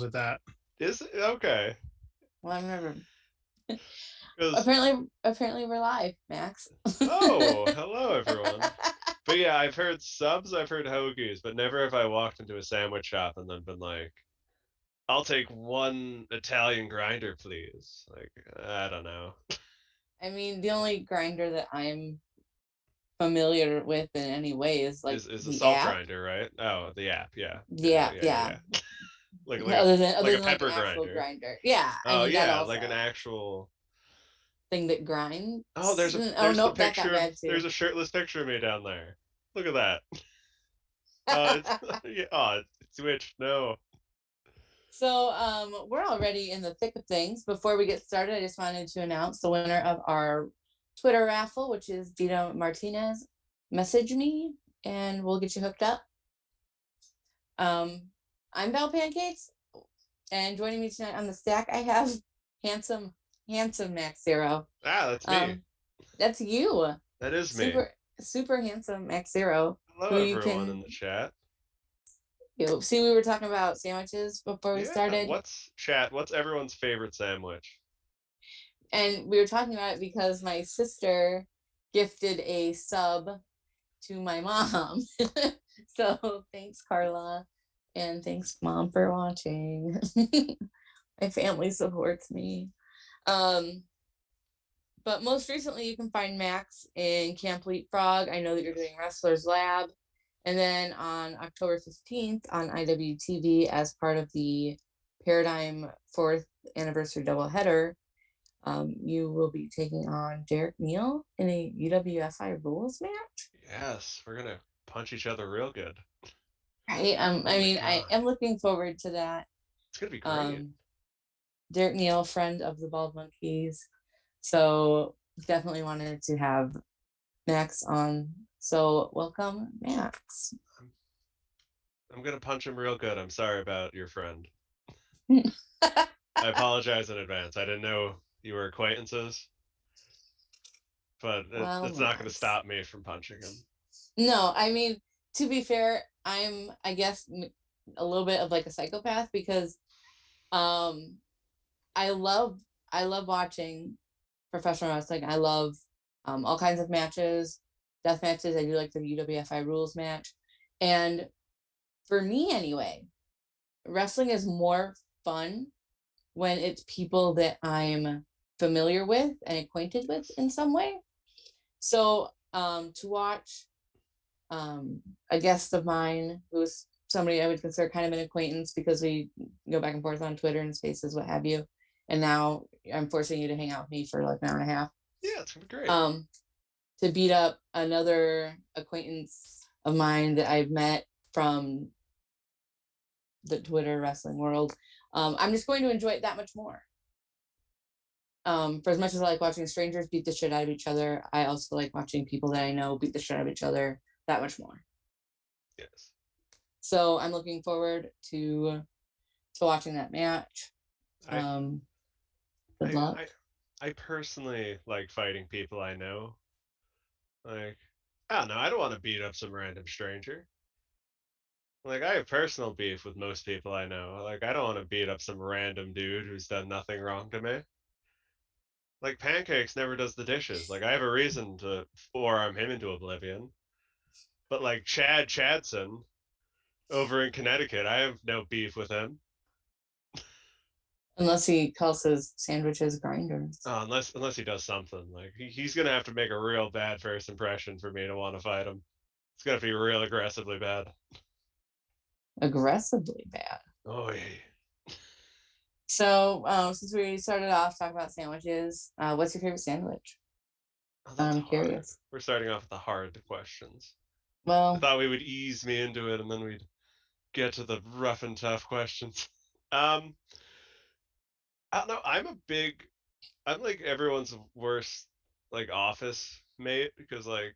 with that. Is it? Okay. Well, I've never. 'Cause Apparently, we're live, Max. oh, hello everyone. But yeah, I've heard subs, I've heard hoagies, but never have I walked into a sandwich shop and then been like, "I'll take one Italian grinder, please." Like, I don't know. I mean, the only grinder that I'm familiar with in any way is like Is a the salt app. grinder, right? Oh, the app, yeah, Yeah, yeah. yeah. Like Other like a than like an pepper actual grinder. grinder. Yeah, I Oh mean that yeah, like an also actual. thing that grinds. Oh, Oh there's the nope, that got picture of bad too. there's a shirtless picture of me down there. Look at that. It's yeah, oh, it's Twitch. No. So we're already in the thick of things. Before we get started, I just wanted to announce the winner of our Twitter raffle, which is Dina Martinez. Message me and we'll get you hooked up. I'm Val Pancakes, and joining me tonight on the stack, I have handsome Max Zero. Ah, that's me. That's you. That is me. Super handsome Max Zero, Hello who you everyone in can the chat. see. We were talking about sandwiches before we Yeah, started. what's everyone's favorite sandwich? And we were talking about it because my sister gifted a sub to my mom. So thanks, Carla. And thanks, Mom, for watching. My family supports me. But most recently, you can find Max in Camp Leapfrog. I know that you're doing Wrestler's Lab. And then on October 15th on IWTV, as part of the Paradigm 4th anniversary doubleheader, you will be taking on Derek Neal in a UWFI rules match. Yes, we're gonna punch each other real good. Right. Oh I my mean, I god. am looking forward to that. It's gonna be great. Derek Neal, friend of the Bald Monkeys. So definitely wanted to have Max on. So welcome, Max. I'm gonna punch him real good. I'm sorry about your friend. I apologize in advance. I didn't know you were acquaintances, but Well, it's not gonna Max. stop me from punching him. No, I mean, to be fair, I guess, a little bit of like a psychopath because um, I love watching professional wrestling. I love all kinds of matches, death matches. I do like the UWFI rules match. And for me, anyway, wrestling is more fun when it's people that I'm familiar with and acquainted with in some way. So to watch a guest of mine who's somebody I would consider kind of an acquaintance because we go back and forth on Twitter and Spaces, what have you. And now I'm forcing you to hang out with me for like an hour and a half. Yeah, it's gonna be great. To beat up another acquaintance of mine that I've met from the Twitter wrestling world. I'm just going to enjoy it that much more. For as much as I like watching strangers beat the shit out of each other, I also like watching people that I know beat the shit out of each other that much more. Yes. So I'm looking forward to watching that match. Good luck. I personally like fighting people I know. Like, I don't know. I don't want to beat up some random stranger. Like, I have personal beef with most people I know. Like, I don't want to beat up some random dude who's done nothing wrong to me. Like, Pancakes never does the dishes. Like, I have a reason to forearm him into oblivion. But, like, Chad Chadson over in Connecticut, I have no beef with him. Unless he calls his sandwiches grinders. Unless he does something. Like, he's going to have to make a real bad first impression for me to want to fight him. It's going to be real aggressively bad. Aggressively bad. Oh, yeah. So, since we started off talking about sandwiches, what's your favorite sandwich? Oh, I'm hard. curious. We're starting off with the hard questions. Well, I thought we would ease me into it and then we'd get to the rough and tough questions. I don't know. I'm like everyone's worst like office mate because like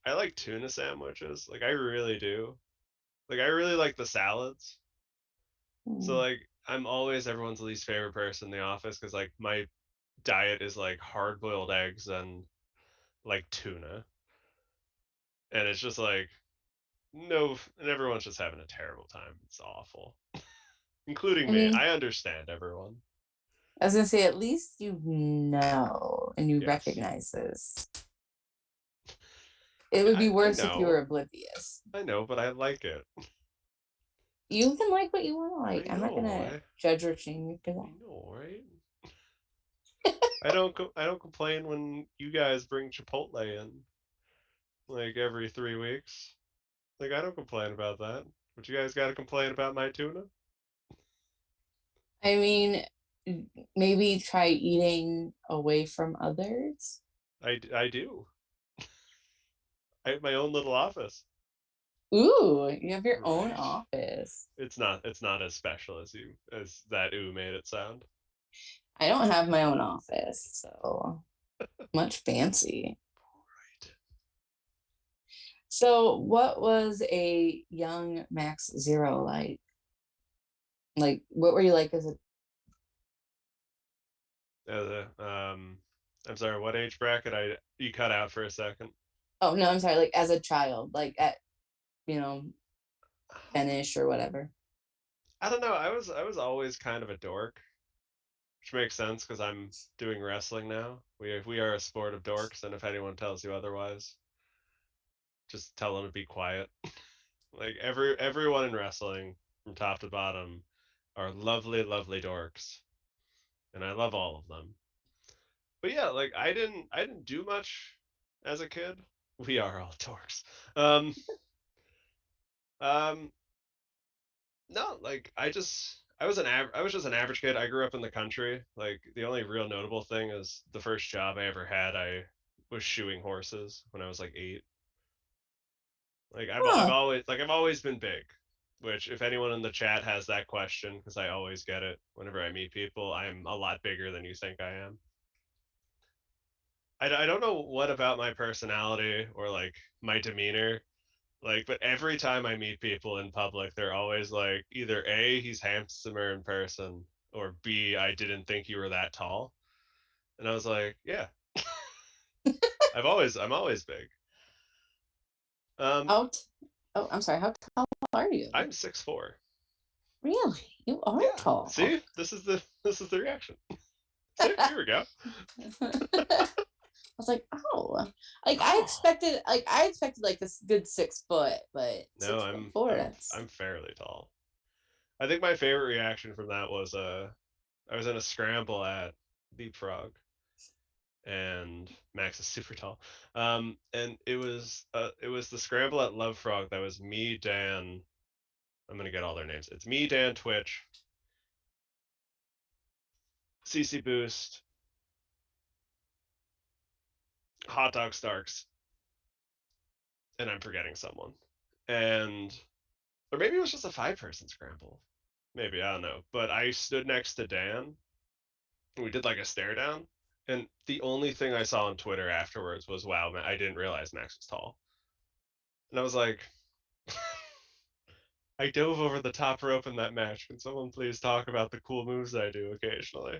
I like tuna sandwiches. Like I really do. Like I really like the salads. So like I'm always everyone's least favorite person in the office because like my diet is like hard boiled eggs and like tuna. And it's just like no, and everyone's just having a terrible time. It's awful. including I me. mean, I understand everyone. I was gonna say at least you know and you Yes. recognize this. It Yeah, would be I worse if you were know. oblivious. I know, but I like it. You can like what you want to I like. I'm not know. gonna judge or shame you for I that. know, right? I don't complain when you guys bring Chipotle in like every 3 weeks. Like I don't complain about that. But you guys got to complain about my tuna? I mean, maybe try eating away from others. I do. I have my own little office. Ooh, you have your own Right. office. It's not as special as you as that ooh made it sound. I don't have my own office, so much fancy. Right. So, what was a young Max Zero like? Like, what were you like as a? I'm sorry, what age bracket? I you cut out for a second. Oh no, I'm sorry. Like as a child, like at you know 10ish or whatever. I don't know. I was always kind of a dork, which makes sense because I'm doing wrestling now. We are a sport of dorks, and if anyone tells you otherwise, just tell them to be quiet. Like everyone in wrestling, from top to bottom, are lovely, lovely dorks, and I love all of them. But yeah, like I didn't do much as a kid. We are all dorks. Um, um, no, like I was just an average kid. I grew up in the country. Like the only real notable thing is the first job I ever had. I was shoeing horses when I was like 8. Like Huh. I've always been big. Which if anyone in the chat has that question, because I always get it whenever I meet people, I'm a lot bigger than you think I am. I don't know what about my personality or like my demeanor. Like, but every time I meet people in public, they're always like, either A, he's handsomer in person, or B, I didn't think you were that tall. And I was like, yeah, I'm always big. Um, Out. Oh, I'm sorry. How tall are you? I'm 6'4". Really? You are Yeah. tall. See, this is the reaction. See, here we go. I was like, oh, Oh like I expected like a good 6 foot, but no, 6'4", that's I'm fairly tall. I think my favorite reaction from that was I was in a scramble at Leapfrog, and Max is super tall. And it was the scramble at Love Frog that was me, Dan. I'm gonna get all their names. It's me, Dan, Twitch, CC Boost, Hot Dog Starks, and I'm forgetting someone. And or maybe it was just a 5-person scramble. Maybe I don't know. But I stood next to Dan. And we did like a stare down, and the only thing I saw on Twitter afterwards was, "Wow, I didn't realize Max was tall." And I was like, I dove over the top rope in that match. Can someone please talk about the cool moves I do occasionally?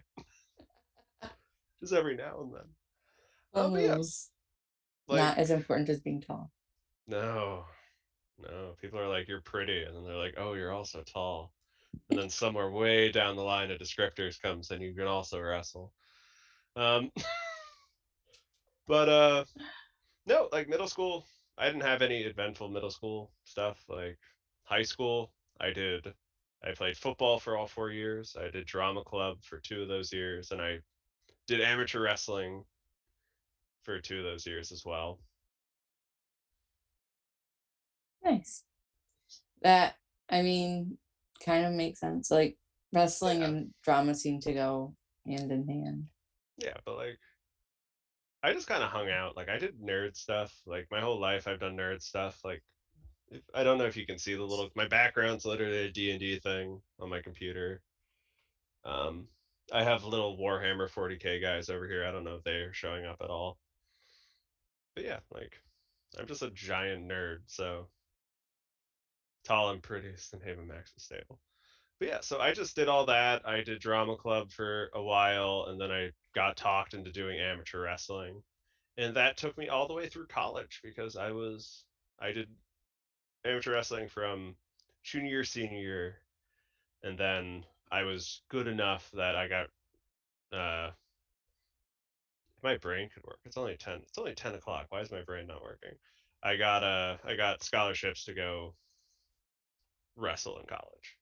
Just every now and then. the But yeah, moves like, not as important as being tall. no, no. People are like, you're pretty. And then they're like, oh, you're also tall. And then somewhere way down the line of descriptors comes and you can also wrestle. Um, but no, like middle school, I didn't have any eventful middle school stuff. Like high school, I played football for all 4 years. I did drama club for 2 of those years, and I did amateur wrestling for 2 of those years as well. Nice. That I mean, kind of makes sense. Like wrestling Yeah, and drama seem to go hand in hand. yeah, but like I just kind of hung out. Like I did nerd stuff. Like my whole life, I've done nerd stuff. Like I don't know if you can see the little my background's literally a D&D thing on my computer. Um, I have little Warhammer 40K guys over here. I don't know if they're showing up at all. But yeah, like I'm just a giant nerd, so tall and pretty is the name of Max's stable. But yeah, so I just did all that. I did drama club for a while, and then I got talked into doing amateur wrestling, and that took me all the way through college because I did amateur wrestling from junior year, senior year, and then I was good enough that I got my brain could work. It's only 10. It's only 10 o'clock. Why is my brain not working? I got scholarships to go wrestle in college.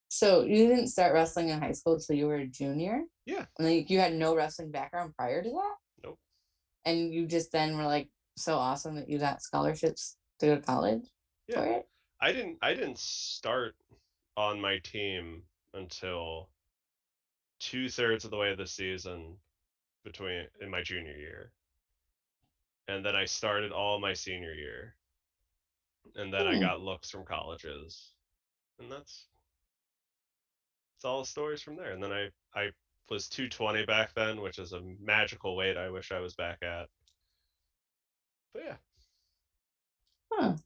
So you didn't start wrestling in high school until you were a junior? Yeah. And like you had no wrestling background prior to that? Nope. And you just then were like so awesome that you got scholarships to go to college Yeah. for it? I didn't start on my team until 2/3 of the way of the season between in my junior year, and then I started all my senior year, and then I Hmm. got looks from colleges, and it's all stories from there. And then I was 220 back then, which is a magical weight I wish I was back at. But yeah, Huh.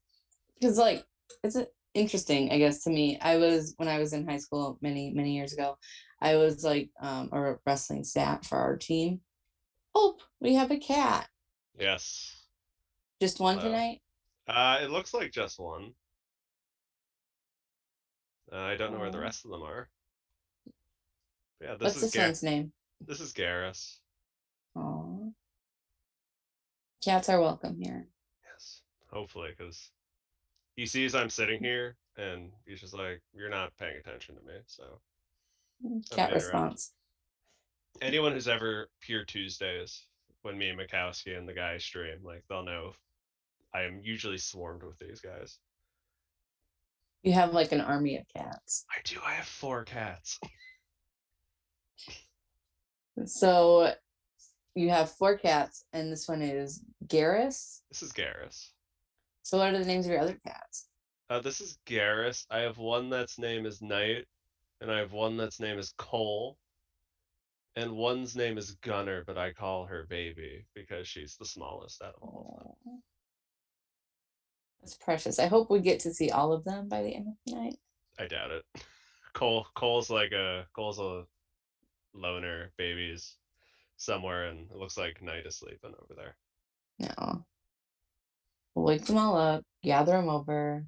Because like it's interesting, I guess, to me. I was when I was in high school many years ago, I was like a wrestling stat for our team. Oh, we have a cat. yes. Just one Hello. tonight? It looks like just one. I don't know where the Oh. rest of them are. But yeah, What's this one's name? This is Garrus. Oh. Cats are welcome here. Yes, hopefully, because he sees I'm sitting here and he's just like, "You're not paying attention to me." So I'm Cat gonna interact. response. Anyone who's ever Pure Tuesdays when me and Mikowski and the guy stream, like they'll know I am usually swarmed with these guys. You have like an army of cats. I do. I have 4 cats. So you have four cats, and this one is Garrus. This is Garrus. So what are the names of your other cats? This is Garrus. I have one that's name is Knight, and I have one that's name is Cole, and one's name is Gunner, but I call her Baby because she's the smallest out of all of them. Oh, that's precious. I hope we get to see all of them by the end of the night. I doubt it. Cole's a loner. Baby's somewhere, and it looks like Knight is sleeping over there. No. We'll wake them all up, gather them over,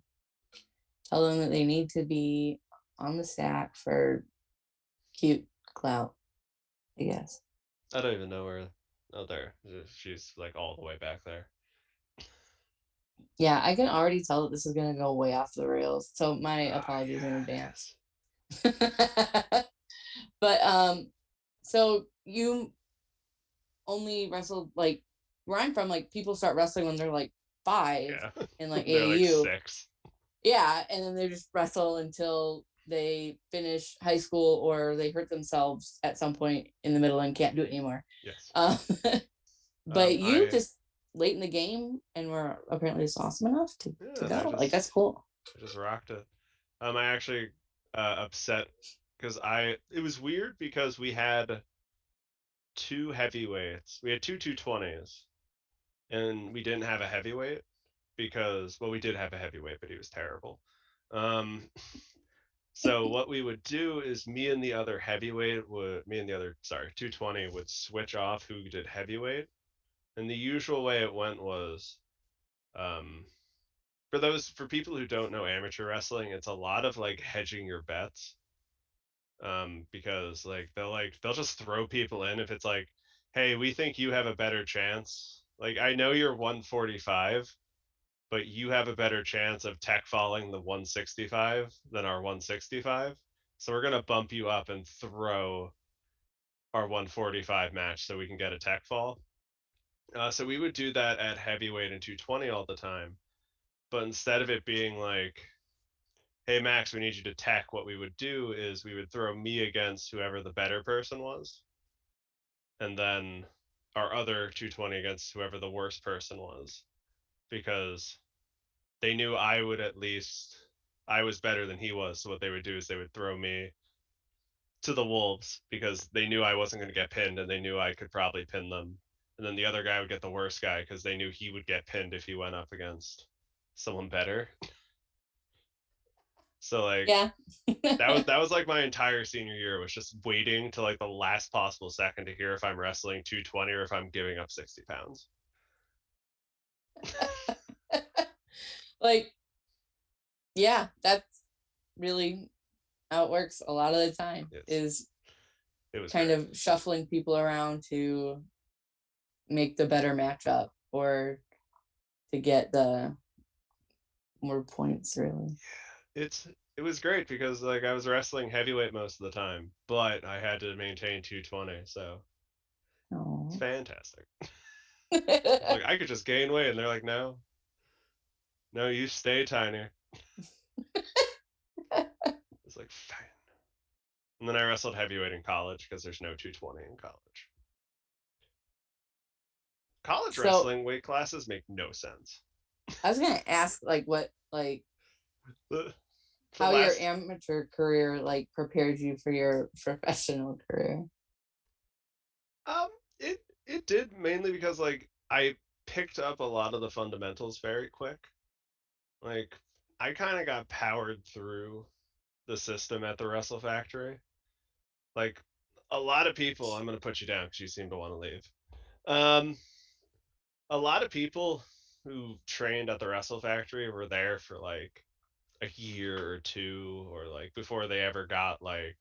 tell them that they need to be on the stack for cute clout, I guess. I don't even know where. Oh, there. She's like all the way back there. Yeah, I can already tell that this is going to go way off the rails. So my apologies in Yeah, it advance. is. But so you only wrestled like where I'm from, like people start wrestling when they're like 5 Yeah, in like they're like AAU. 6. Yeah, and then they just wrestle until they finish high school or they hurt themselves at some point in the middle and can't do it anymore. Yes. Um, but you I just late in the game and were apparently just awesome enough to yeah, and go. Like that's cool. I just rocked it. I actually upset because I it was weird because we had 2 heavyweights. We had 220s, and we didn't have a heavyweight because well, we did have a heavyweight, but he was terrible. Um, so what we would do is me and the other 220 would switch off who did heavyweight, and the usual way it went was um, for people who don't know amateur wrestling, it's a lot of like hedging your bets. Because they'll just throw people in if it's like, hey, we think you have a better chance. Like I know you're 145, but you have a better chance of tech falling the 165 than our 165. So we're gonna bump you up and throw our 145 match so we can get a tech fall. So we would do that at heavyweight and 220 all the time. But instead of it being like, hey Max, we need you to tech, what we would do is we would throw me against whoever the better person was, and then our other 220 against whoever the worst person was, because they knew I was better than he was. So what they would do is they would throw me to the wolves because they knew I wasn't going to get pinned and they knew I could probably pin them. And then the other guy would get the worst guy because they knew he would get pinned if he went up against someone better. So like Yeah. that was like my entire senior year was just waiting to like the last possible second to hear if I'm wrestling 220 or if I'm giving up 60 pounds. Like, yeah, that's really how it works a lot of the time. It was Kind great. of shuffling people around to make the better matchup or to get the more points, really. It was great because like I was wrestling heavyweight most of the time, but I had to maintain 220, so it's Oh. fantastic. Like I could just gain weight, and they're like, no, no, you stay tiny. It's like fine. And then I wrestled heavyweight in college because there's no 220 in college. College So wrestling weight classes make no sense. I was gonna ask like what like The, the how your last amateur career like prepared you for your professional career. um it did mainly because like I picked up a lot of the fundamentals very quick. Like I kind of got powered through the system at the Wrestle Factory. Like a lot of people, I'm gonna put you down because you seem to want to leave. Um, a lot of people who trained at the Wrestle Factory were there for like a year or two, or like before they ever got like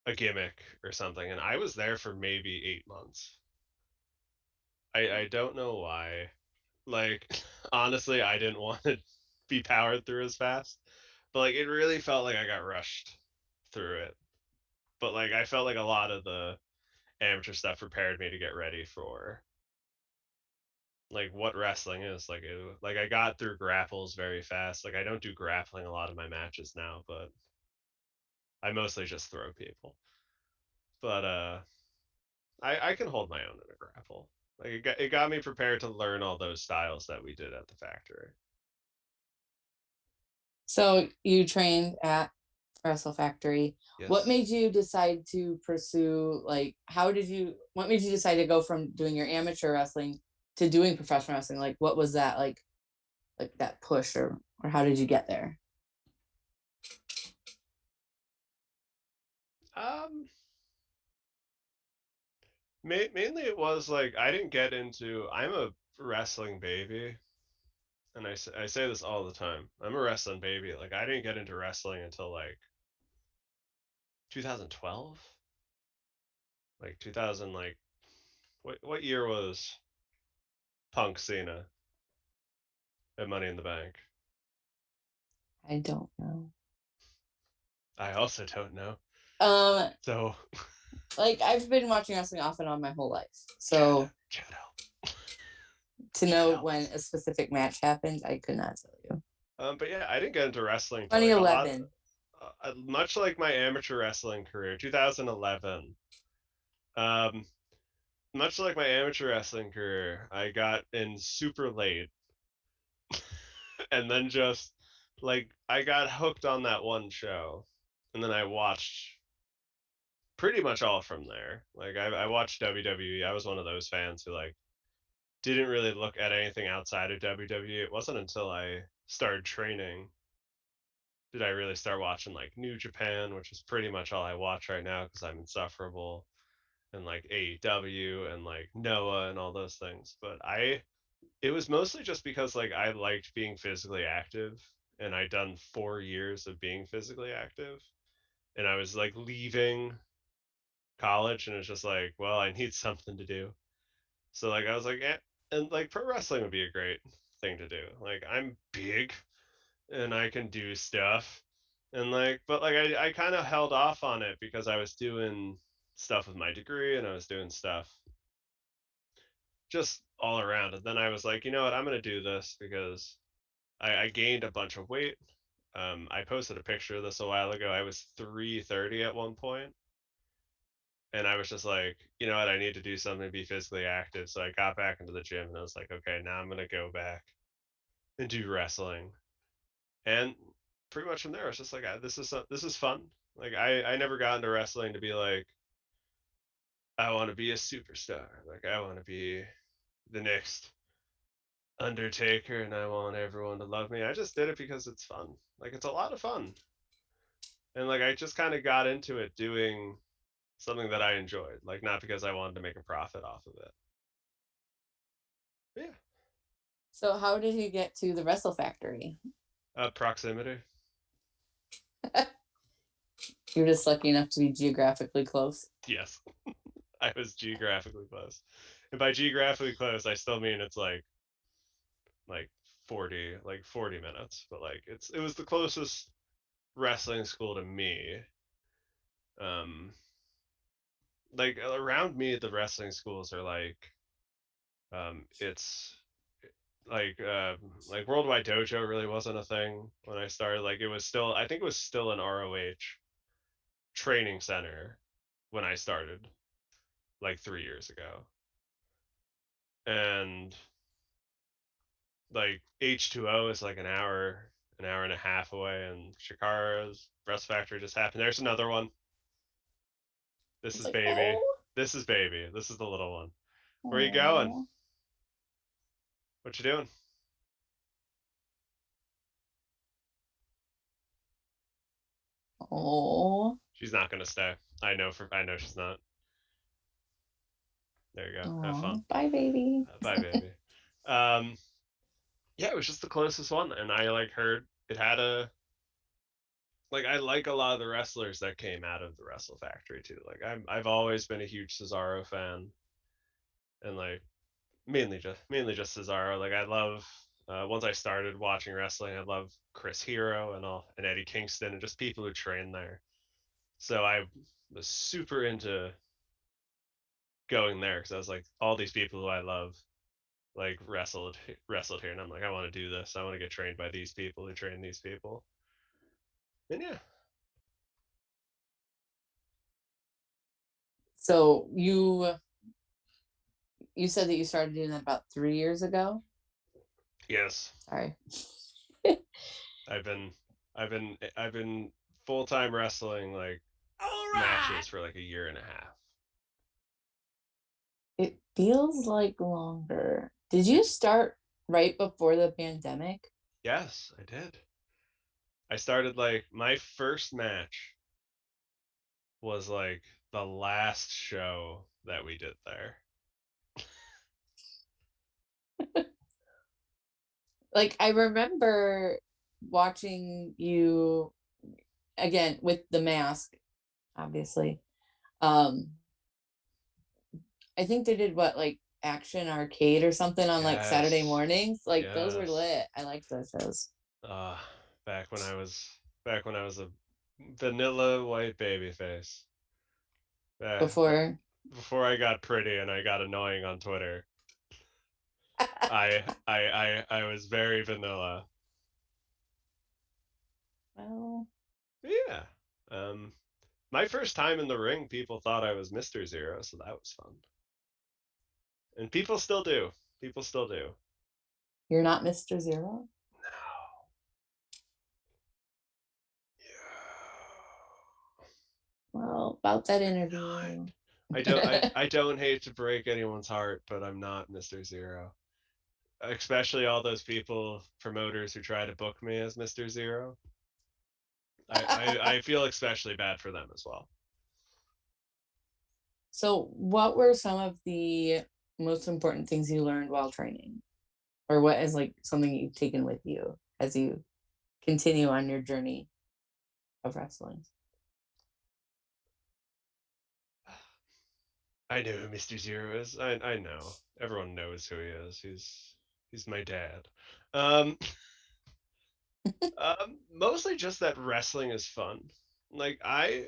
a gimmick or something. And I was there for maybe 8 months. I don't know why. Like honestly, I didn't want to be powered through as fast, but like it really felt like I got rushed through it. But like I felt like a lot of the amateur stuff prepared me to get ready for like what wrestling is. Like I got through grapples very fast. Like I don't do grappling a lot of my matches now, but I mostly just throw people. But I can hold my own in a grapple. Like it got me prepared to learn all those styles that we did at the factory. So you trained at Wrestle Factory. What Yes. made you decide to pursue like what made you decide to go from doing your amateur wrestling to doing professional wrestling? Like what was that like that push or how did you get there? Um mainly it was like I didn't get into I'm a wrestling baby, and I say this all the time. I'm a wrestling baby. Like I didn't get into wrestling until like 2012, like 2000, like what year was Punk Cena at Money in the Bank? I don't know. I also don't know. Um, So like I've been watching wrestling off and on my whole life. So Chad help. to Chad know help when us. a specific match happened, I could not tell you. But yeah, I didn't get into wrestling till like a lot. 2011. Much like my amateur wrestling career, 2011. Um, much like my amateur wrestling career, I got in super late, and then just like I got hooked on that one show, and then I watched pretty much all from there. Like I watched WWE. I was one of those fans who like didn't really look at anything outside of WWE. It wasn't until I started training did I really start watching like New Japan, which is pretty much all I watch right now because I'm insufferable, and like AEW and like Noah and all those things. But it was mostly just because like I liked being physically active, and I'd done 4 years of being physically active, and I was like leaving college, and it's just like, well, I need something to do. So like I was like, and like pro wrestling would be a great thing to do. Like I'm big and I can do stuff, and like, but like I kind of held off on it because I was doing stuff with my degree, and I was doing stuff just all around. And then I was like, you know what, I'm gonna do this because I gained a bunch of weight. I posted a picture of this a while ago. I was 330 at one point, and I was just like, you know what, I need to do something to be physically active. So I got back into the gym, and I was like, okay, now I'm gonna go back and do wrestling. And pretty much from there, it's just like this is fun. Like I never got into wrestling to be like I want to be a superstar. Like I want to be the next Undertaker, and I want everyone to love me. I just did it because it's fun. Like it's a lot of fun, and like I just kind of got into it doing something that I enjoyed. Like not because I wanted to make a profit off of it. But yeah, So how did you get to the Wrestle Factory? proximity. You're just lucky enough to be geographically close. Yes, I was geographically close, and by geographically close, I still mean it's like 40 minutes, but like it was the closest wrestling school to me. Um, like around me, the wrestling schools are it's like Worldwide Dojo really wasn't a thing when I started. Like it was still, I think it was still an ROH training center when I started, like 3 years ago, and like H2O is like an hour and a half away, and Shikara's Breast Factory just happened. There's another one. This It's is like, baby. oh, This is baby. This is the little one. Where are you going? oh, What you doing? oh, She's not gonna stay. I know she's not. There you go. Have fun. oh, bye, baby. Bye, baby. Um, yeah, it was just the closest one, and I like heard it had a like I like a lot of the wrestlers that came out of the Wrestle Factory too. Like I've always been a huge Cesaro fan, and like mainly just Cesaro. Like I love once I started watching wrestling, I love Chris Hero and Eddie Kingston and just people who train there. So I was super into going there because I was like all these people who I love like wrestled here, and I'm like I want to do this. I want to get trained by these people who train these people. And yeah, So you said that you started doing that about 3 years ago. yes, Sorry. I've been I've been full time wrestling like All right. matches for like a year and a half. It feels like longer. Did you It's start right before the pandemic? yes, I did. I started like my first match was like the last show that we did there. Like I remember watching you again with the mask, obviously. Um, I think they did what like Action Arcade or something on like Saturday Yes, mornings. Like those were yes. lit. I liked those shows. Uh, back when I was a vanilla white baby face. That Before. before I got pretty and I got annoying on Twitter. I was very vanilla. Well, But yeah. Um, my first time in the ring, people thought I was Mr. Zero, so that was fun. And people still do. People still do. you're not Mr. Zero? No. Yeah. Well, about that I'm interview. not. I don't hate to break anyone's heart, but I'm not Mr. Zero. Especially all those people, promoters who try to book me as Mr. Zero. I feel especially bad for them as well. So, what were some of the most important things you learned while training? Or what is like something you've taken with you as you continue on your journey of wrestling? I know who Mr. Zero is. I know. Everyone knows who he is. He's my dad. Um, mostly just that wrestling is fun. Like I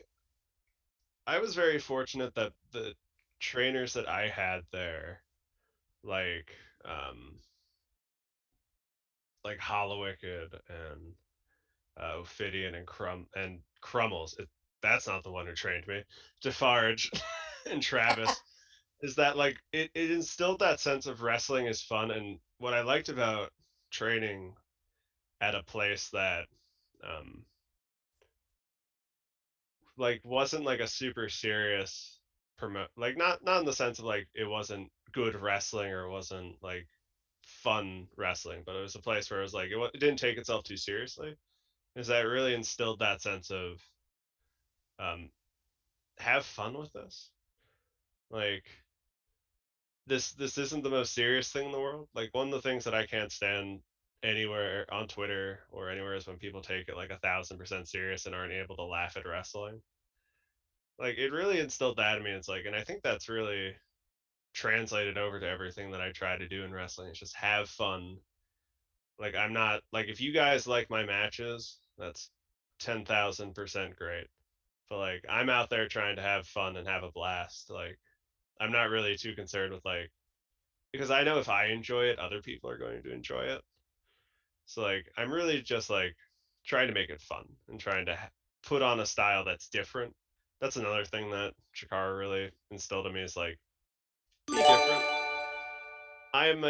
was very fortunate that the trainers that I had there, like um, like Hollowicked and Ophidian and Crummels. That's not the one who trained me. Defarge and Travis is that like it instilled that sense of wrestling is fun, and what I liked about training at a place that um like wasn't like a super serious promote, like not in the sense of like it wasn't good wrestling or it wasn't like fun wrestling, but it was a place where it was like it didn't take itself too seriously, is that it really instilled that sense of um have fun with this, like this isn't the most serious thing in the world. Like one of the things that I can't stand anywhere on Twitter or anywhere is when people take it like 1,000% serious and aren't able to laugh at wrestling. Like it really instilled that in me. It's like, and I think that's really translated over to everything that I try to do in wrestling. It's just have fun. Like I'm not like if you guys like my matches, that's 10,000% great. But like I'm out there trying to have fun and have a blast. Like I'm not really too concerned with like because I know if I enjoy it, other people are going to enjoy it. So like I'm really just like trying to make it fun and trying to put on a style that's different. That's another thing that Chikara really instilled in me is like be different. I am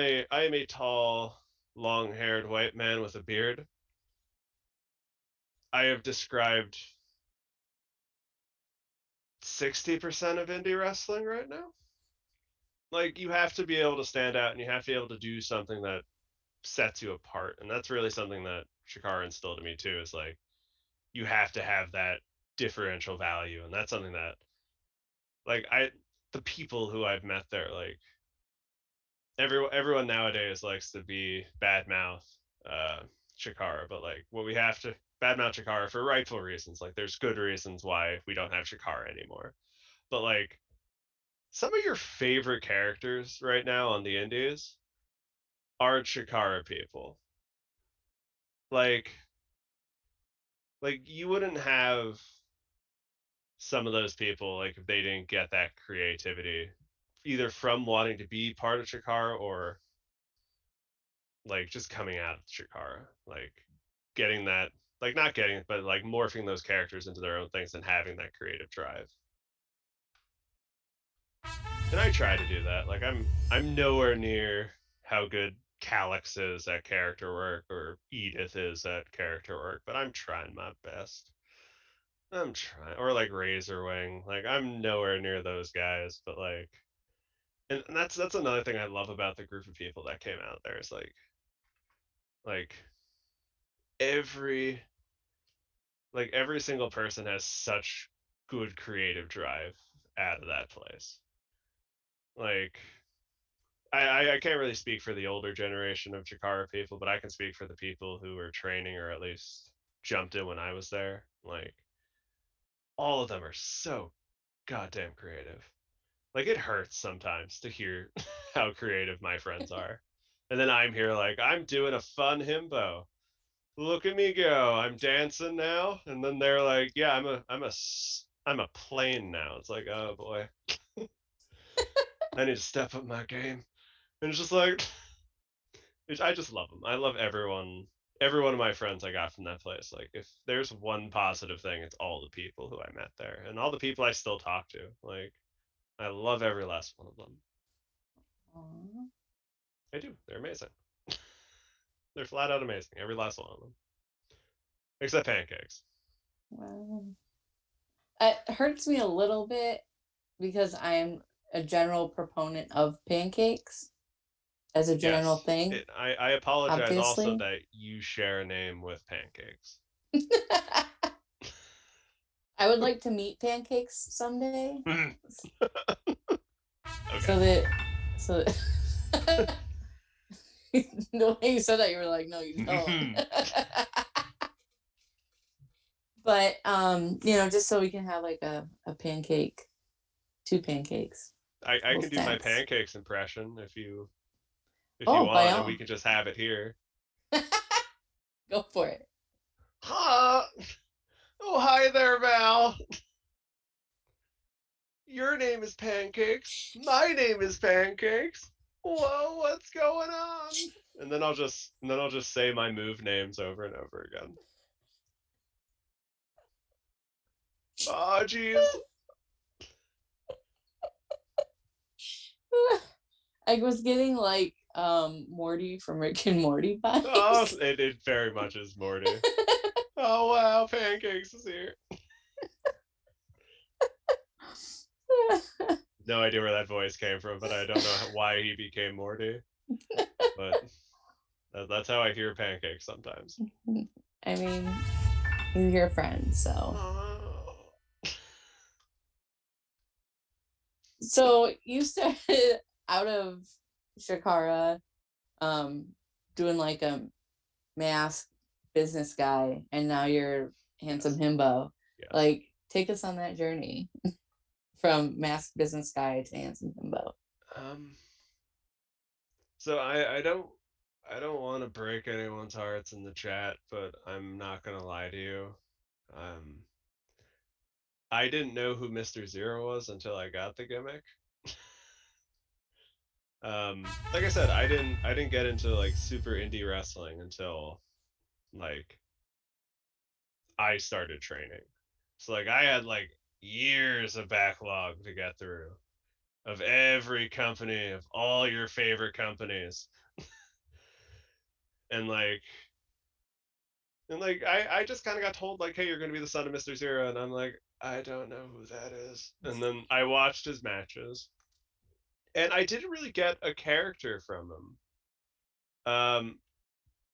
a tall, long-haired white man with a beard. I have described 60% of indie wrestling right now. Like you have to be able to stand out and you have to be able to do something that sets you apart. And that's really something that Chikara instilled in me too, is like you have to have that differential value. And that's something that like the people who I've met there, like everyone nowadays likes to be badmouth uh Chikara, but like what we have to badmouth Chikara for rightful reasons. Like there's good reasons why we don't have Chikara anymore. But like some of your favorite characters right now on the indies are Chikara people. Like you wouldn't have some of those people like if they didn't get that creativity either from wanting to be part of Chikara or like just coming out of Chikara, like getting that, like not getting it, but like morphing those characters into their own things and having that creative drive. And I try to do that. Like I'm nowhere near how good Calyx is at character work or Edith is at character work, but I'm trying my best. I'm trying, or like Razorwing. Like I'm nowhere near those guys, but like, and that's another thing I love about the group of people that came out there is like every every single person has such good creative drive out of that place. Like I can't really speak for the older generation of Chikara people, but I can speak for the people who were training or at least jumped in when I was there. Like all of them are so goddamn creative. Like it hurts sometimes to hear how creative my friends are. And then I'm here like I'm doing a fun himbo. Look at me go. I'm dancing now. And then they're like, "Yeah, I'm a plane now." It's like, "Oh boy. I need to step up my game." And it's just like I just love them. I love everyone. Every one of my friends I got from that place. Like, if there's one positive thing, it's all the people who I met there, and all the people I still talk to. Like, I love every last one of them. Aww. I do. They're amazing. They're flat out amazing. Every last one of them, except Pancakes. Well, it hurts me a little bit because I'm a general proponent of pancakes as a general Yes. thing, I apologize also obviously. that you share a name with Pancakes. I would like to meet pancakes someday. Okay. So that, so that the way you said that, you were like, no, you don't. But just so we can have like a pancake, two pancakes, I little can do my snacks. pancakes impression if you Oh, by want, and we all, can just have it here. go for it. Huh? Oh, hi there, Val. Your name is Pancakes. My name is Pancakes. Whoa, what's going on? And then I'll just say my move names over and over again. Oh, jeez. I was getting like Morty from Rick and Morty Oh, vibes. it very much is Morty. Oh wow, Pancakes is here. No idea where that voice came from, but I don't know why he became Morty. But that's how I hear Pancakes sometimes. I mean, he's your friend, so. Oh. So you started out of Shakara, um, doing like mask business guy and now you're handsome Yes. himbo. Yes. Like, take us on that journey from mask business guy to handsome himbo. Um. So I don't want to break anyone's hearts in the chat, but I'm not gonna lie to you. Um. I didn't know who Mr. Zero was until I got the gimmick. Like I said, I didn't get into like super indie wrestling until like I started training. So like I had like years of backlog to get through of every company of all your favorite companies. And like I just kind of got told like, hey, you're gonna be the son of Mr. Zero, and I'm like, I don't know who that is. And then I watched his matches, and I didn't really get a character from him. Um,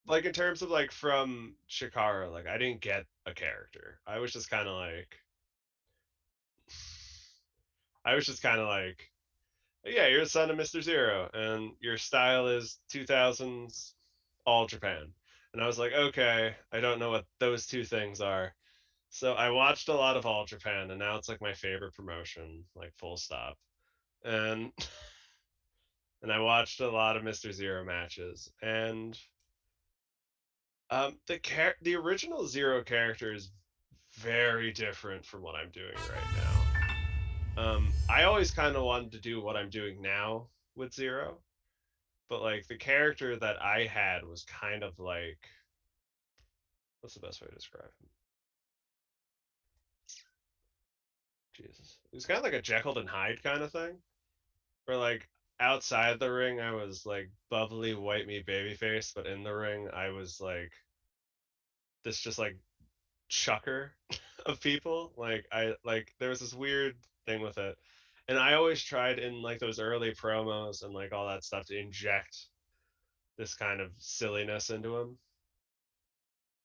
like in terms of like from Shikara, like I didn't get a character. I was just kind of like, yeah, you're the son of Mr. Zero, and your style is 2000s All Japan. And I was like, okay, I don't know what those two things are. So I watched a lot of All Japan, and now it's like my favorite promotion, like full stop. And and I watched a lot of Mr. Zero matches, and the original Zero character is very different from what I'm doing right now. I always kind of wanted to do what I'm doing now with Zero, but like the character that I had was kind of like, what's the best way to describe him? Jesus, it was kind of like a Jekyll and Hyde kind of thing, where like outside the ring I was like bubbly white meat babyface, but in the ring I was like this just like chucker of people. Like I like there was this weird thing with it. And I always tried in like those early promos and like all that stuff to inject this kind of silliness into him.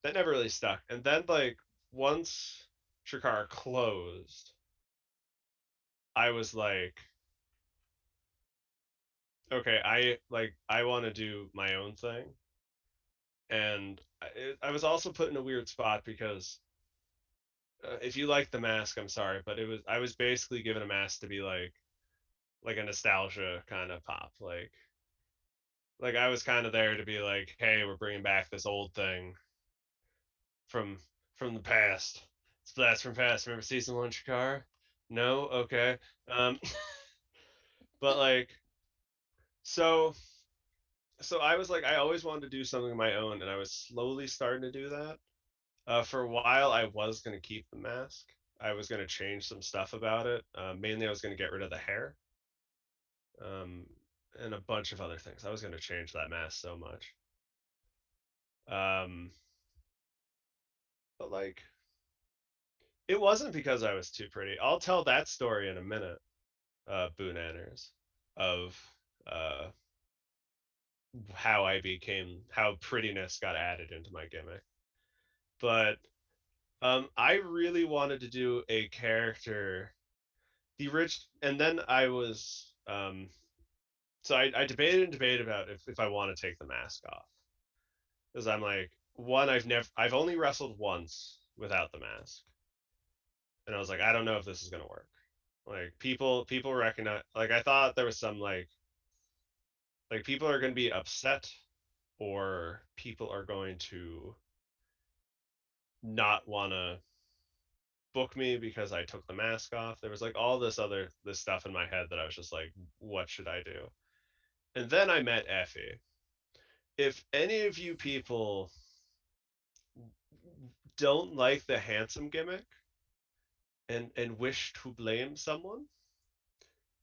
That never really stuck. And then like once Shikara closed, I was like, okay, I want to do my own thing. And I was also put in a weird spot because if you like the mask, I'm sorry, but I was basically given a mask to be like a nostalgia kind of pop. Like I was kind of there to be like, hey, we're bringing back this old thing from from the past. It's blast from past. Remember season one Shikar? No, okay. Um, but like so so I was like I always wanted to do something of my own, and I was slowly starting to do that. For a while, I was gonna keep the mask. I was gonna change some stuff about it. Mainly, I was gonna get rid of the hair, um, and a bunch of other things. I was gonna change that mask so much. Um, but like it wasn't because I was too pretty. I'll tell that story in a minute, Boo Nanners, of uh, how prettiness got added into my gimmick. But I really wanted to do a character, the rich, and then I was, so I debated and debated about if I want to take the mask off. Because I'm like, one, I've only wrestled once without the mask. And I was like, I don't know if this is gonna work. Like people recognize like I thought there was some like people are gonna be upset or people are going to not wanna book me because I took the mask off. There was like all this stuff in my head that I was just like, what should I do? And then I met Effie. If any of you people don't like the handsome gimmick and wish to blame someone,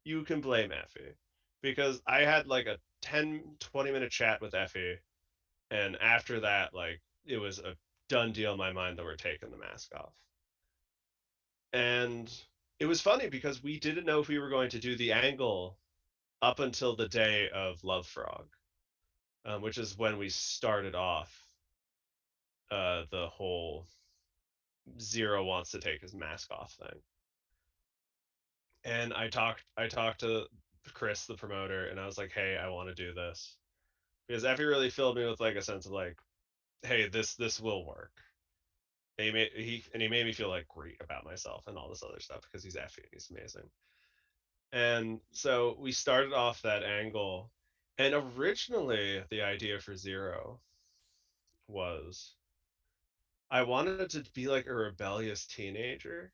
you can blame Effie. Because I had like a 10-20 minute chat with Effie, and after that, like it was a done deal in my mind that we're taking the mask off. And it was funny because we didn't know if we were going to do the angle up until the day of Love Frog, which is when we started off the whole Zero wants to take his mask off thing. And I talked to Chris, the promoter, and I was like, hey, I want to do this because Effie really filled me with like a sense of like hey, this will work. And he made me feel like great about myself and all this other stuff because he's Effie and he's amazing. And so we started off that angle. And originally, the idea for Zero was I wanted it to be like a rebellious teenager.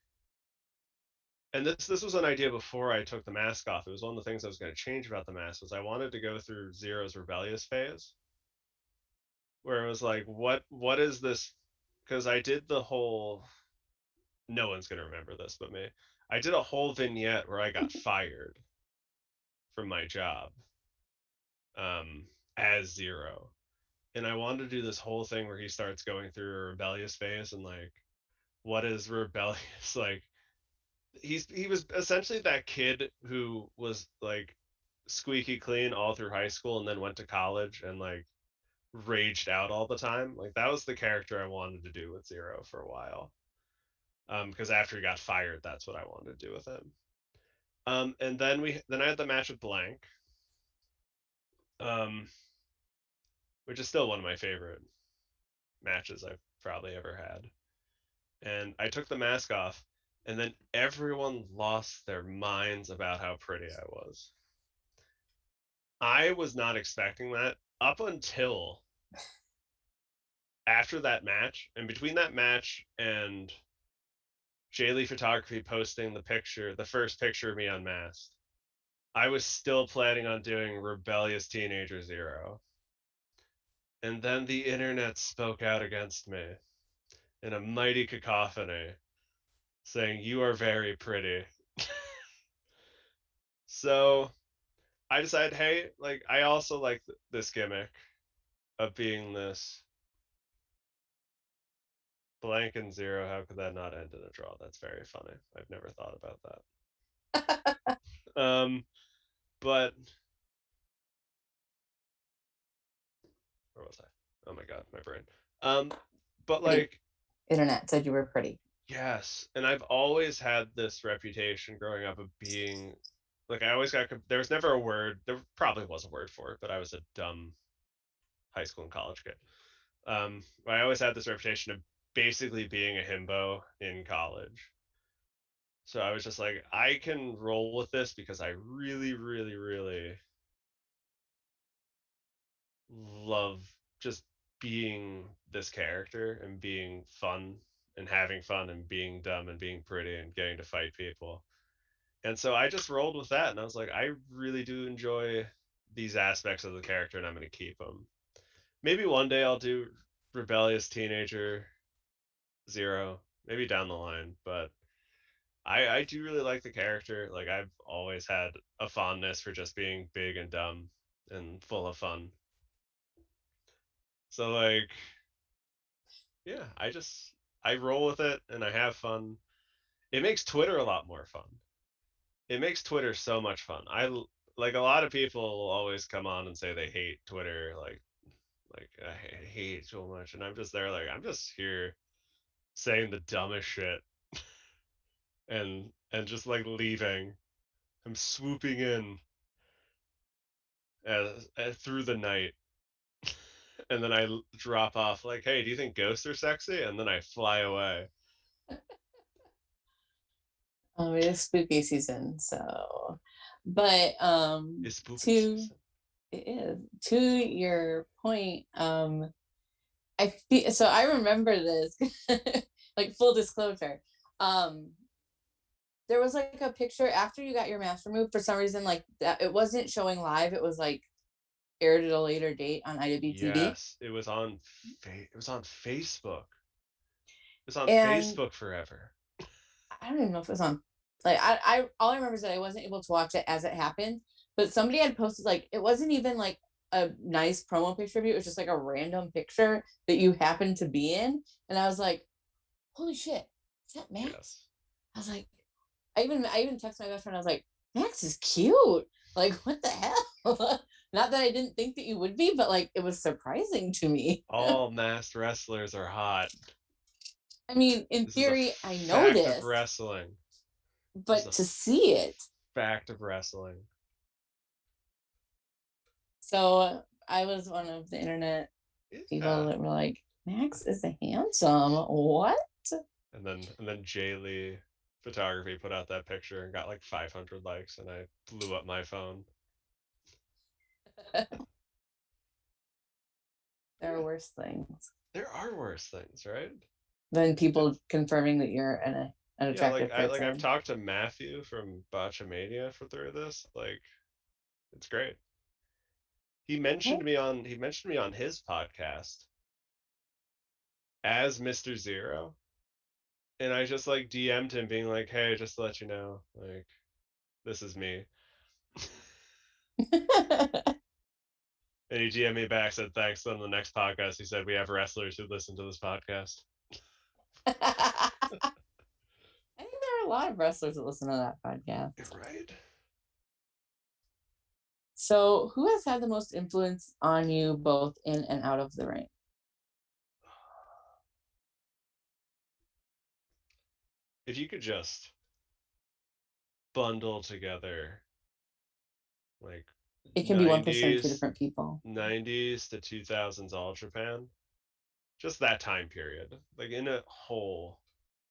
And this was an idea before I took the mask off. It was one of the things I was going to change about the mask was I wanted to go through Zero's rebellious phase, where it was like, what is this? Because I did the whole. No one's going to remember this but me. I did a whole vignette where I got fired from my job um, as Zero, and I wanted to do this whole thing where he starts going through a rebellious phase and like, what is rebellious? Like, he was essentially that kid who was like squeaky clean all through high school and then went to college and like raged out all the time. Like that was the character I wanted to do with Zero for a while. Because after he got fired, that's what I wanted to do with him. And then I had the match with Blank, um, which is still one of my favorite matches I've probably ever had. And I took the mask off, and then everyone lost their minds about how pretty I was. I was not expecting that up until after that match, and between that match and Jaylee Photography posting the first picture of me unmasked, I was still planning on doing Rebellious Teenager Zero. And then the internet spoke out against me in a mighty cacophony, saying, "You are very pretty." So I decided, hey, like, I also like this gimmick of being this Blank and Zero. How could that not end in a draw? That's very funny. I've never thought about that. But where was I? Oh my god, my brain. Um, but Pretty. like, Internet said you were pretty. yes, and I've always had this reputation growing up of being like I always got there was never a word there probably was a word for it, but I was a dumb high school and college kid. I always had this reputation of basically being a himbo in college. So I was just like, I can roll with this because I really, really, really love just being this character and being fun and having fun and being dumb and being pretty and getting to fight people. And so I just rolled with that and I was like, I really do enjoy these aspects of the character and I'm going to keep them. Maybe one day I'll do rebellious teenager Zero, maybe down the line, but I do really like the character. Like I've always had a fondness for just being big and dumb and full of fun. So like yeah, I roll with it and I have fun. It makes Twitter a lot more fun. It makes Twitter so much fun. I like a lot of people will always come on and say they hate Twitter, like I hate it so much, and I'm just there like I'm just here saying the dumbest shit and just like leaving. I'm swooping in through the night, and then I drop off like, hey, do you think ghosts are sexy? And then I fly away. It is spooky season, so but It's spooky to season. it is to your point, I feel so I remember this like full disclosure. Um there was like a picture after you got your mask removed for some reason like that it wasn't showing live, it was like aired at a later date on IWTV. Yes, it was on. It was on Facebook. It was on And Facebook forever. I don't even know if it was on like I all I remember is that I wasn't able to watch it as it happened, but somebody had posted like it wasn't even like a nice promo picture of you, it was just like a random picture that you happened to be in. And I was like, holy shit, is that Max? Yes. I was like, I even texted my best friend, I was like, Max is cute. Like, what the hell? Not that I didn't think that you would be, but like it was surprising to me. All masked wrestlers are hot. I mean, in This is a theory, I know fact of this, wrestling. This is but a to see it. fact of wrestling. So I was one of the internet Yeah. people that were like, Max is handsome. What? And then Jay Lee Photography put out that picture and got like 500 likes, and I blew up my phone. There are Yeah, worse things there are worse things, right? than If people confirming that you're an Yeah, attractive I've person. talked to Matthew from Botchamania for through this. Like, it's great. He mentioned me on his podcast as Mr. Zero, and I just like DM'd him being like, "Hey, just to let you know, like, this is me." And he DM'd me back, said thanks. Then on the next podcast, he said we have wrestlers who listen to this podcast. I think there are a lot of wrestlers that listen to that podcast. Right? So, who has had the most influence on you both in and out of the ring? If you could just bundle together like It can be one person or two 90s, different people. 90s to 2000s All Japan, just that time period, like in a whole,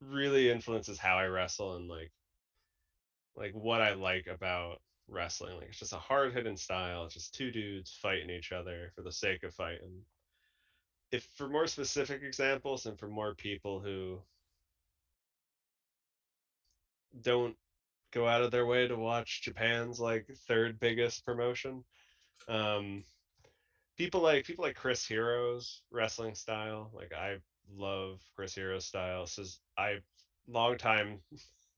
really influences how I wrestle and like what I like about wrestling. Like it's just a hard hitting style. It's just two dudes fighting each other for the sake of fighting. If for more specific examples and for more people who don't go out of their way to watch Japan's like third biggest promotion, um, people like Chris Hero's wrestling style. Like I love Chris Hero's style. Says I long time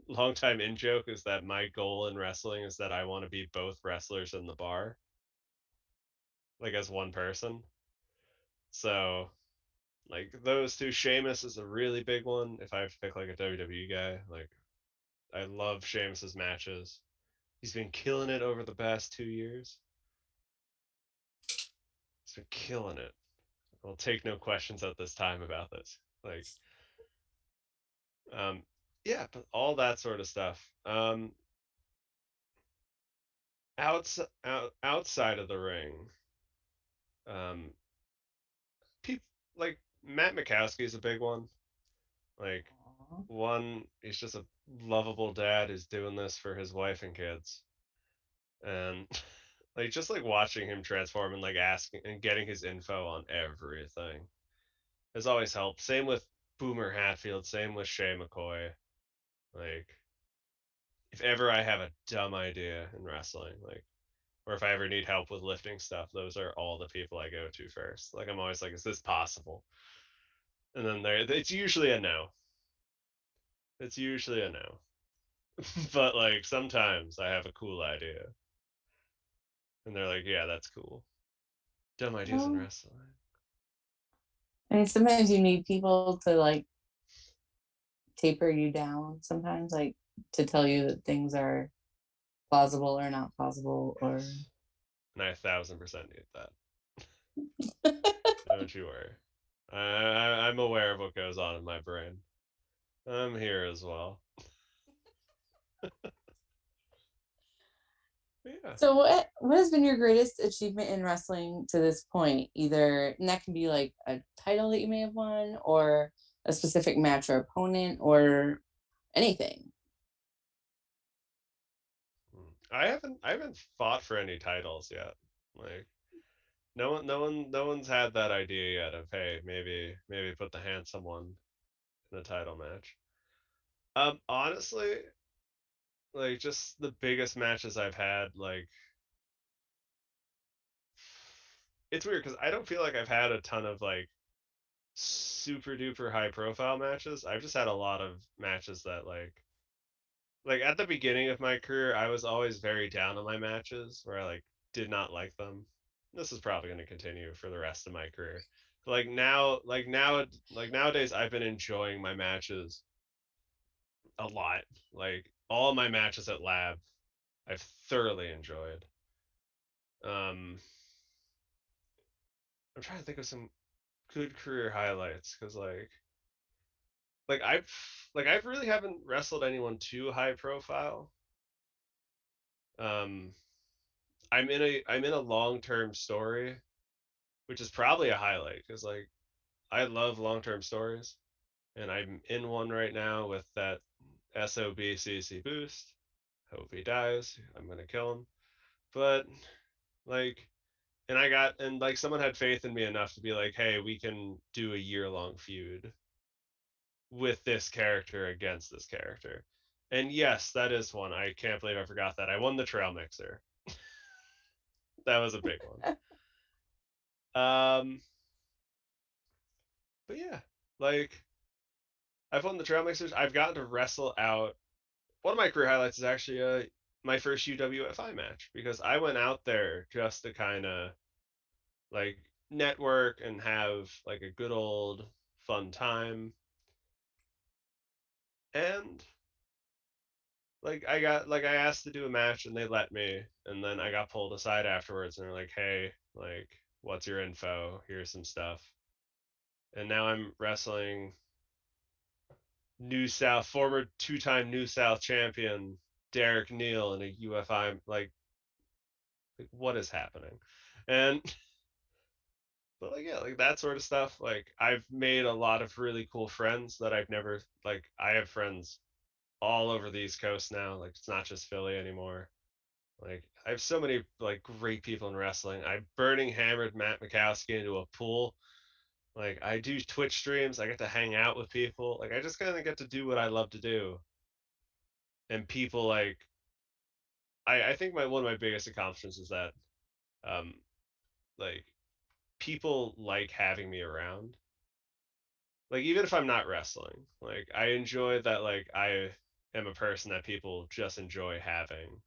long time in joke is that my goal in wrestling is that I want to be both wrestlers in the bar, like as one person. So like those two, Sheamus is a really big one. If I have to pick like a WWE guy, like I love Sheamus's matches. He's been killing it over the past 2 years. He's been killing it. I'll take no questions at this time about this. Like, um, yeah, but all that sort of stuff. Outside of the ring, um, people like Matt Mikowski is a big one. Like, one, he's just a lovable dad who's doing this for his wife and kids, and like just like watching him transform and like asking and getting his info on everything has always helped. Same with Boomer Hatfield. Same with Shay McCoy. Like, if ever I have a dumb idea in wrestling, like, or if I ever need help with lifting stuff, those are all the people I go to first. Like, I'm always like, is this possible? And then it's usually a no. It's usually a no. But like sometimes I have a cool idea, and they're like, yeah, that's cool. Dumb ideas in Well, wrestling. I mean, sometimes you need people to like taper you down sometimes, like to tell you that things are plausible or not plausible or Yes, and I 1,000% need that. Don't you worry. I'm aware of what goes on in my brain. I'm here as well. Yeah. so what has been your greatest achievement in wrestling to this point? Either and that can be like a title that you may have won or a specific match or opponent or anything. I haven't fought for any titles yet. Like no one's had that idea yet of, hey, maybe put the handsome one in a title match. Honestly, like just the biggest matches I've had, like it's weird because I don't feel like I've had a ton of like super duper high profile matches. I've just had a lot of matches that like at the beginning of my career, I was always very down on my matches where I like did not like them. This is probably going to continue for the rest of my career. But like nowadays, I've been enjoying my matches a lot. Like all my matches at Lab, I've thoroughly enjoyed. Um, I'm trying to think of some good career highlights because I've really haven't wrestled anyone too high profile. Um, I'm in a long term story, which is probably a highlight because like I love long-term stories, and I'm in one right now with that SOBCC boost. Hope he dies. I'm gonna kill him. But like, and like someone had faith in me enough to be like, hey, we can do a year-long feud with this character against this character. And yes, that is one. I can't believe I forgot that. I won the trail mixer. That was a big one. Um, but yeah, like I've won the trail mixers. I've gotten to wrestle out. One of my career highlights is actually my first UWFI match because I went out there just to kind of like network and have like a good old fun time. And I asked to do a match and they let me, and then I got pulled aside afterwards and they're like, hey, like what's your info? Here's some stuff. And now I'm wrestling New South, former two-time New South champion Derek Neal in a UFI. Like what is happening? And but like yeah, like that sort of stuff. Like I've made a lot of really cool friends that I've never like. I have friends all over the East Coast now. Like it's not just Philly anymore. Like I have so many like great people in wrestling. I burning hammered Matt Mikowski into a pool. Like I do Twitch streams. I get to hang out with people. Like I just kind of get to do what I love to do. And people I think my one of my biggest accomplishments is that um like people like having me around. Like even if I'm not wrestling, like I enjoy that like I am a person that people just enjoy having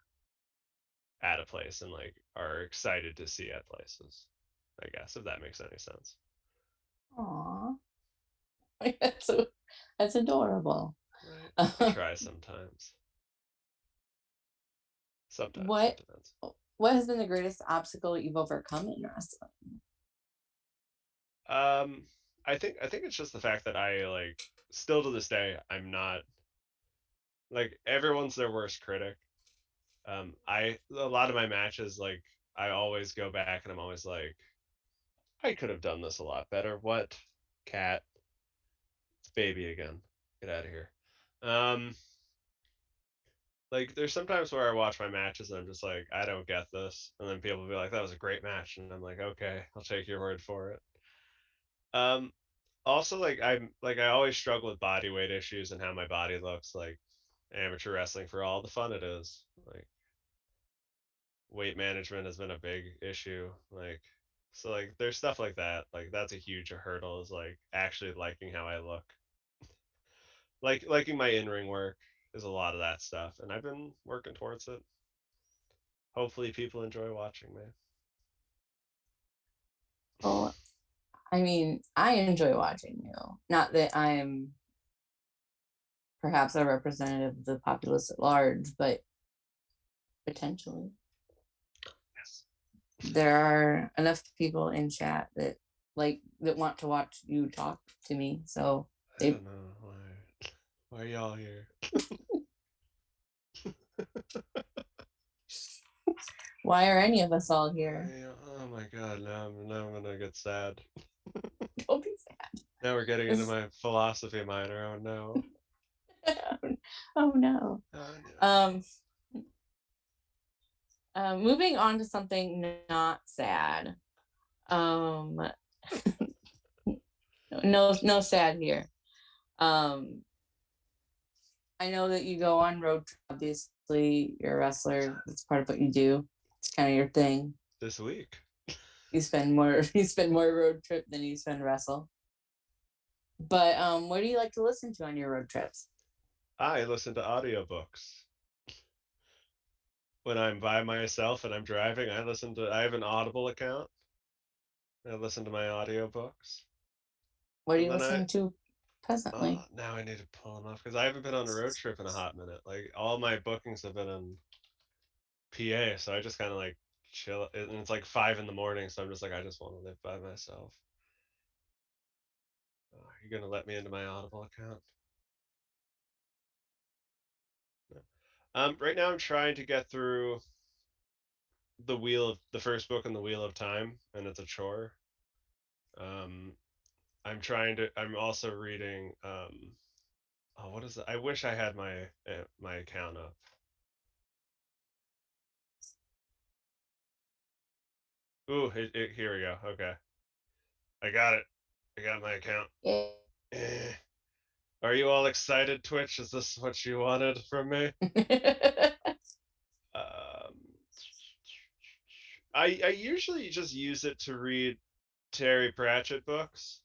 at a place and like are excited to see at places. I guess if that makes any sense. Aw, that's so, that's adorable. Right. I try sometimes. Sometimes it what depends. what has been the greatest obstacle you've overcome in wrestling? Um I think it's just the fact that I like still to this day I'm not like everyone's their worst critic. I a lot of my matches like I always go back and I'm always like I could have done this a lot better. What? Cat. It's baby again. Get out of here. Um like there's sometimes where I watch my matches and I'm just like, I don't get this. And then people will be like, that was a great match. And I'm like, okay, I'll take your word for it. Um Also I always struggle with body weight issues and how my body looks like amateur wrestling for all the fun it is. Like weight management has been a big issue. Like so like there's stuff like that. Like that's a huge hurdle is like actually liking how I look. Like liking my in-ring work is a lot of that stuff and I've been working towards it. Hopefully people enjoy watching me. Well, I mean, I enjoy watching you. Not that I'm perhaps a representative of the populace at large, but potentially. Yes. There are enough people in chat that want to watch you talk to me. So I they don't know why are y'all here? why are any of us all here? Oh my god, now I'm gonna get sad. Don't be sad. Now we're getting into This, my philosophy minor. Oh no. oh no. Oh no. Um moving on to something not sad. Um no sad here. Um I know that you go on road trip. Obviously, you're a wrestler. It's part of what you do. It's kind of your thing. This week. You spend more road trip than you spend wrestle. But what do you like to listen to on your road trips? I listen to audiobooks. When I'm by myself and I'm driving, I have an Audible account. I listen to my audiobooks. What are And you then listening to presently? now I need to pull them off because I haven't been on a road trip in a hot minute. Like all my bookings have been in PA, so I just kind of like chill. And it's like 5 in the morning, so I'm just like, I just want to live by myself. You're gonna let me into my Audible account? No. Right now I'm trying to get through the first book in the Wheel of Time, and it's a chore. Um, I'm also reading oh, what is it? I wish I had my account up. Ooh, here we go. Okay. I got it. I got my account. Yeah. Eh. Are you all excited, Twitch? Is this what you wanted from me? Um, I usually just use it to read Terry Pratchett books.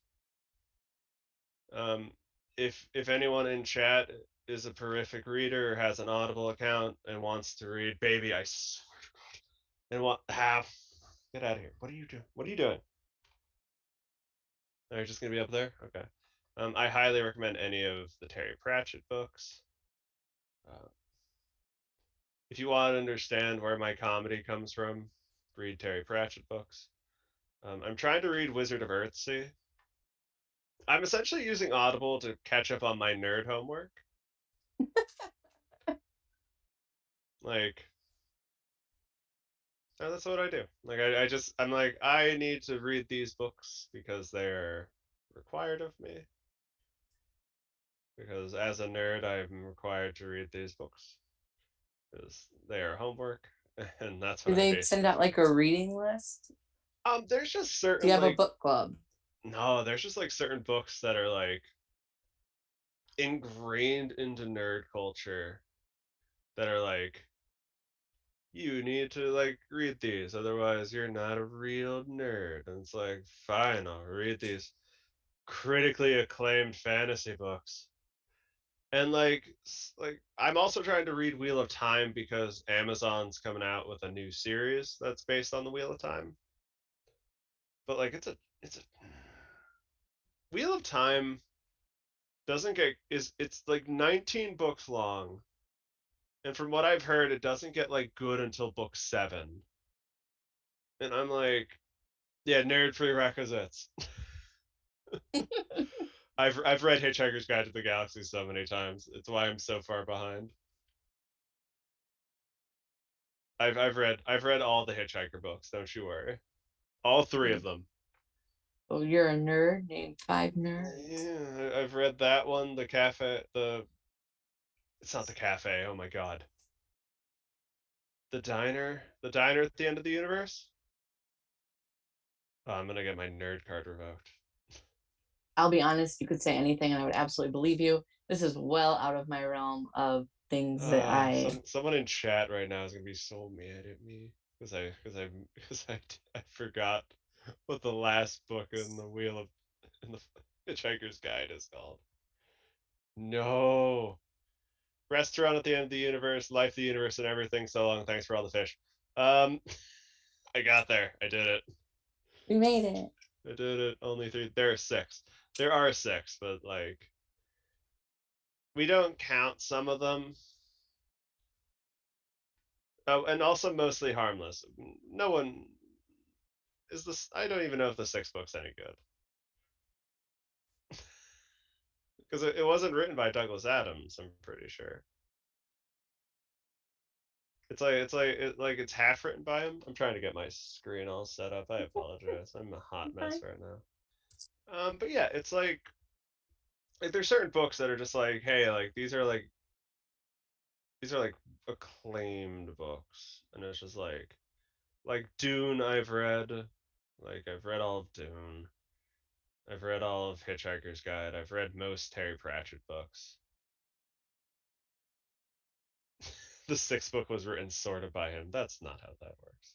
Um, if anyone in chat is a prolific reader or has an Audible account and wants to read, baby, I swear to God, and want have get out of here. What are you doing? What are you doing? Are you just gonna be up there? Okay. I highly recommend any of the Terry Pratchett books. Uh, if you want to understand where my comedy comes from, read Terry Pratchett books. I'm trying to read Wizard of Earthsea. I'm essentially using Audible to catch up on my nerd homework. Like, that's what I do. Like, I'm like, I need to read these books because they're required of me. Because as a nerd, I'm required to read these books because they are homework, and that's what Do I they send basically out do. like a reading list? There's just Do you certain have a like book club? no, there's just like certain books that are like ingrained into nerd culture that are like you need to like read these, otherwise you're not a real nerd. And it's like, fine, I'll read these critically acclaimed fantasy books. And like I'm also trying to read Wheel of Time because Amazon's coming out with a new series that's based on the Wheel of Time. But like it's a Wheel of Time doesn't get is it's like 19 books long. And from what I've heard, it doesn't get like good until book 7. And I'm like, yeah, nerd prerequisites. I've read Hitchhiker's Guide to the Galaxy so many times. It's why I'm so far behind. I've read all the Hitchhiker books. Don't you worry. All 3 of them. Oh, you're a nerd. Name 5 nerds. Yeah, I've read that one. The cafe. The it's not the cafe. Oh my god. The diner. The diner at the end of the universe. Oh, I'm gonna get my nerd card revoked. I'll be honest, you could say anything and I would absolutely believe you. This is well out of my realm of things that I. Someone in chat right now is gonna be so mad at me I forgot what the last book in the Wheel of in the Hitchhiker's Guide is called. No. Restaurant at the end of the universe, life, the universe, and everything. So long. Thanks for all the fish. Um, I got there. I did it. We made it. I did it. Only 3. There are 6. There are 6, but like we don't count some of them. Oh, and also mostly harmless. No one is this. I don't even know if the 6th book's any good because it wasn't written by Douglas Adams. I'm pretty sure. It's half written by him. I'm trying to get my screen all set up. I apologize. I'm a hot mess right now. But yeah, it's like there's certain books that are just like, hey, like these are like acclaimed books, and it's just like Dune. I've read all of Dune. I've read all of Hitchhiker's Guide. I've read most Terry Pratchett books. The 6th book was written sort of by him. That's not how that works.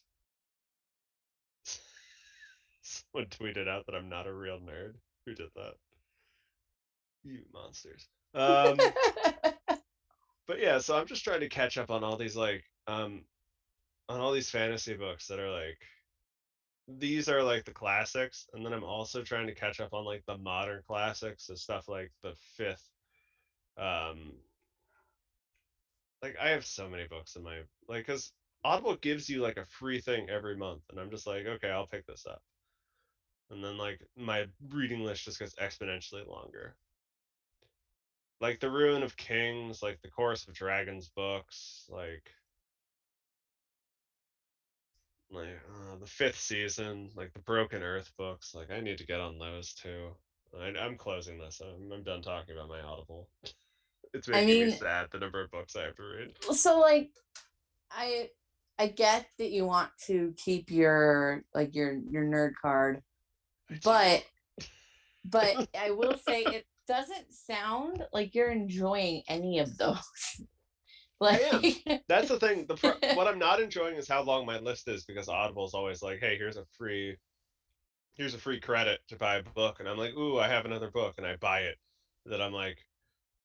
Someone tweeted out that I'm not a real nerd. Who did that? You monsters. But yeah, so I'm just trying to catch up on all these on all these fantasy books that are like these are like the classics, and then I'm also trying to catch up on like the modern classics, so stuff like the 5th. Um, like I have so many books in my like because Audible gives you like a free thing every month, and I'm just like, okay, I'll pick this up, and then like my reading list just gets exponentially longer. Like the Ruin of Kings, like the Chorus of Dragons books, like the 5th season, like the Broken Earth books. Like I need to get on those too. I'm closing this. I'm done talking about my Audible. It's I making me mean, sad the number of books I have to read. so like I I get that you want to keep your like your nerd card, I but do. I will say it doesn't sound like you're enjoying any of those. I am. Like That's the thing. What I'm not enjoying is how long my list is because Audible's always like, "Hey, here's a free credit to buy a book," and I'm like, "Ooh, I have another book," and I buy it. That I'm like,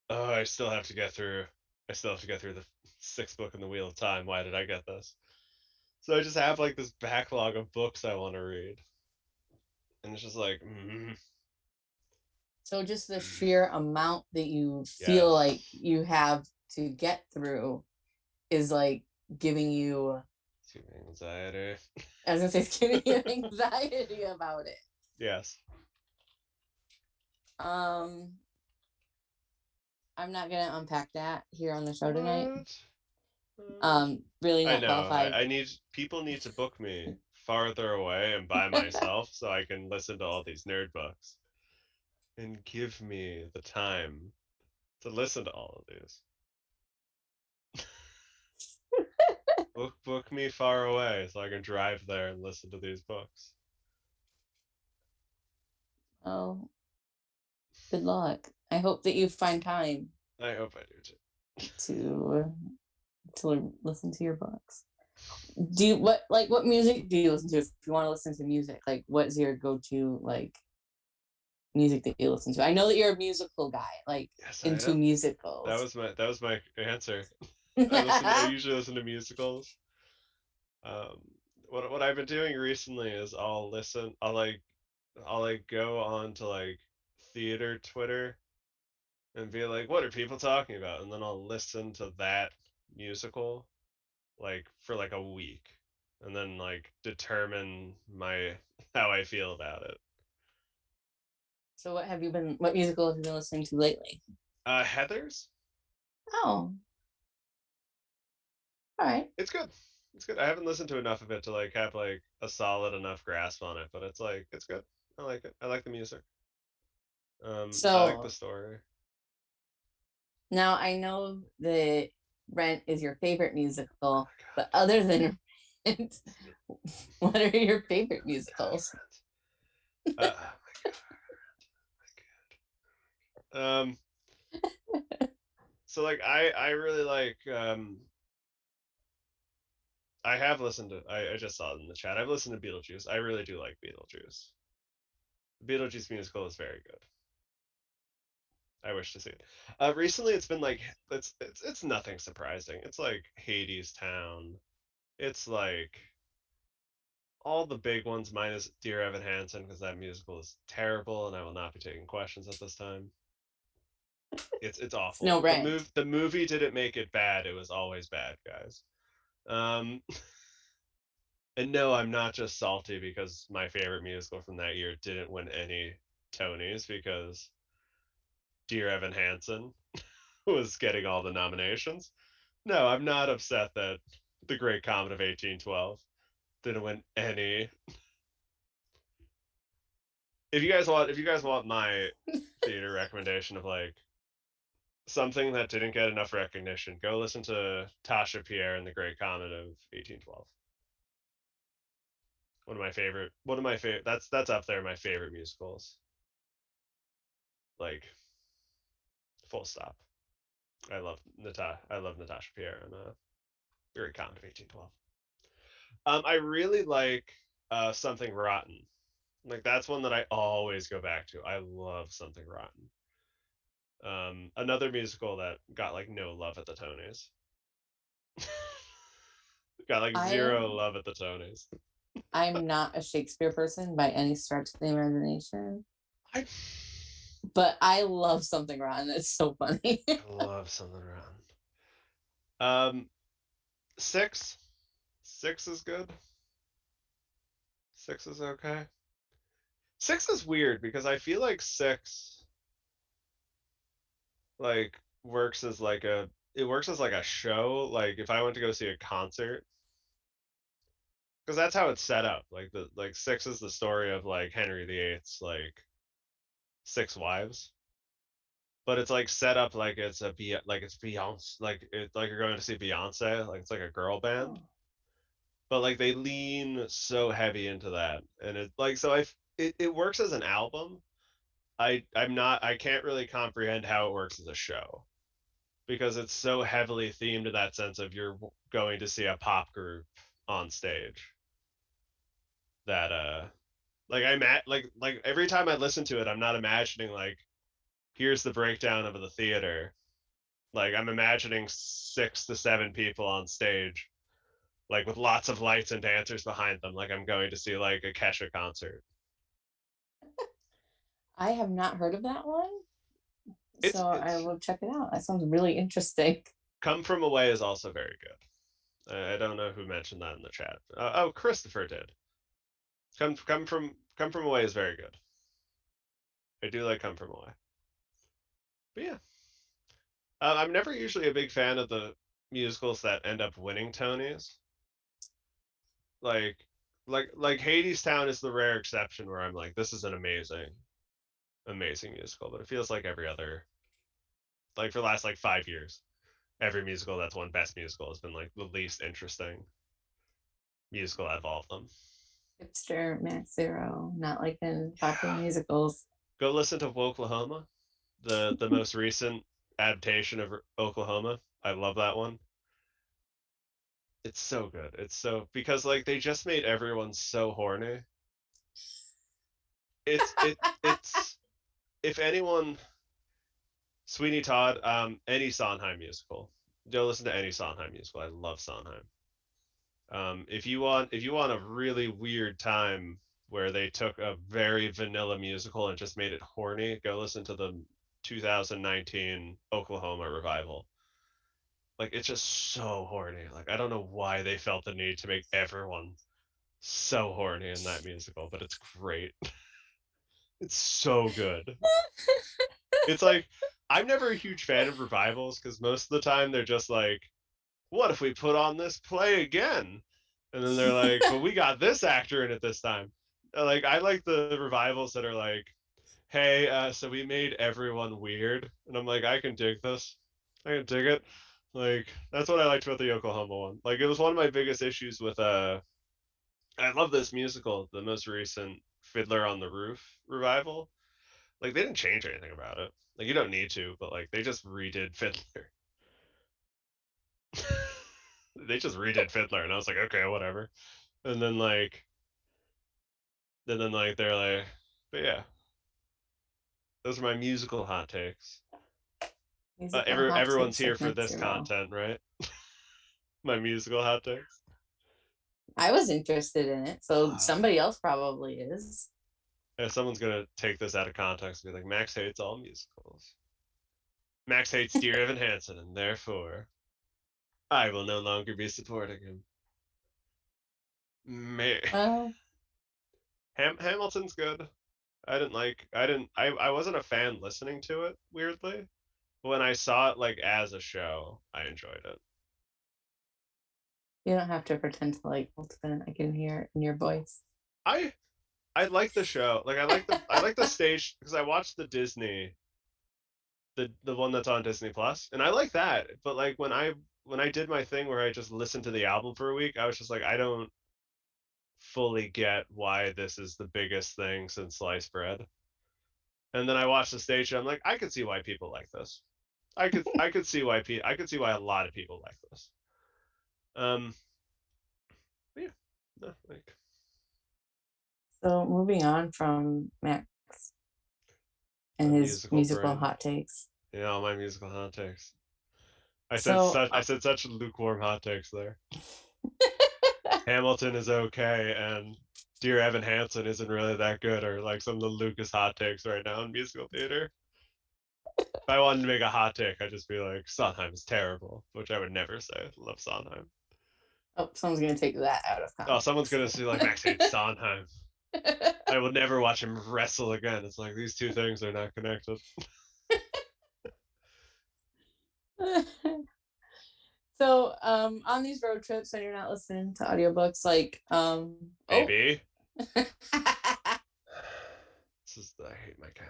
"Oh, I still have to get through. I still have to get through the sixth book in the Wheel of Time. Why did I get this?" So I just have like this backlog of books I want to read, and it's just like, so just the sheer amount that you feel like yes, you have to get through is like giving you, too many anxiety. as I say, it's giving you anxiety about it. Yes. Um, I'm not gonna unpack that here on the show tonight. What? What? Really I not know. qualified. I need people need to book me farther away and by myself so I can listen to all these nerd books and give me the time to listen to all of these. Book me far away so I can drive there and listen to these books. Oh, good luck. I hope that you find time I hope I do too. to listen to your books. Do you what music do you listen to if you want to listen to music? Like what's your go-to like music that you listen to? I know that you're a musical guy, like Yes, I into am. musicals. That was my answer. I usually listen to musicals. Um what I've been doing recently is I'll like go on to like theater Twitter and be like, what are people talking about? And then I'll listen to that musical like for like a week and then like determine my how I feel about it. So what musical have you been listening to lately? Heather's, Oh, all right. it's good. It's good. I haven't listened to enough of it to like have like a solid enough grasp on it, but it's like it's good. I like it. I like the music. I like the So story. now I know that Rent is your favorite Oh musical, my but god. other than Rent, what are your favorite Oh my god, musicals? Rent. Oh my god. So like I really like I have listened to I just saw it in the chat. I've listened to Beetlejuice. I really do like Beetlejuice. The Beetlejuice musical is very good. I wish to see it. Recently it's been like it's nothing surprising. It's like Hades Town. It's like all the big ones minus Dear Evan Hansen because that musical is terrible and I will not be taking questions at this time. It's awful. No, Rent. The movie didn't make it bad. It was always bad, guys. Um And no, I'm not just salty because my favorite musical from that year didn't win any Tonys because Dear Evan Hansen was getting all the nominations. No, I'm not upset that The Great Comet of 1812 didn't win any. If you guys want my theater recommendation of like something that didn't get enough recognition, go listen to Tasha Pierre and The Great Comet of 1812. One of my favorite that's up there my favorite musicals. Like full stop. I love Natasha Pierre and Very Common of 1812. I really like Something Rotten. Like that's one that I always go back to. I love Something Rotten. Another musical that got like no love at the Tonys. Got like I zero love at the Tonys. I'm not a Shakespeare person by any stretch of the imagination, I but I love Something Rotten. It's so funny. I love Something Rotten. Um, six, six is good. Six is okay. Six is weird because I feel like six like works as like a it works as like a show. Like if I went to go see a concert, because that's how it's set up. Like the like six is the story of like Henry VIII's like Six Wives, but it's like set up like it's like it's Beyonce, like it's like you're going to see Beyonce, like it's like a girl band, Oh. but like they lean so heavy into that, and it like so it works as an album. I can't really comprehend how it works as a show because it's so heavily themed in that sense of you're going to see a pop group on stage that like like every time I listen to it, I'm not imagining like here's the breakdown of the theater. Like I'm imagining 6 to 7 people on stage, like with lots of lights and dancers behind them, like I'm going to see like a Kesha concert. I have not heard of that one, It's so I it's will check it out. That sounds really interesting. Come From Away is also very good. I don't know who mentioned that in the chat. Oh, Christopher did. Come From Away is very good. I do like Come From Away. But yeah, I'm never usually a big fan of the musicals that end up winning Tonys. Like like Hadestown is the rare exception where I'm like, this is an amazing musical, but it feels like every other, like for the last like 5 years, every musical that's won Best Musical has been like the least interesting musical out of all of them. Hipster Max Zero, not like in popular musicals. Go listen to Oklahoma, the most recent adaptation of Oklahoma. I love that one. It's so good. It's so because like they just made everyone so horny. It's if anyone Sweeney Todd, any Sondheim musical. Go listen to any Sondheim musical. I love Sondheim. If you want a really weird time where they took a very vanilla musical and just made it horny, go listen to the 2019 Oklahoma revival. Like it's just so horny. Like I don't know why they felt the need to make everyone so horny in that musical, but it's great. It's so good. It's like I'm never a huge fan of revivals because most of the time they're just like, what if we put on this play again? And then they're like, but we got this actor in it this time. Like I like the revivals that are like, hey, so we made everyone weird, and I'm like, I can dig this. I can dig it. Like that's what I liked about the Yokohama one. Like it was one of my biggest issues with I love this musical, the most recent Fiddler on the Roof revival. Like they didn't change anything about it. Like you don't need to, but like they just redid Fiddler. They just redid Fiddler, and I was like, okay, whatever. And then like they're like, but yeah, those are my musical hot takes. Musical hot Everyone's takes here with for Max this Zero. content, right? My musical hot takes. I was interested in it, so Uh, somebody else probably is. yeah, someone's gonna take this out of context and be like, Max hates all musicals. Max hates Dear Evan Hansen, and therefore I will no longer be supporting him. May Well, Hamilton's good. I wasn't a fan listening to it, weirdly. But when I saw it like as a show, I enjoyed it. you don't have to pretend to like Ultimate. I can hear it in your voice. I I like the show. Like I like the stage because I watched the Disney the one that's on Disney Plus, and I like that. But like when I did my thing where I just listened to the album for a week, I was just like I don't fully get why this is the biggest thing since sliced bread. And then I watched the stage and I'm like I could see why people like this. I could see why I could see why a lot of people like this. Um yeah. No, like So moving on from Max my and his musical musical brain. hot takes. Yeah, all my musical hot takes. So I said such lukewarm hot takes there. Hamilton is okay, and Dear Evan Hansen isn't really that good, or like some of the Lucas hot takes right now in musical theater. If I wanted to make a hot take, I'd just be like, Sondheim is terrible, which I would never say. I love Sondheim. oh, someone's gonna take that out of Oh, someone's context. gonna see like Max hates Sondheim. I will never watch him wrestle again. It's like these two things are not connected. So on these road trips when you're not listening to audiobooks, like oh Maybe. I hate my cat.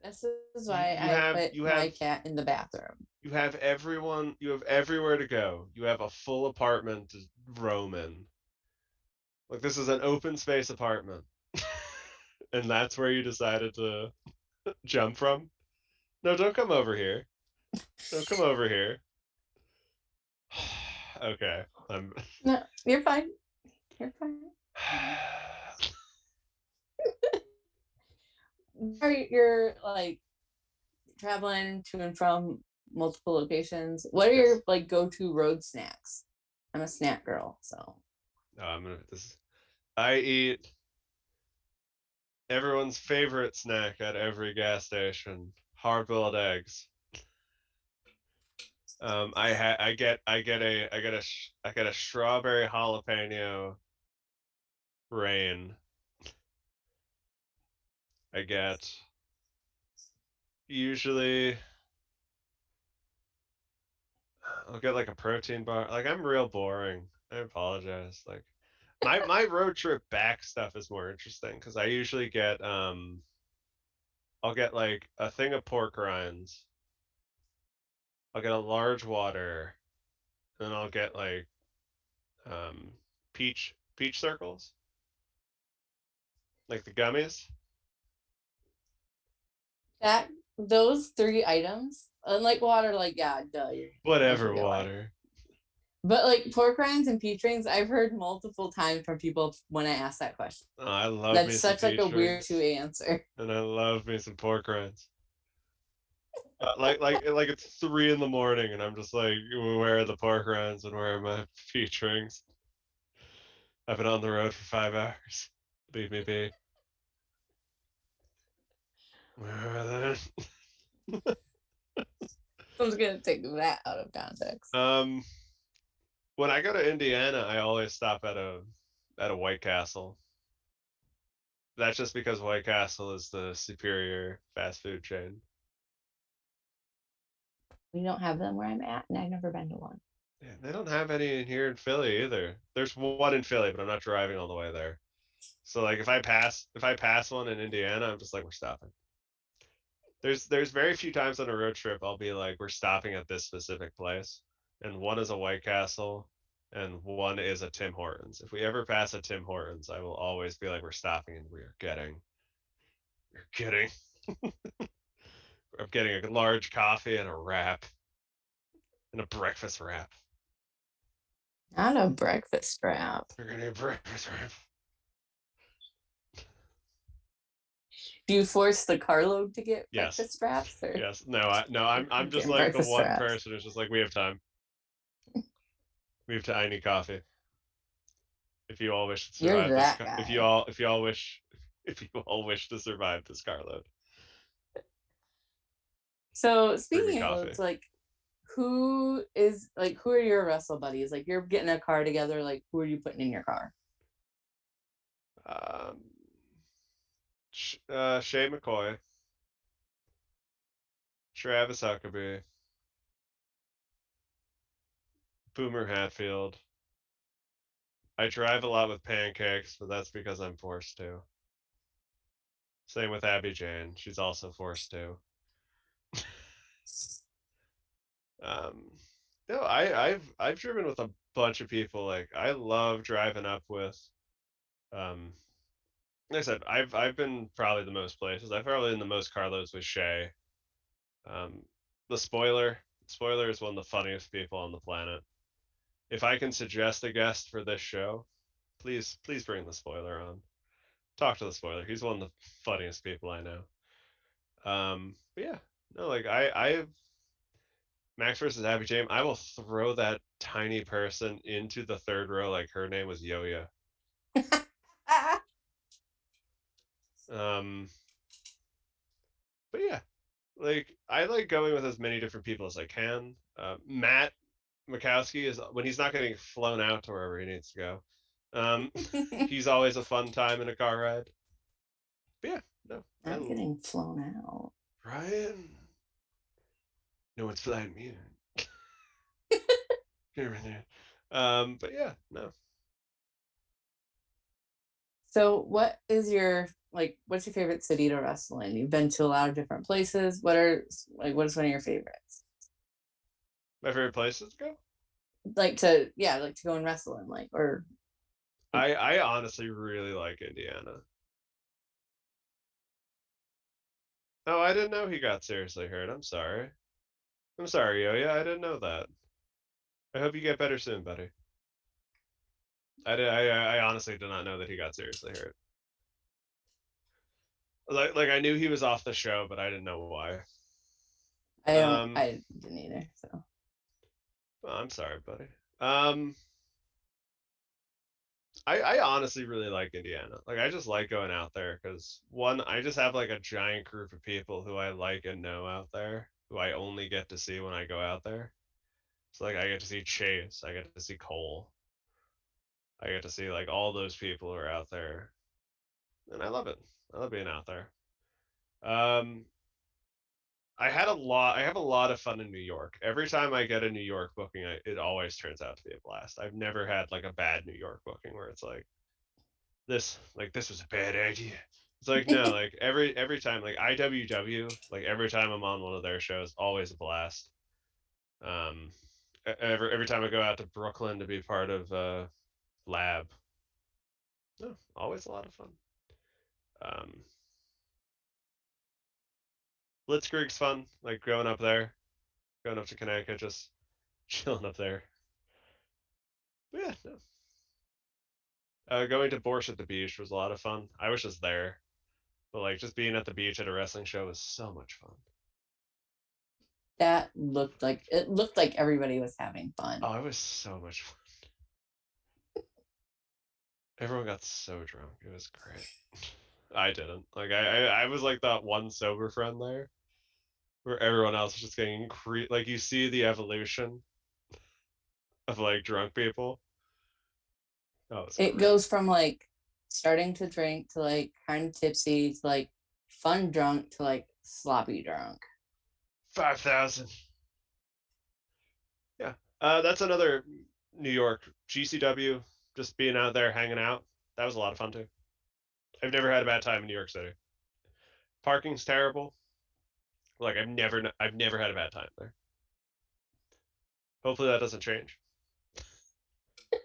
This is You why you I have put you my have cat in the bathroom. you have everyone. You have everywhere to go. You have a full apartment to roam in. Like this is an open space apartment, and that's where you decided to jump from. No, don't come over here. Don't come over here. Okay, I'm. No, you're fine. You're fine. Are you're like traveling to and from multiple locations? What are Yes. your like go-to road snacks? I'm a snack girl, so No, I'm gonna. This. I eat everyone's favorite snack at every gas station: hard-boiled eggs. I get a strawberry jalapeno rain. I get usually I'll get like a protein bar. Like I'm real boring. I apologize. Like my road trip back stuff is more interesting because I usually get I'll get like a thing of pork rinds. I'll get a large water, and I'll get like um peach circles, like the gummies. that those three items, unlike water, like yeah, duh, those Whatever will get one. water. But like pork rinds and peach rings, I've heard multiple times from people when I ask that question. Oh, I love That's me some such like a peach weird to rings, answer. and I love me some pork rinds. Like it's 3 in the morning, and I'm just like, where are the pork rinds and where are my peach rings? I've been on the road for 5 hours. Leave me be. Where are they? I'm just gonna take that out of context. When I go to Indiana, I always stop at a White Castle. That's just because White Castle is the superior fast food chain. We don't have them where I'm at, and I've never been to one. Yeah, they don't have any in here in Philly either. There's one in Philly, but I'm not driving all the way there. So like if I pass one in Indiana, I'm just like we're stopping. There's very few times on a road trip I'll be like we're stopping at this specific place, and one is a White Castle, and one is a Tim Hortons. If we ever pass a Tim Hortons, I will always be like we're stopping and we're getting I'm getting a large coffee and a wrap and a breakfast wrap. Not a breakfast wrap. We're getting a breakfast wrap. Do you force the carload to get Yes, breakfast wraps, or yes. No. I'm just getting like the breakfast one wraps? person who's just like we have time. We have time. I need coffee. If you all wish to You're survive this, that guy. if you all wish, if you all wish to survive this carload, So bring me speaking of, coffee. it's like, who are your wrestle buddies? Like you're getting a car together. Like who are you putting in your car? Um, Shay McCoy, Travis Huckabee, Boomer Hatfield. I drive a lot with Pancakes, but that's because I'm forced to. Same with Abby Jane. She's also forced to. Um, no, I've driven with a bunch of people. Like I love driving up with. Um, like I said, I've been probably the most places. I've probably been the most carloads with Shay. Um, the spoiler is one of the funniest people on the planet. If I can suggest a guest for this show, please bring the spoiler on. Talk to the spoiler. He's one of the funniest people I know. But yeah, no, like I Max versus Abby Jame, I will throw that tiny person into the third row like her name was Yo-Yo. Um, but yeah, like I like going with as many different people as I can. Matt Mikowski is when he's not getting flown out to wherever he needs to go. He's always a fun time in a car ride. But yeah, no, I'm getting flown out. Ryan, no one's flying me in. But yeah, no. So what is your what's your favorite city to wrestle in? You've been to a lot of different places. What is one of your favorites? My favorite places to go? Like to go and wrestle in or like I honestly really like Indiana. Oh, I didn't know he got seriously hurt. I'm sorry. I'm sorry, Yo-Yo. I didn't know that. I hope you get better soon, buddy. I honestly did not know that he got seriously hurt. Like I knew he was off the show, but I didn't know why. I didn't either. So Well, I'm sorry, buddy. Um, I honestly really like Indiana. Like I just like going out there because one, I just have like a giant group of people who I like and know out there who I only get to see when I go out there. So like I get to see Chase, I get to see Cole, I get to see like all those people who are out there, and I love it. I love being out there. Um, I have a lot of fun in New York. Every time I get a New York booking, it always turns out to be a blast. I've never had like a bad New York booking where it's like this was a bad idea. It's like no, like every time like IWW, like every time I'm on one of their shows, always a blast. Um, every time I go out to Brooklyn to be part of Lab, no, always a lot of fun. Um, Blitzkrieg's fun, like going up there, going up to Connecticut, just chilling up there. But yeah, no. Going to Borscht at the beach was a lot of fun. I was just there, but like just being at the beach at a wrestling show was so much fun. that looked like everybody was having fun. Oh, it was so much fun. Everyone got so drunk. It was great. I didn't. Like I was like that one sober friend there, where everyone else was just getting like you see the evolution of like drunk people. Oh, it was It great. goes from like starting to drink to like kind of tipsy to like fun drunk to like sloppy drunk. 5,000. Yeah. That's another New York GCW. Just being out there hanging out. That was a lot of fun too. I've never had a bad time in New York City. Parking's terrible. Like I've never had a bad time there. Hopefully that doesn't change.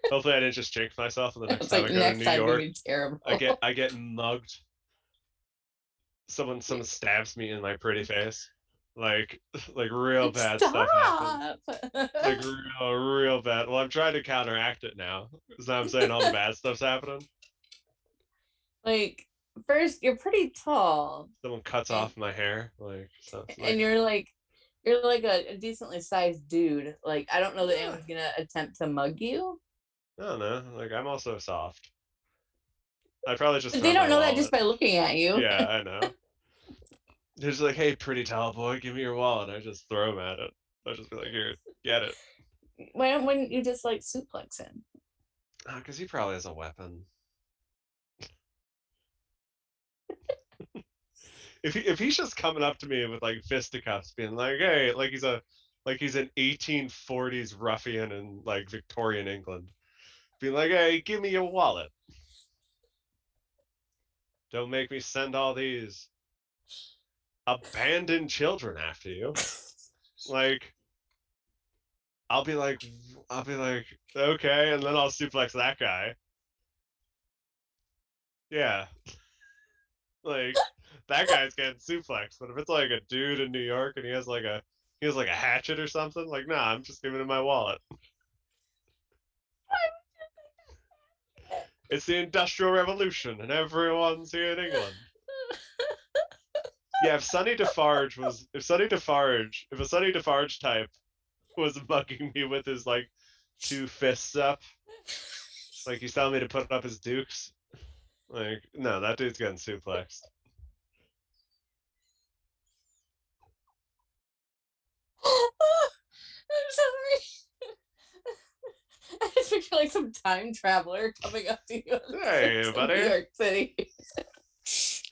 Hopefully I didn't just jinx myself and the next It's time like I go to next New time gonna York be terrible. I get mugged. Someone stabs me in my pretty face. Like like real bad stuff happens. Stop. Like real bad. Well, I'm trying to counteract it now. Because now I'm saying all the bad stuff's happening. Like first you're pretty tall Someone cuts and off my hair. Like so and like you're like a decently sized dude. Like I don't know that yeah. anyone's gonna attempt to mug you. I don't know. Like I'm also soft. I'd probably just But they throw my don't know that just wallet. by looking at you. Yeah, I know. They're just like, hey, pretty tall boy, give me your wallet. I just throw him at it. I just be like, here, get it. Why wouldn't you just like suplex him? Because he probably has a weapon. If he's just coming up to me with like fisticuffs, being like, hey, like he's an 1840s ruffian in like Victorian England, being like, hey, give me your wallet. Don't make me send all these abandoned children after you. Like, I'll be like, I'll be like, okay, and then I'll suplex that guy. Yeah, like that guy's getting suplexed. But if it's like a dude in New York and he has like a hatchet or something, like nah, I'm just giving him my wallet. It's the Industrial Revolution, and everyone's here in England. Yeah, if a Sonny Defarge type was mugging me with his like two fists up, like he's telling me to put up his dukes, like no, that dude's getting suplexed. I'm sorry. I just picture like some time traveler coming up to you Hey, in New buddy, York City.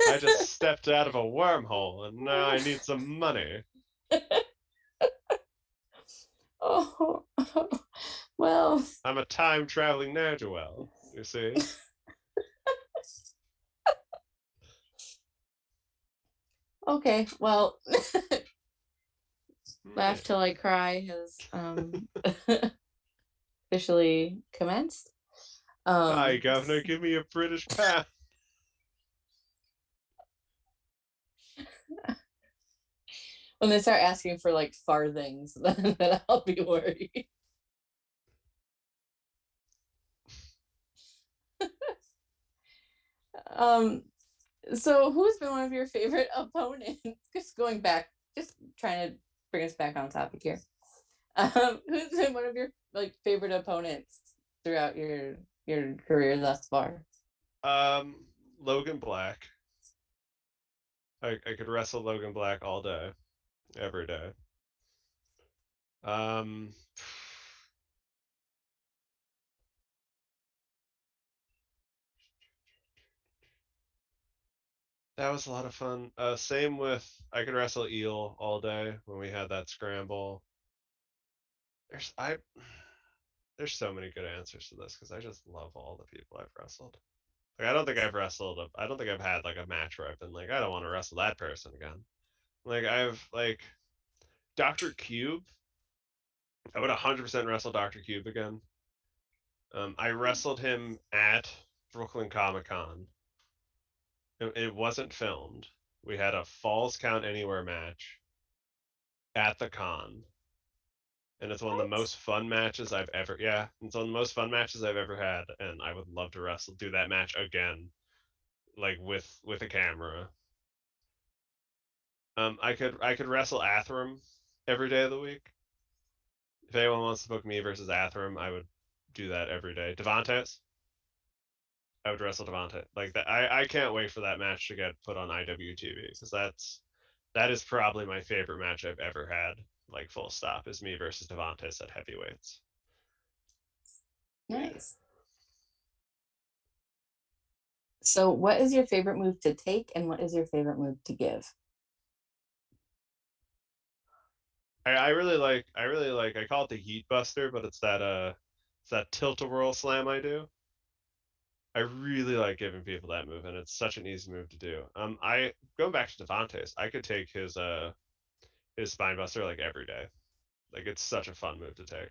I just stepped out of a wormhole, and now I need some money. Oh, well, I'm a time traveling ne'er-do-well, you see. Okay, well, Yeah. Laugh Till I Cry has officially commenced. Hi, Governor, give me a British pound. When they start asking for like farthings, then I'll be worried. Um, so who's been one of your favorite opponents? Just going back, just trying to bring us back on topic here. Who's been one of your like favorite opponents throughout your career thus far? Logan Black. I could wrestle Logan Black all day, every day. Um, that was a lot of fun. Same with I could wrestle Eel all day when we had that scramble. There's I there's so many good answers to this because I just love all the people I've wrestled. Like I don't think I've wrestled. I don't think I've had like a match where I've been like I don't want to wrestle that person again. Like I've like Doctor Cube. I would 100% wrestle Doctor Cube again. I wrestled him at Brooklyn Comic Con. It wasn't filmed. We had a Falls Count Anywhere match at the con, and it's one of the What? most fun matches I've ever. Yeah, it's one of the most fun matches I've ever had, and I would love to do that match again, like with a camera. I could wrestle Atherum every day of the week. If anyone wants to book me versus Atherum, I would do that every day. Devontae's, I would wrestle Devontae. Like that, I can't wait for that match to get put on IWTV because that is probably my favorite match I've ever had. Like full stop is me versus Devontae at heavyweights. Yeah. Nice. So, what is your favorite move to take, and what is your favorite move to give? I call it the Heat Buster, but it's that tilt-a-whirl slam I do. I really like giving people that move, and it's such an easy move to do. I going back to Devontae's, I could take his spine buster like every day. Like it's such a fun move to take.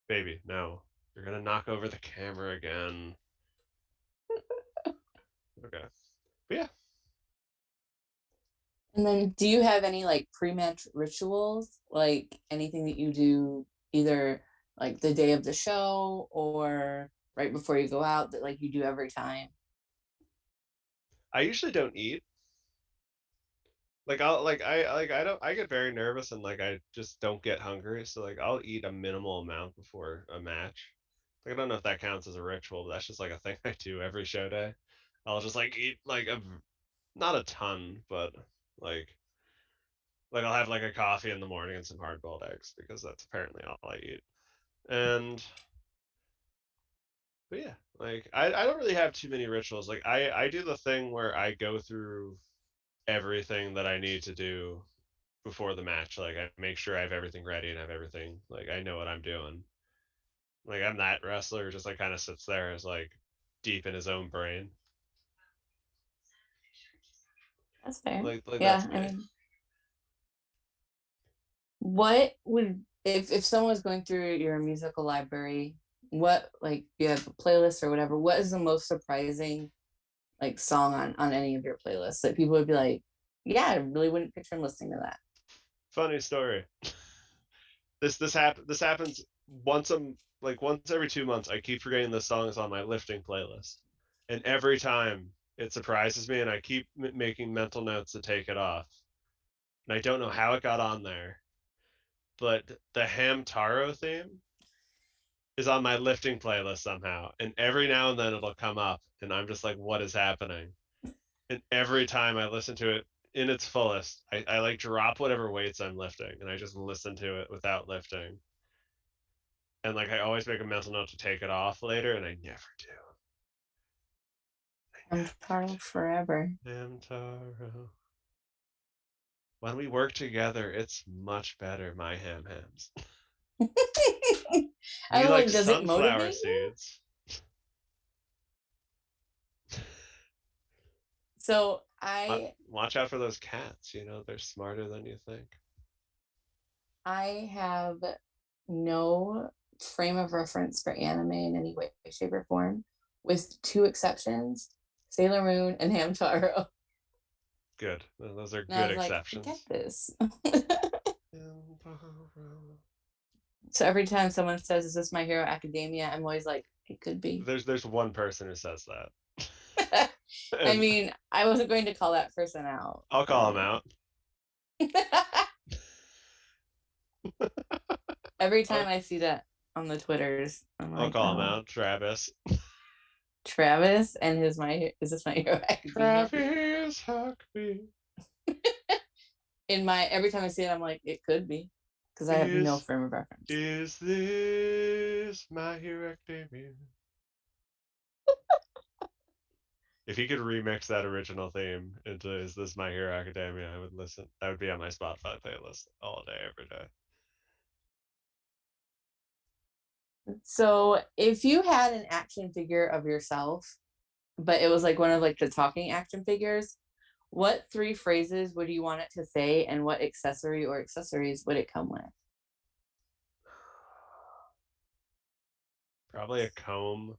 Baby, no. You're gonna knock over the camera again. Okay. But yeah. And then, do you have any like pre-match rituals, like anything that you do either like the day of the show or right before you go out that like you do every time? I usually don't eat. Like I'll like I don't I get very nervous and like I just don't get hungry. So like I'll eat a minimal amount before a match. Like I don't know if that counts as a ritual, but that's just like a thing I do every show day. I'll just like eat like a not a ton, but like like I'll have like a coffee in the morning and some hard boiled eggs because that's apparently all I eat. And but yeah, like I don't really have too many rituals. Like I do the thing where I go through everything that I need to do before the match. Like I make sure I have everything ready and have everything like I know what I'm doing. Like I'm that wrestler who just like kind of sits there as like deep in his own brain. That's fair. Like that's Yeah, I me. mean, what would if someone was going through your musical library, what like you have a playlist or whatever, what is the most surprising like song on any of your playlists that people would be like, yeah, I really wouldn't picture him listening to that. Funny story. This happens once every 2 months. I keep forgetting the songs on my lifting playlist, and every time it surprises me, and I keep making mental notes to take it off. And I don't know how it got on there, but the Hamtaro theme is on my lifting playlist somehow. And every now and then it'll come up, and I'm just like, what is happening? And every time I listen to it in its fullest, I like drop whatever weights I'm lifting, and I just listen to it without lifting. And like I always make a mental note to take it off later, and I never do. I I'm Taro forever. never do. Hamtaro. When we work together, it's much better, my ham hams. I We was like like, does it sunflower motivate you? seeds. So I Watch out for those cats. You know, they're smarter than you think. I have no frame of reference for anime in any way, shape, or form, with two exceptions: Sailor Moon and Hamtaro. Good. Those are And I good was like, forget exceptions. this. So every time someone says, "Is this My Hero Academia?" I'm always like, it could be. There's one person who says that, I and mean, I wasn't going to call that person out I'll for call him anything. out. Every I'll, time I see that on the Twitters, I'm I'll like, call him oh, out. Travis. Travis and his My Is This My Hero Academia? Travis Huckabee In my every time I see it, I'm like, it could be, because I have no is frame of reference. is this My Hero Academia? If he could remix that original theme into "Is This My Hero Academia," I would listen. That would be on my Spotify playlist all day, every day. So if you had an action figure of yourself, but it was like one of like the talking action figures, what three phrases would you want it to say, and what accessory or accessories would it come with? Probably a comb.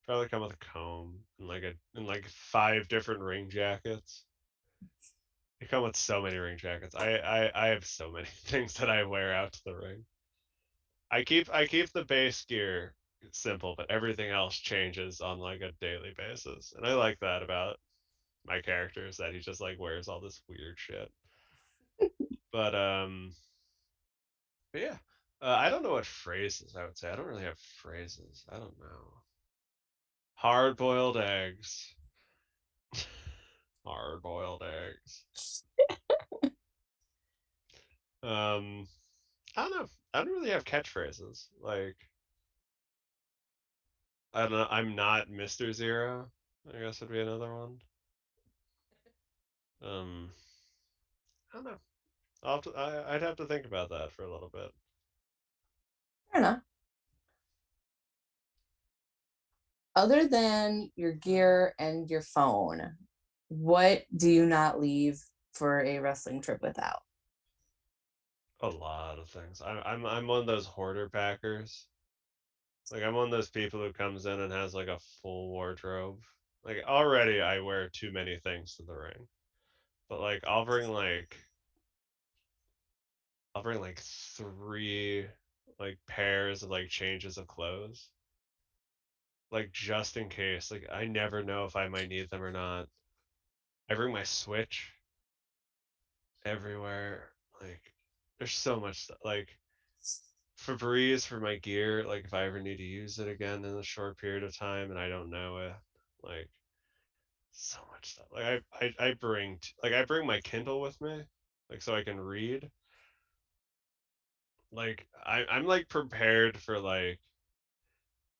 Probably come with a comb and like 5 different ring jackets. They come with so many ring jackets. I have so many things that I wear out to the ring. I keep the base gear simple, but everything else changes on like a daily basis. And I like that about my character, is that he just like wears all this weird shit. But but yeah. I don't know what phrases I would say. I don't really have phrases. I don't know. Hard boiled eggs. Hard boiled eggs. Um I don't know. I don't really have catchphrases. Like, I don't know. I'm not Mr. Zero, I guess would be another one. Um, I don't know. I'd have to think about that for a little bit. I don't know. Other than your gear and your phone, what do you not leave for a wrestling trip without? A lot of things. I'm one of those hoarder packers. Like, I'm one of those people who comes in and has like a full wardrobe. Like, already I wear too many things to the ring. But like I'll bring like 3 pairs of like changes of clothes, like just in case. Like, I never know if I might need them or not. I bring my Switch everywhere. Like, there's so much stuff. Like, Febreze for my gear. Like, if I ever need to use it again in a short period of time and I don't know it. Like, so much stuff. Like, I bring my Kindle with me, like, so I can read. Like, I'm like prepared for like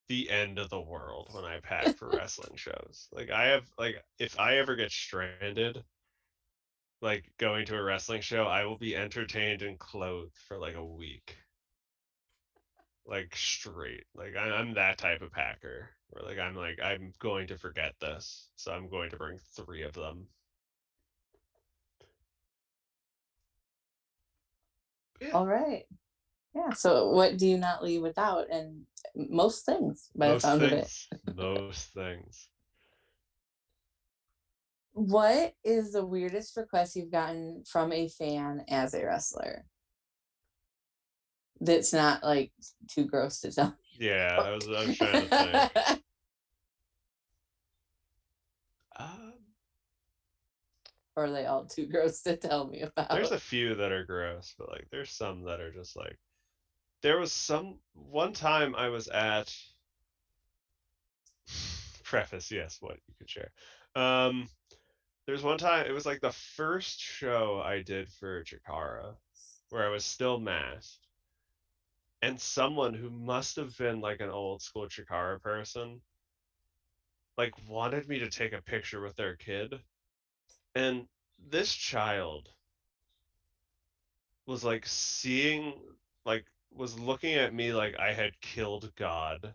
the end of the world when I pack for wrestling shows. Like, I have like, if I ever get stranded, like going to a wrestling show, I will be entertained and clothed for like a week, like straight. Like, I'm that type of packer where like I'm going to forget this, so I'm going to bring 3 of them. Yeah, All right. Yeah. So what do you not leave without? And most things, by the most sound of it. things, most things. What is the weirdest request you've gotten from a fan as a wrestler that's not like too gross to tell Yeah, me I was trying to think. about? Um, Or are they all too gross to tell me there's about? a few that are gross, but like there's some that are just like, there was some one time I was at preface, yes, what you could share. Um, there's one time, it was like the first show I did for Chikara, where I was still masked, and someone who must have been like an old school Chikara person, like, wanted me to take a picture with their kid, and this child was like like was looking at me like I had killed God,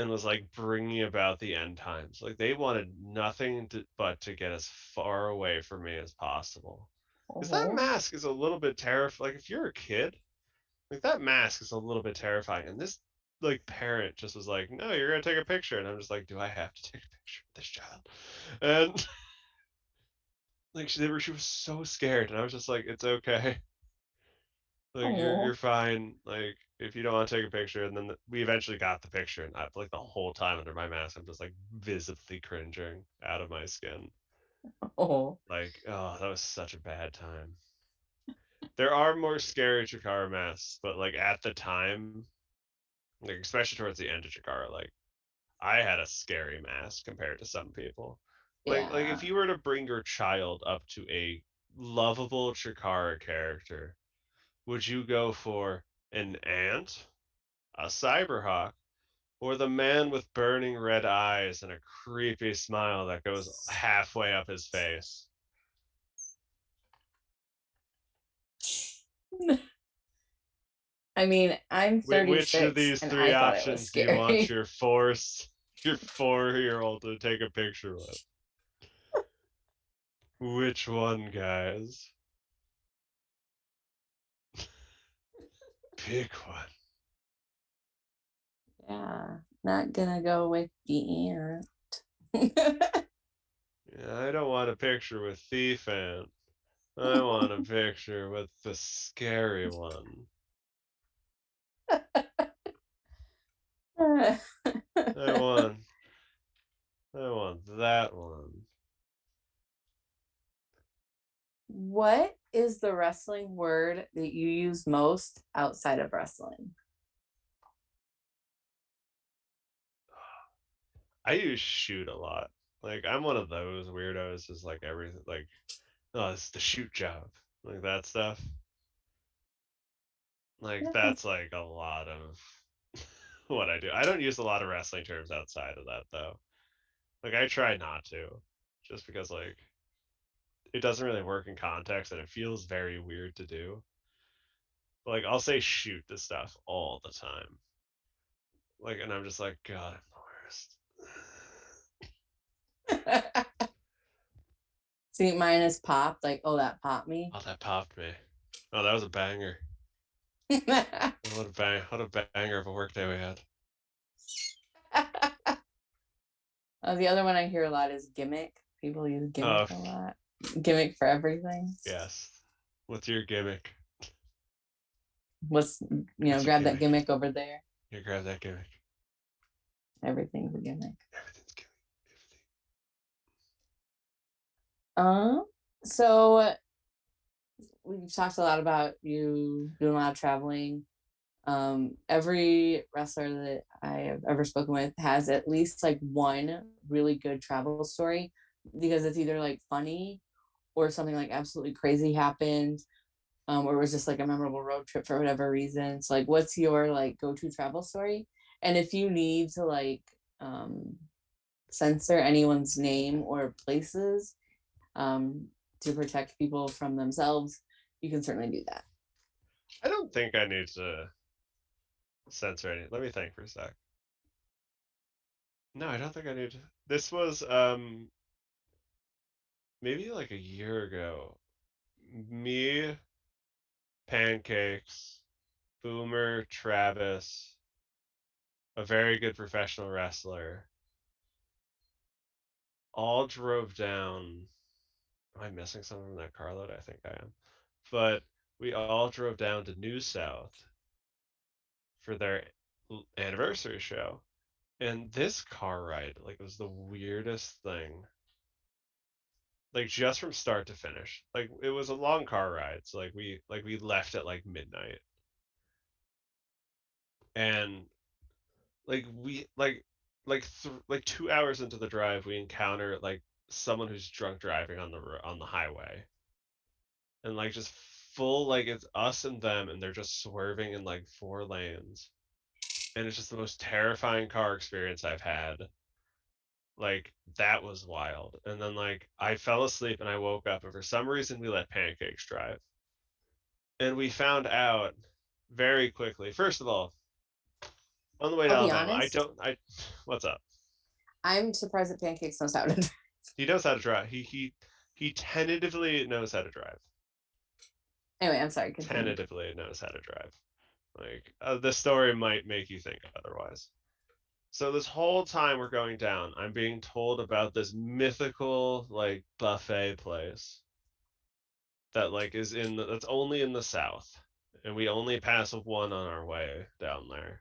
and was like bringing about the end times. Like they wanted nothing but to get as far away from me as possible. Because that Oh, mask is a little bit terrifying. Like if you're a kid, like that mask is a little bit terrifying. And this like parent just was like, "No, you're gonna take a picture," and I'm just like, "Do I have to take a picture of this child?" And like she was so scared, and I was just like, "It's okay. Like you're oh, fine. Like if you don't want to take a picture." And then we eventually got the picture, and I like the whole time under my mask, I'm just like visibly cringing out of my skin. oh. Like, oh, that was such a bad time. There are more scary Chikara masks, but like at the time, like especially towards the end of Chikara, like I had a scary mask compared to some people. Like if Yeah. you were to bring your child up to a lovable Chikara character, would you go for an ant, a cyberhawk, or the man with burning red eyes and a creepy smile that goes halfway up his face? I mean, I'm Which of 36 these and three I thought it was options do you want scary. your 4-year old to take a picture with? Which one, guys? Pick one. Yeah, not gonna go with the ant. Yeah, I don't want a picture with Thief Ant. I want a picture with the scary one. I want that one. What is the wrestling word that you use most outside of wrestling? I use shoot a lot. Like I'm one of those weirdos. Is like everything. Like oh, it's the shoot job. Like that stuff. Like Yeah. that's like a lot of what I do. I don't use a lot of wrestling terms outside of that though. Like I try not to, just because like it doesn't really work in context and it feels very weird to do. But, like I'll say shoot to stuff all the time. Like and I'm just like God, I'm the worst. See, mine is popped. Like, oh, that popped me. Oh, that popped me. Oh, that was a banger. Oh, what a banger of a workday we had. The other one I hear a lot is gimmick. People use gimmick Oh, a lot. Gimmick for everything. yes. What's your gimmick? What's your Grab that gimmick? gimmick over there. You grab that gimmick. Everything's a gimmick. Everything's gimmick. Everything. Um, so we've talked a lot about you doing a lot of traveling. Every wrestler that I have ever spoken with has at least like one really good travel story because it's either like funny or something like absolutely crazy happened, or it was just like a memorable road trip for whatever reason. So like, what's your like go-to travel story? And if you need to like censor anyone's name or places to protect people from themselves, you can certainly do that. I don't think I need to censor any. Let me think for a sec. No, I don't think I need to. This was maybe like a year ago. Me, Pancakes, Boomer, Travis, a very good professional wrestler, all drove down. Am I missing someone from that carload? I think I am. But we all drove down to New South for their anniversary show. And this car ride, like, was the weirdest thing. Like just from start to finish. Like it was a long car ride, so like we left at like midnight. And like we like 2 hours into the drive, we encounter like someone who's drunk driving on the highway. And like just full like it's us and them and they're just swerving in like 4 lanes. And it's just the most terrifying car experience I've had. Like that was wild. And then like I fell asleep and I woke up and for some reason we let Pancakes drive. And we found out very quickly. First of all, On the way to I'll be Alabama. honest. What's up? I'm surprised that Pancakes knows how to drive. He knows how to drive. He tentatively knows how to drive. Anyway, I'm sorry. Continue. Tentatively knows how to drive. Like the story might make you think otherwise. So this whole time we're going down, I'm being told about this mythical like buffet place that like that's only in the South, and we only pass one on our way down there.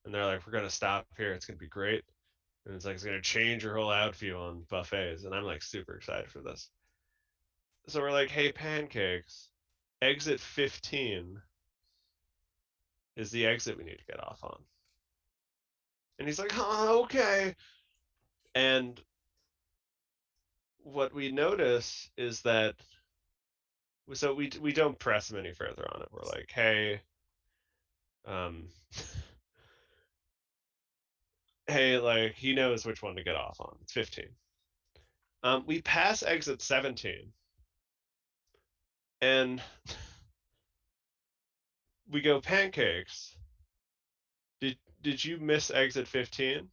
And they're like, we're gonna stop here. It's gonna be great, and it's like it's gonna change your whole outfit on buffets. And I'm like super excited for this. So we're like, hey, Pancakes, exit 15 is the exit we need to get off on. And he's like, huh, okay. And what we notice is that we don't press him any further on it. We're like, hey, um, hey, like he knows which one to get off on. It's 15. We pass exit 17, and we go, Pancakes. Did you miss exit 15?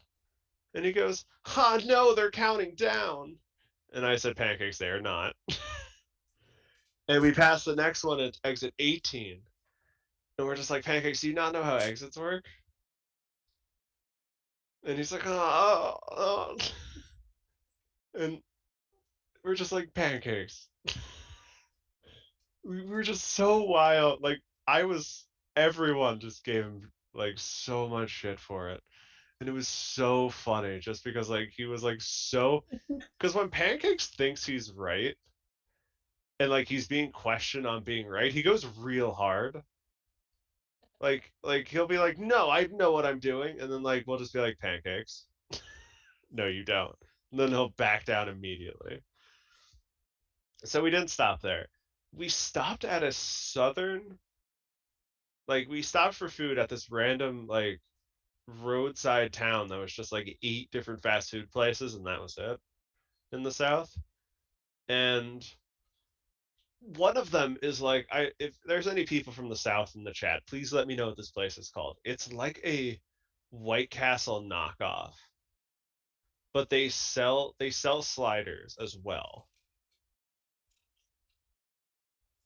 And he goes, ha, no, they're counting down. And I said, Pancakes, they are not. And we pass the next one at exit 18. And we're just like, Pancakes, do you not know how exits work? And he's like, oh. And we're just like, Pancakes. We were just so wild. Like, everyone just gave him like so much shit for it. And it was so funny just because like he was like because when Pancakes thinks he's right and like he's being questioned on being right, he goes real hard. Like he'll be like, no, I know what I'm doing, and then like we'll just be like, Pancakes, no, you don't. And then he'll back down immediately. So we didn't stop there. We stopped at a southern, like we stopped for food at this random like roadside town that was just like 8 different fast food places, and that was it in the South. And one of them is like, if there's any people from the South in the chat, please let me know what this place is called. It's like a White Castle knockoff, but they sell sliders as well.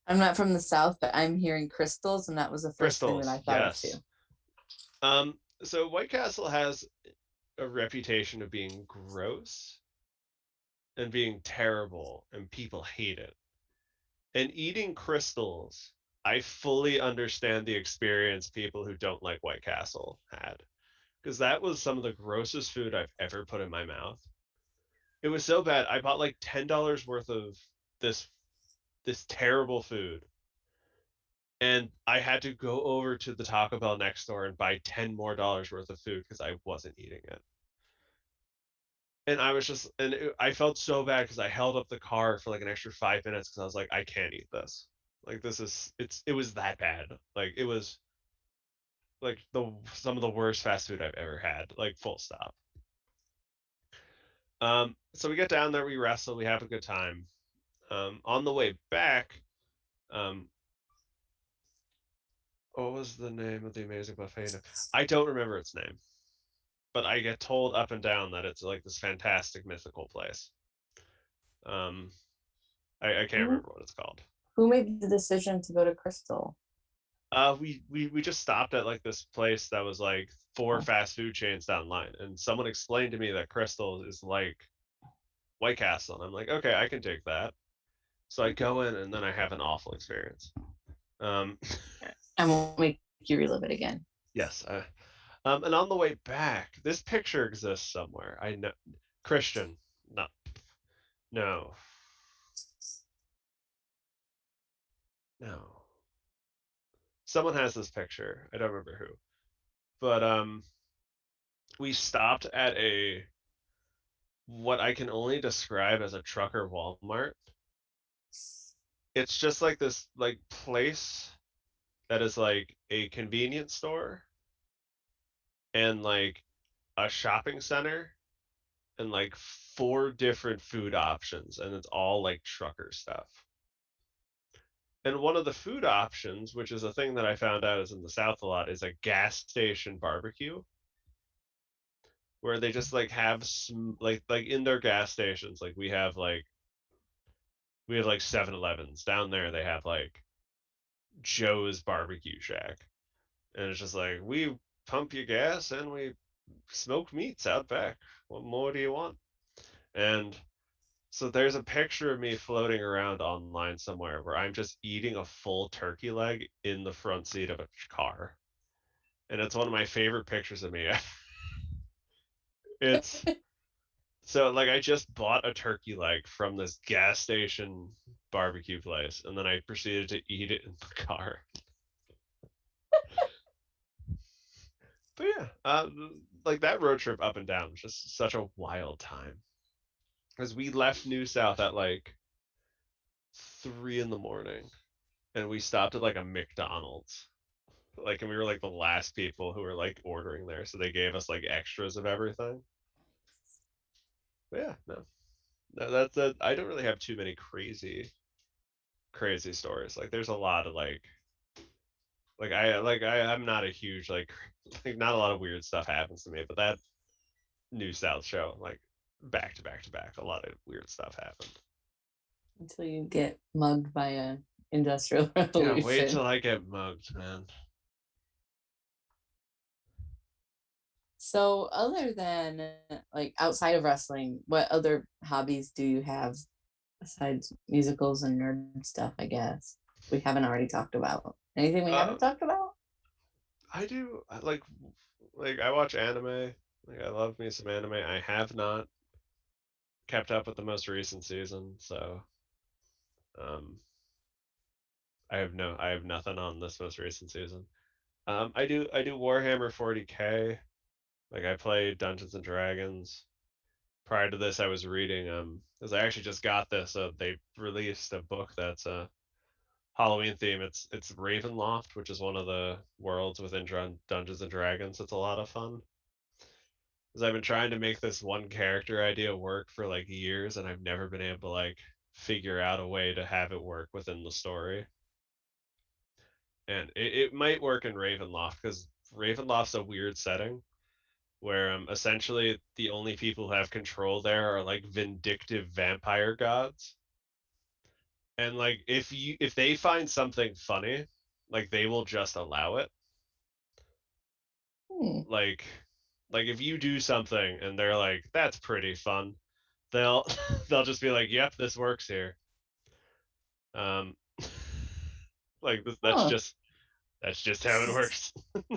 I'm not from the South, but I'm hearing crystals, and that was the first thing that Crystals, I thought of too. yes. So White Castle has a reputation of being gross and being terrible, and people hate it. And eating crystals, I fully understand the experience people who don't like White Castle had, because that was some of the grossest food I've ever put in my mouth. It was so bad. I bought like $10 worth of this this terrible food, and I had to go over to the Taco Bell next door and buy $10 more worth of food because I wasn't eating it. And I was just, I felt so bad because I held up the car for like an extra 5 minutes because I was like, I can't eat this. Like it was that bad. Like it was like some of the worst fast food I've ever had. Like full stop. So we get down there, we wrestle, we have a good time. On the way back, um, what was the name of the amazing buffet? I don't remember its name, but I get told up and down that it's like this fantastic mythical place. Um, I can't Who, remember what it's called. who made the decision to go to Crystal? We just stopped at like this place that was like 4 Oh. fast food chains down the line, and someone explained to me that Crystal is like White Castle, and I'm like, okay, I can take that. So I go in, and then I have an awful experience. Um, I won't make you relive it again. yes. And on the way back, this picture exists somewhere. I know. Christian. No. No. No. Someone has this picture. I don't remember who. But we stopped at a what I can only describe as a trucker Walmart. It's just like this like place that is like a convenience store and like a shopping center and like 4 different food options, and it's all like trucker stuff. And one of the food options, which is a thing that I found out is in the South a lot, is a gas station barbecue. where they just like have like in their gas stations, like we have like 7-Elevens down there. They have like Joe's Barbecue Shack, and it's just like we pump you gas and we smoke meats out back. What more do you want? And so there's a picture of me floating around online somewhere where I'm just eating a full turkey leg in the front seat of a car. And it's one of my favorite pictures of me. It's so like I just bought a turkey leg from this gas station barbecue place and then I proceeded to eat it in the car. But yeah, like that road trip up and down was just such a wild time. Because we left New South at like 3 in the morning and we stopped at like a McDonald's. Like, and we were like the last people who were like ordering there, so they gave us like extras of everything. But yeah, no, no, that's a. I don't really have too many crazy stories. Like, there's a lot of I'm not a huge like not a lot of weird stuff happens to me, but that New South show, like back to back to back, a lot of weird stuff happened. Until you get mugged by a industrial Yeah, wait revolution. till I get mugged, man. So, other than like outside of wrestling, what other hobbies do you have besides musicals and nerd stuff? I guess we haven't already talked about anything we haven't Um, talked about. I do like I watch anime. Like I love me some anime. I have not kept up with the most recent season, so um I have nothing on this most recent season. I do Warhammer 40K. Like I play Dungeons and Dragons. Prior to this, I was reading because I actually just got this. They released a book that's a Halloween theme. It's Ravenloft, which is one of the worlds within Dungeons and Dragons. It's a lot of fun. Because I've been trying to make this one character idea work for like years, and I've never been able to like figure out a way to have it work within the story. And it might work in Ravenloft because Ravenloft's a weird setting where essentially the only people who have control there are like vindictive vampire gods. And like if they find something funny, like they will just allow it. Hmm. Like like if you do something and they're like that's pretty fun, they'll they'll just be like, "Yep, this works here." Um like Huh. that's just how it works.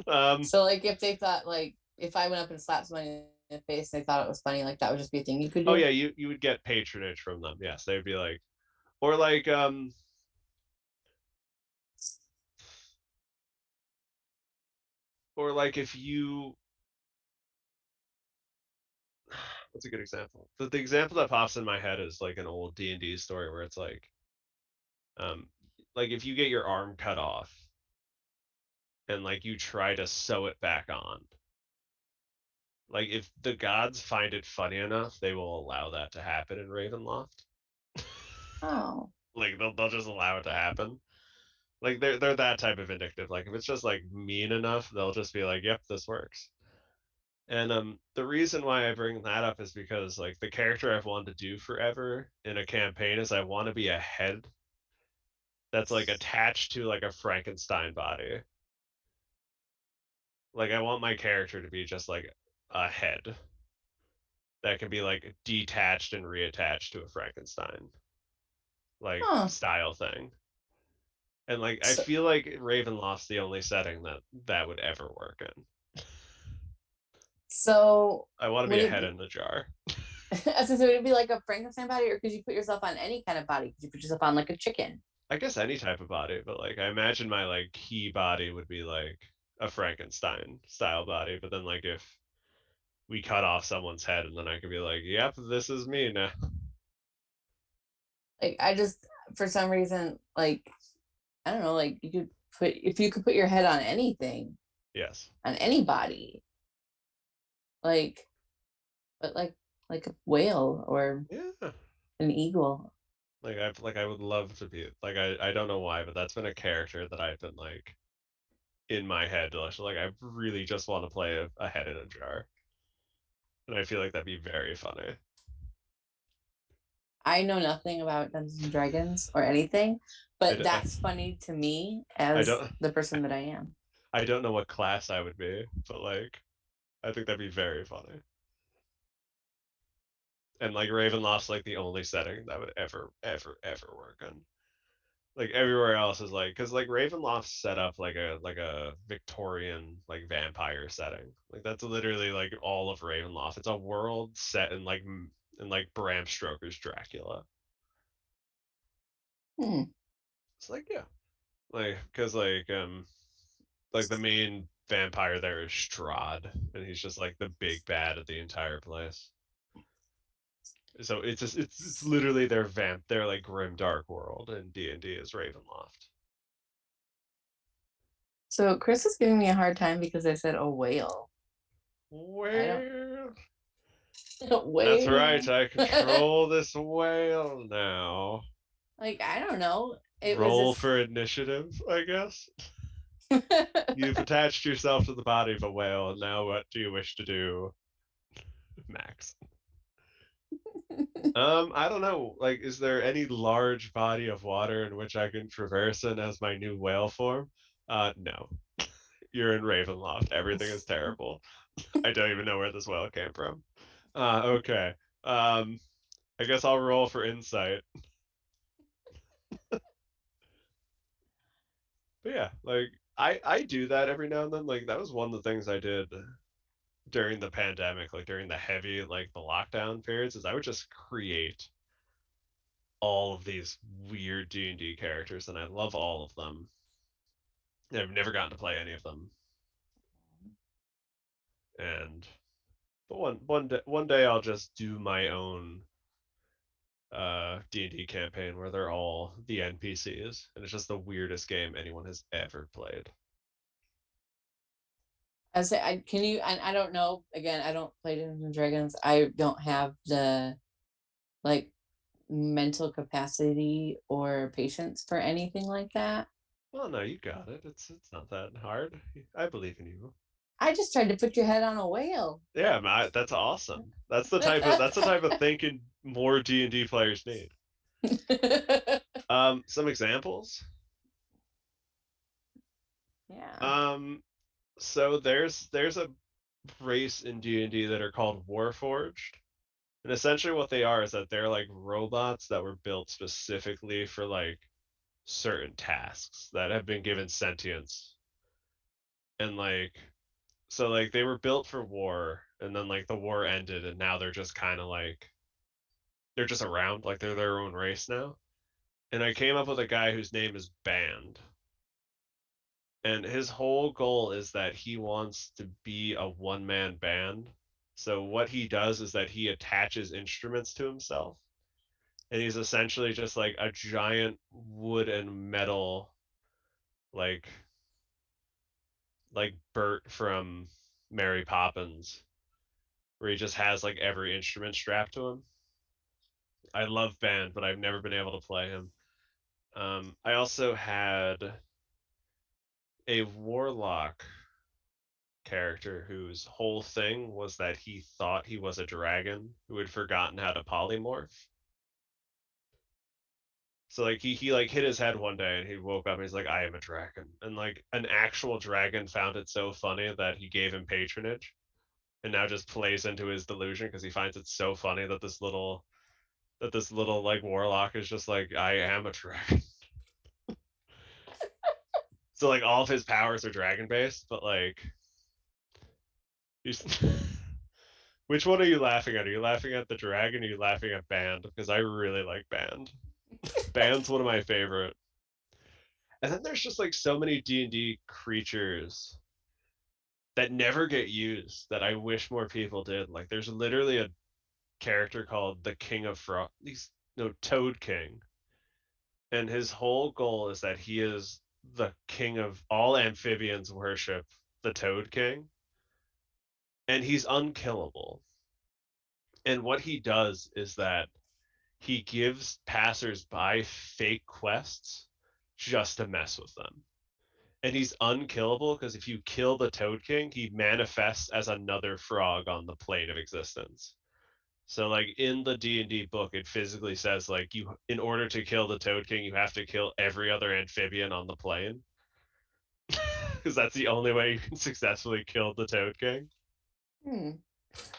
um So, like, if they thought, like, if I went up and slapped somebody in the face and they thought it was funny, like, that would just be a thing you could oh do. yeah, you would get patronage from them. Yes, they'd be like or like if you what's a good example? The example that pops in my head is like an old D&D story where it's um like if you get your arm cut off and like you try to sew it back on, like if the gods find it funny enough, they will allow that to happen in Ravenloft. Oh. Like they'll just allow it to happen. Like they're that type of vindictive. Like if it's just like mean enough, they'll just be like, "Yep, this works." And the reason why I bring that up is because like the character I've wanted to do forever in a campaign is I want to be a head that's like attached to like a Frankenstein body. Like I want my character to be just like a head that can be like detached and reattached to a Frankenstein like Huh. style thing. And like I So, feel like Ravenloft's the only setting that that would ever work in. so I want to be would a it head be, in a jar. so would it be like a Frankenstein body, or could you put yourself on any kind of body? Could you put yourself on like a chicken? I guess any type of body, but like I imagine my like key body would be like a Frankenstein style body. But then like if we cut off someone's head and then I could be like, "Yep, this is me now." Like, I just, for some reason, like, I don't know, like, you could put, if you could put your head on anything, Yes. on anybody, like, but like a whale or Yeah. an eagle. I would love to be like I don't know why, but that's been a character that I've been like in my head. Like I really just want to play a head in a jar. and I feel like that'd be very funny. I know nothing about Dungeons and Dragons or anything, I, but d- that's funny to me I as don't the person that I am. I don't know what class I would be, but like I think that'd be very funny. And like Ravenloft's like the only setting that would ever work in. Like everywhere else is like, because like Ravenloft's set up like a Victorian like vampire setting. Like that's literally like all of Ravenloft. It's a world set in like Bram Stoker's Dracula. Hmm. It's like yeah, like because like the main vampire there is Strahd, and he's just like the big bad of the entire place. So it's just it's literally their like grim dark world, and D&D is Ravenloft. So Chris is giving me a hard time because I said a whale. I don't Well, that's right. whale. I control this whale now. Like I don't know. It was Roll just for initiative, I guess. You've attached yourself to the body of a whale, and now what do you wish to do, Max? I don't know. Like, is there any large body of water in which I can traverse in as my new whale form? No. You're in Ravenloft. Everything is terrible. I don't even know where this whale came from. Okay. Um, I guess I'll roll for insight. But yeah, like I do that every now and then. Like that was one of the things I did during the pandemic, like during the heavy like the lockdown periods, is I would just create all of these weird D&D characters, and I love all of them. I've never gotten to play any of them, and but one day I'll just do my own D&D campaign where they're all the NPCs, and it's just the weirdest game anyone has ever played. I say I can you I don't know. Again, I don't play Dungeons and Dragons. I don't have the like mental capacity or patience for anything like that. Well, no, you got it. It's not that hard. I believe in you. I just tried to put your head on a whale. Yeah, Matt, that's awesome. That's the type of thinking more D&D players need. Some examples. Yeah. Um, so there's a race in D&D that are called Warforged. And essentially what they are is that they're like robots that were built specifically for like certain tasks that have been given sentience. And like so like they were built for war, and then like the war ended, and now they're just kind of like they're just around, like they're their own race now. And I came up with a guy whose name is Band. And his whole goal is that he wants to be a one-man band. So what he does is that he attaches instruments to himself, and he's essentially just like a giant wood and metal like Bert from Mary Poppins, where he just has like every instrument strapped to him. I love Band, but I've never been able to play him. I also had a warlock character whose whole thing was that he thought he was a dragon who had forgotten how to polymorph. So like he like hit his head one day and he woke up and he's like, I am a dragon. And like an actual dragon found it so funny that he gave him patronage, and now just plays into his delusion because he finds it so funny that this little like warlock is just like, I am a dragon. So like all of his powers are dragon based, but like he's which one are you laughing at? Are you laughing at the dragon or are you laughing at Band? Because I really like Band. Band's one of my favorite. And then there's just like so many D&D creatures that never get used that I wish more people did. Like there's literally a character called the King of Frost. These no Toad King, and his whole goal is that he is the king of all amphibians worship the Toad King, and he's unkillable. And what he does is that he gives passersby fake quests just to mess with them. and he's unkillable because if you kill the Toad King, he manifests as another frog on the plane of existence. So like in the D&D book, it physically says like you, in order to kill the Toad King, you have to kill every other amphibian on the plane, because that's the only way you can successfully kill the Toad King. Hmm.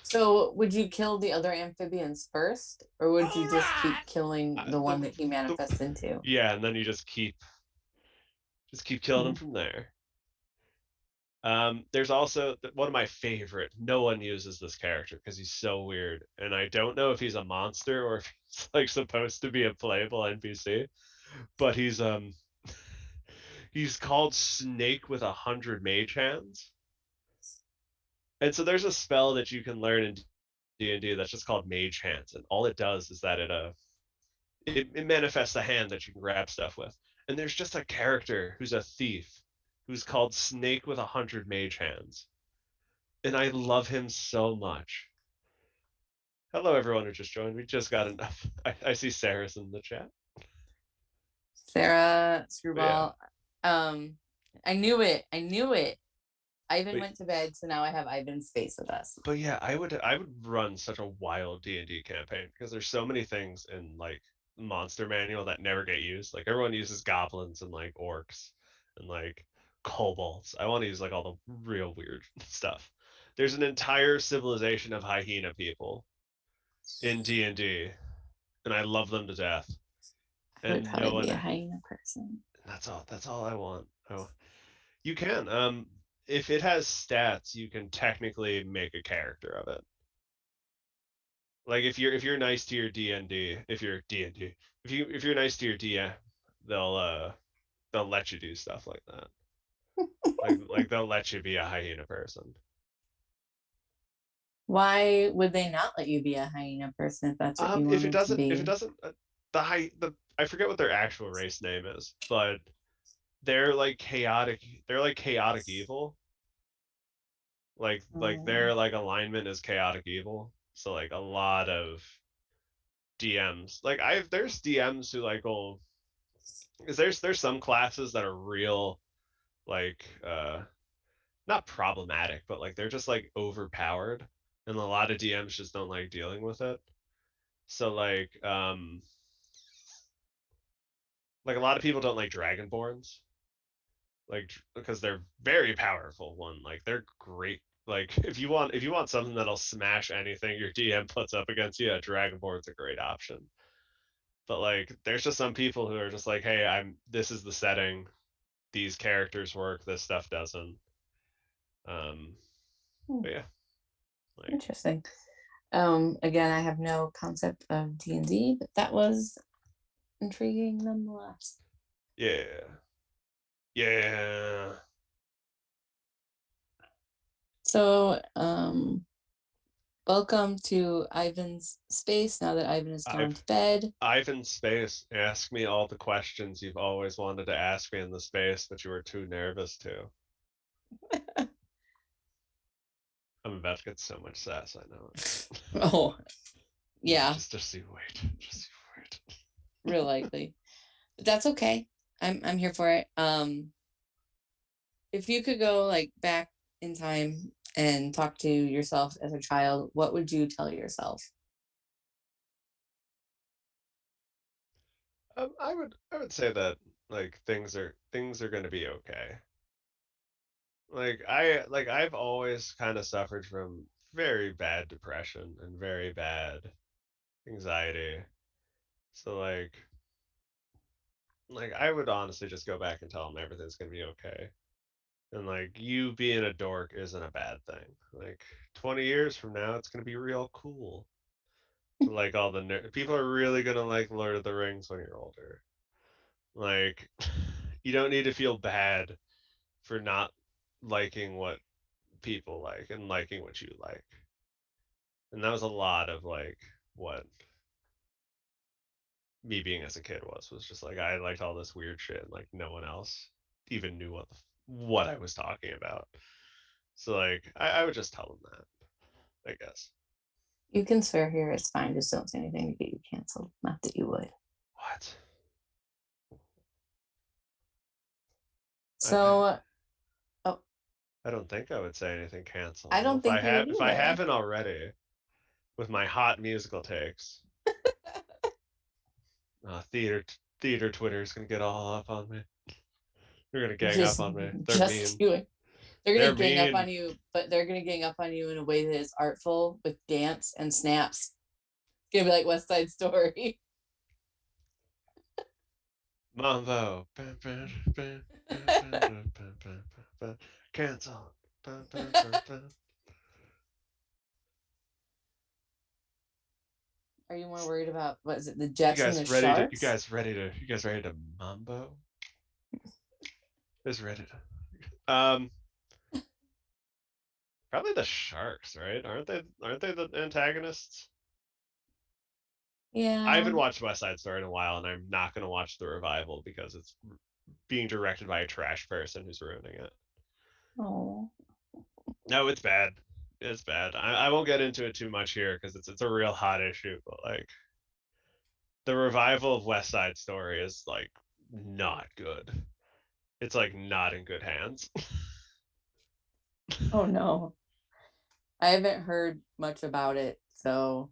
So would you kill the other amphibians first, or would you just keep killing the one that he manifests into? Yeah, and then you just keep killing him Hmm. from there. There's also one of my favorite. No one uses this character because he's so weird, and I don't know if he's a monster or if he's like supposed to be a playable NPC. But he's called Snake with 100 mage hands, and so there's a spell that you can learn in D&D that's just called Mage Hands, and all it does is that it manifests a hand that you can grab stuff with. And there's just a character who's a thief who's called Snake with 100 mage hands, and I love him so much. Hello, everyone who just joined. We just got enough. I see Sarah's in the chat. Sarah, But yeah, Screwball. I knew it. I knew it. Ivan but went to bed, so now I have Ivan's face with us. but yeah, I would run such a wild D&D campaign because there's so many things in like monster manual that never get used. Like everyone uses goblins and like orcs and like kobolds. I want to use like all the real weird stuff. There's an entire civilization of hyena people in D&D, and I love them to death. I would And no probably be one a hyena person. that's all I want. Oh, you can. If it has stats, you can technically make a character of it. Like if you're nice to your D&D, if you're D&D, if you're nice to your DM, they'll let you do stuff like that. Like they'll let you be a hyena person. Why would they not let you be a hyena person if that's what you If it wanted to doesn't if it be? doesn't the I forget what their actual race name is, but they're like chaotic. They're like chaotic evil. Like their Um, like alignment is chaotic evil. So like a lot of DMs. Like there's DMs who like will, because there's some classes that are real like not problematic, but like they're just like overpowered, and a lot of DMs just don't like dealing with it. So like a lot of people don't like dragonborns, like because they're very powerful. One, like they're great. Like if you want something that'll smash anything your DM puts up against you, a dragonborn's a great option. But like there's just some people who are just like, hey, this is the setting, these characters work, this stuff doesn't. Um, hmm, but yeah, like interesting. Again, I have no concept of D&D, but that was intriguing nonetheless. yeah, yeah. So, welcome to Ivan's space now that Ivan has gone I've to bed. Ivan Space, ask me all the questions you've always wanted to ask me in the space, but you were too nervous to. I'm about to get so much sass, I know it. Oh, yeah, Just you wait. Just you wait. real likely. But that's okay. I'm here for it. If you could go like back in time and talk to yourself as a child, what would you tell yourself? I would say that like things are gonna be okay. I've always kind of suffered from very bad depression and very bad anxiety. So like I would honestly just go back and tell them everything's gonna be okay. And like you being a dork isn't a bad thing. Like 20 years from now, it's gonna be real cool. To like all the people are really gonna like Lord of the Rings when you're older. Like you don't need to feel bad for not liking what people like and liking what you like. And that was a lot of like what me being as a kid was just like I liked all this weird shit and like no one else even knew what I was talking about. So like I would just tell them that, I guess. You can swear here, it's fine. Just don't say anything to get you canceled. Not that you would. What? So, oh, I don't think I would say anything I cancelable don't think you would if I either. haven't already with my hot musical takes. Theater Twitter's gonna get all up on me. They're gonna gang up Just, on me. They're just mean. do it. They're They're gonna gang up mean. on you, but they're gonna gang up on you in a way that is artful with dance and snaps. It's gonna be like West Side Story. Mambo. Cancel. Are you more worried about what is it, the You Jets and guys the ready to? Sharks? You guys ready to mambo? Is ready to. Probably the Sharks, right? Aren't they the antagonists? I Yeah. haven't watched West Side Story in a while, and I'm not going to watch the revival because it's being directed by a trash person who's ruining it. Oh. No, it's bad. It's bad. I won't get into it too much here because it's a real hot issue. But like the revival of West Side Story is like not good. It's like not in good hands. Oh no. I haven't heard much about it, so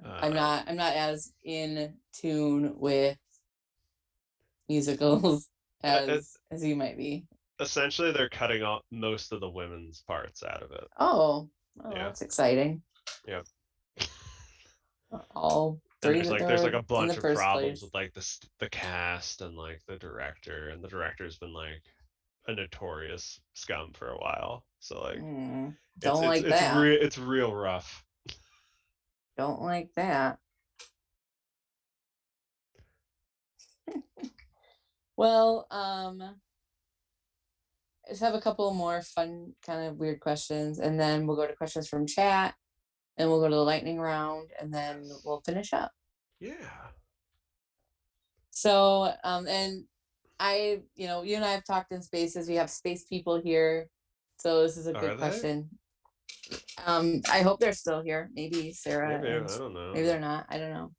I'm not as in tune with musicals it, as you might be. essentially, they're cutting off most of the women's parts out of it. Oh, Yeah, that's exciting. yeah. All And three that there there's were like a in the bunch of first problems place. with like the cast and like the director, and the director's been like a notorious scum for a while. So like Don't like that. it's real rough. Don't like that. Well, just have a couple more fun, kind of weird questions, and then we'll go to questions from chat, and we'll go to the lightning round, and then Yes. we'll finish up. Yeah. So, and you and I have talked in spaces. We have space people here, so this is a Are good they? question. I hope they're still here. Maybe Sarah Maybe and I don't maybe know. they're not. I don't know.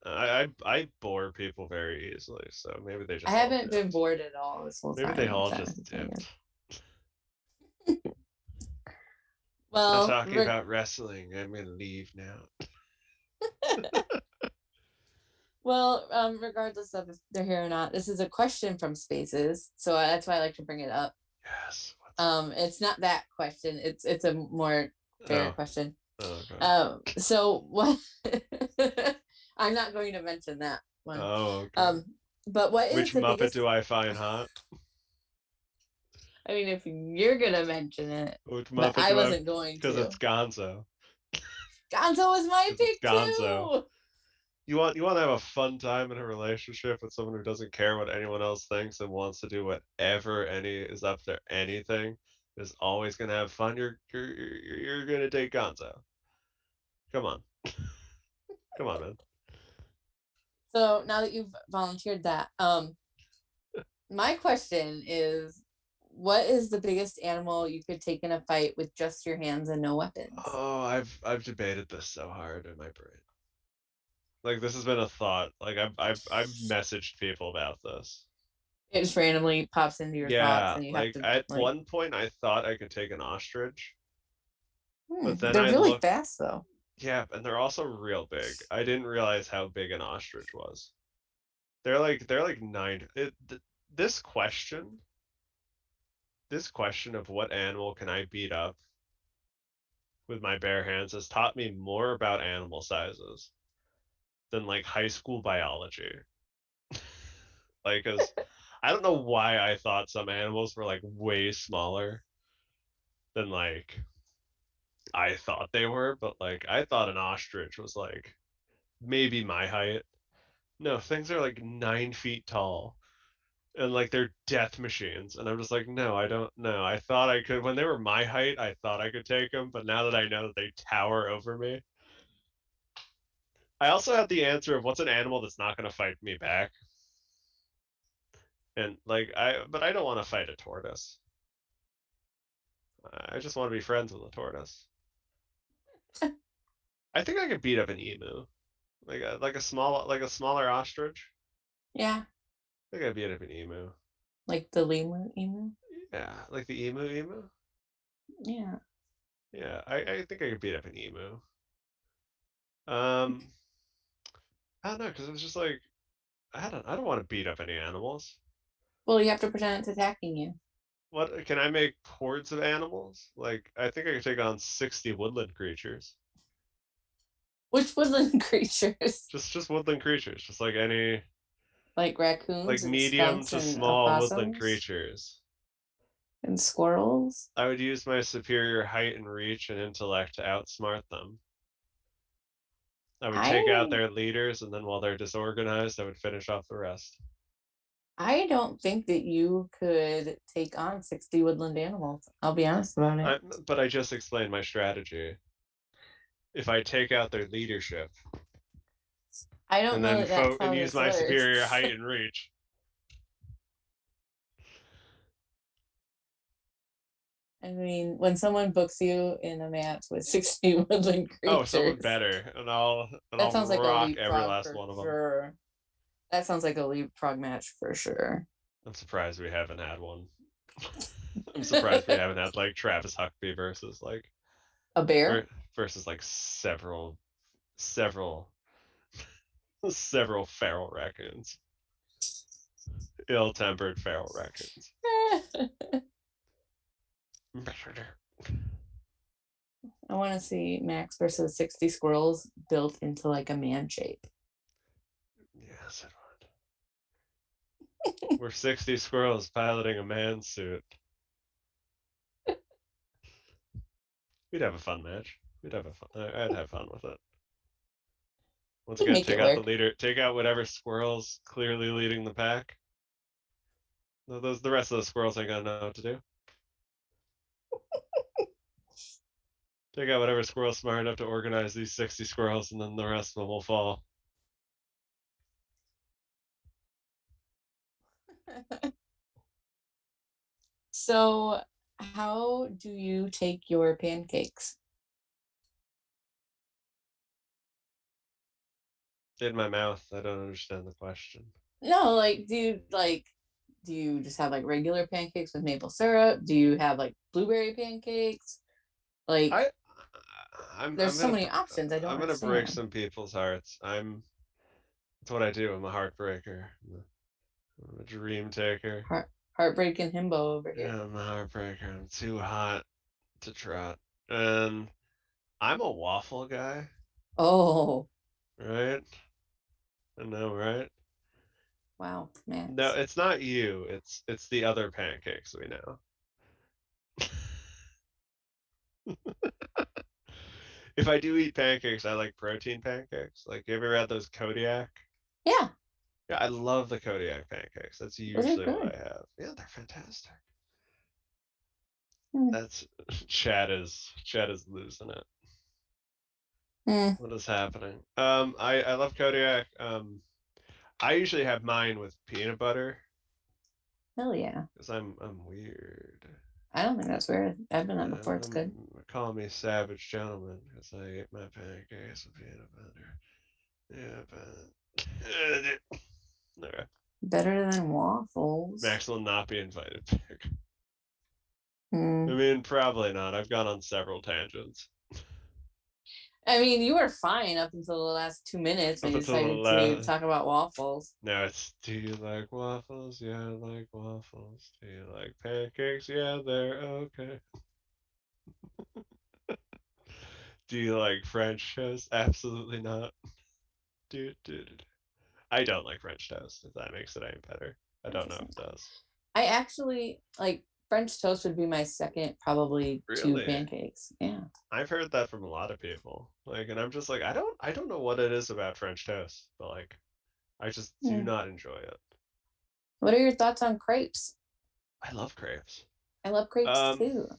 I bore people very easily, so maybe they I just all haven't been dipped. bored at all this whole Maybe they time. I'm all trying just to think of. dipped. I'm Well, talking about wrestling. I'm gonna leave now. well, regardless of if they're here or not, this is a question from Spaces, so that's why I like to bring it up. Yes. It's not that question. It's a more fair Oh. question. Oh god. So what? I'm not going to mention that one. Oh okay. Um, but what is Which the Muppet biggest? do I find hot? I mean, if you're gonna mention it, Which but Muppet I do I? wasn't going Because to. it's Gonzo. Gonzo was my Because it's pick Gonzo. too. You want to have a fun time in a relationship with someone who doesn't care what anyone else thinks and wants to do whatever any is up to anything, is always gonna have fun. You're gonna date Gonzo. Come on, come on, man. So now that you've volunteered that, my question is, what is the biggest animal you could take in a fight with just your hands and no weapons? Oh, I've debated this so hard in my brain. Like this has been a thought. Like I've messaged people about this. It just randomly pops into your thoughts, Yeah, and you have like to at like. one point I thought I could take an ostrich, but then They're I really looked. fast though. Yeah, and they're also real big. I didn't realize how big an ostrich was. They're like nine. This question, this question of what animal can I beat up with my bare hands has taught me more about animal sizes than like high school biology. Like, cause I don't know why I thought some animals were like way smaller than like I thought they were, but like I thought an ostrich was like maybe my height. No, things are like 9 feet tall. And like they're death machines, and I'm just like, no, I don't know. I thought I could when they were my height. I thought I could take them, but now that I know that they tower over me, I also had the answer of what's an animal that's not going to fight me back, and like but I don't want to fight a tortoise. I just want to be friends with a tortoise. I think I could beat up an emu, like a smaller ostrich. Yeah, I think I'd beat up an emu. like the lemur emu. Yeah, like the emu. Yeah. Yeah, I think I could beat up an emu. Um, I don't know, because it was just like I don't want to beat up any animals. Well, you have to pretend it's attacking you. What can I make hordes of animals? Like I think I could take on 60 woodland creatures. Which woodland creatures? Just woodland creatures, just like any Like like raccoons and medium skunks to and small woodland opossums creatures. and squirrels? I would use my superior height and reach and intellect to outsmart them. I would take out I their leaders, and then while they're disorganized, I would finish off the rest. I don't think that you could take on 60 woodland animals. I'll be honest about it. But I just explained my strategy. If I take out their leadership I don't and know then that that's and how use this my superior works. height and reach, I mean, when someone books you in a match with 60 woodland oh, someone creatures, better, and that I'll sounds like a rock every leapfrog last for one of them. sure. That sounds like a leapfrog match for sure. I'm surprised we haven't had one. I'm surprised we haven't had like Travis Huckabee versus like A bear? versus like several several feral raccoons, ill-tempered feral raccoons. I want to see Max versus 60 squirrels built into like a man shape. Yes, it would. We're 60 squirrels piloting a man suit. We'd have a fun match. We'd have a fun. I'd have fun with it. Once You again, make take it out the work. leader. Take out whatever squirrels clearly leading the pack. The rest of the squirrels ain't gonna know what to do. Take out whatever squirrel's smart enough to organize these 60 squirrels, and then the rest of them will fall. So, how do you take your pancakes? In my mouth. I don't understand the question. No, like do you just have like regular pancakes with maple syrup? Do you have like blueberry pancakes? Like I I'm there's I'm so gonna many options. I don't I'm gonna break understand. some people's hearts. That's what I do. I'm a heartbreaker. I'm a dream taker. Heartbreaking himbo over here. Yeah, I'm a heartbreaker. I'm too hot to trot. And I'm a waffle guy, Oh, right? I know, right? wow, No, Max. it's not you. It's the other pancakes we know. If I do eat pancakes, I like protein pancakes. Like, you ever had those Kodiak? Yeah, Yeah, I love the Kodiak pancakes. That's those are usually what good. I have. Yeah, they're fantastic. Mm, That's Chad is losing it. mm, What is happening? I love Kodiak. I usually have mine with peanut butter hell yeah. because I'm weird. I don't think that's weird. I've been that before. It's good. Call me savage gentleman because I ate my pancakes with peanut butter. Yeah, but okay. Better than waffles. Max will not be invited back. I Mm. mean, probably not. I've gone on several tangents. I mean, you were fine up until the last 2 minutes when Up you until the decided to last. talk about waffles. Now it's, do you like waffles? Yeah, I like waffles. Do you like pancakes? Yeah, they're okay. Do you like French toast? Absolutely not. Dude. I don't like French toast, if that makes it any better. I That don't know if doesn't. it does. I actually like French toast would be my second, probably two Really? pancakes. Yeah. I've heard that from a lot of people. Like, and I'm just like, I don't know what it is about French toast, but like, I just do Mm. not enjoy it. What are your thoughts on crepes? I love crepes. I love crepes Um, too.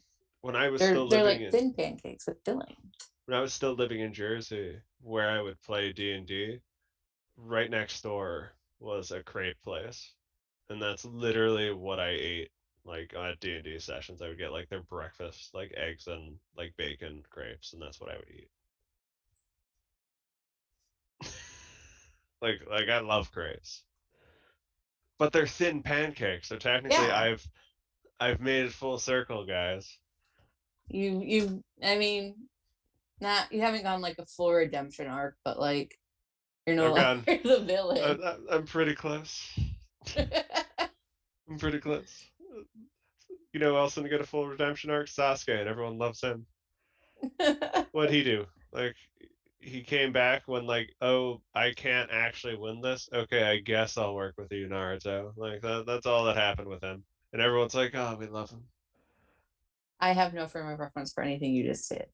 when I was They're still they're living like in thin pancakes with filling. when I was still living in Jersey, where I would play D&D, right next door was a crepe place, and that's literally what I ate. Like at D&D sessions, I would get like their breakfast, like eggs and like bacon crepes, and that's what I would eat. Like I love crepes, but they're thin pancakes. So technically, Yeah. I've I've made it full circle, guys. I mean, not you haven't gone like a full redemption arc, but like you're no I've longer gone. the villain. I'm pretty close. I'm pretty close. You know who else didn't get a full redemption arc? Sasuke, and everyone loves him. What'd he do? Like, he came back when like, oh, I can't actually win this. Okay, I guess I'll work with you, Naruto. Like that's all that happened with him. And everyone's like, oh, we love him. I have no frame of reference for anything you just said,